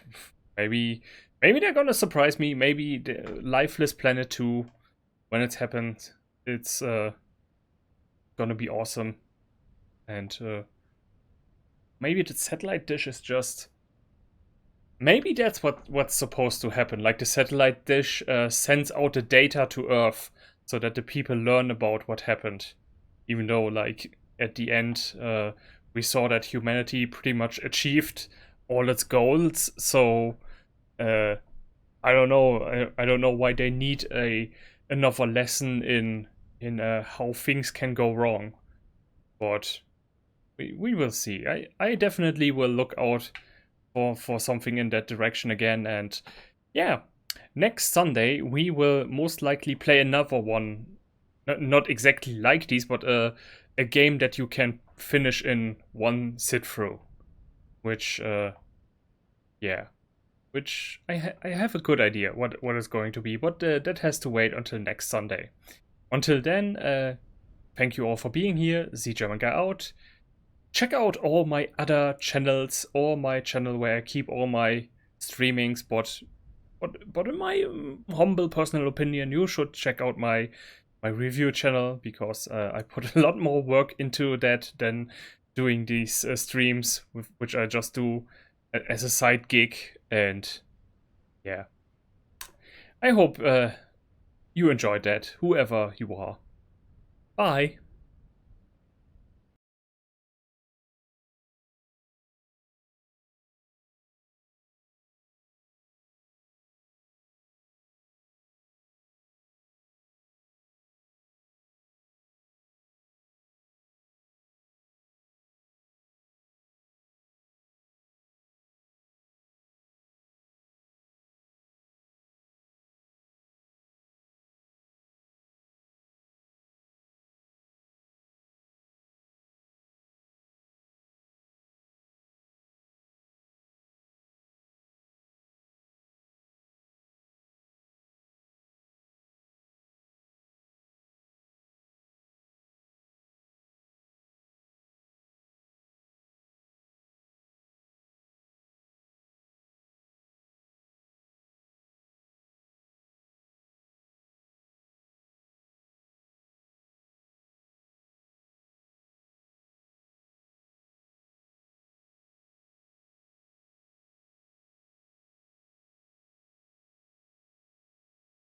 maybe they're gonna surprise me. Maybe the Lifeless Planet 2, when it happens, it's gonna be awesome. And maybe the satellite dish is just, maybe that's what's supposed to happen. Like, the satellite dish sends out the data to Earth so that the people learn about what happened. Even though, like, at the end, we saw that humanity pretty much achieved all its goals. So I don't know. I don't know why they need another lesson in how things can go wrong. But we will see. I definitely will look out for something in that direction again. And yeah, next Sunday we will most likely play another one. Not exactly like these, but a game that you can finish in one sit through. Which yeah, which I have a good idea what is going to be, but that has to wait until next Sunday. Until then, thank you all for being here. The German Guy out. Check out all my other channels, or my channel where I keep all my streamings, but in my humble personal opinion, you should check out my review channel, because I put a lot more work into that than doing these streams, which I just do as a side gig. And yeah, I hope you enjoyed that, whoever you are. Bye.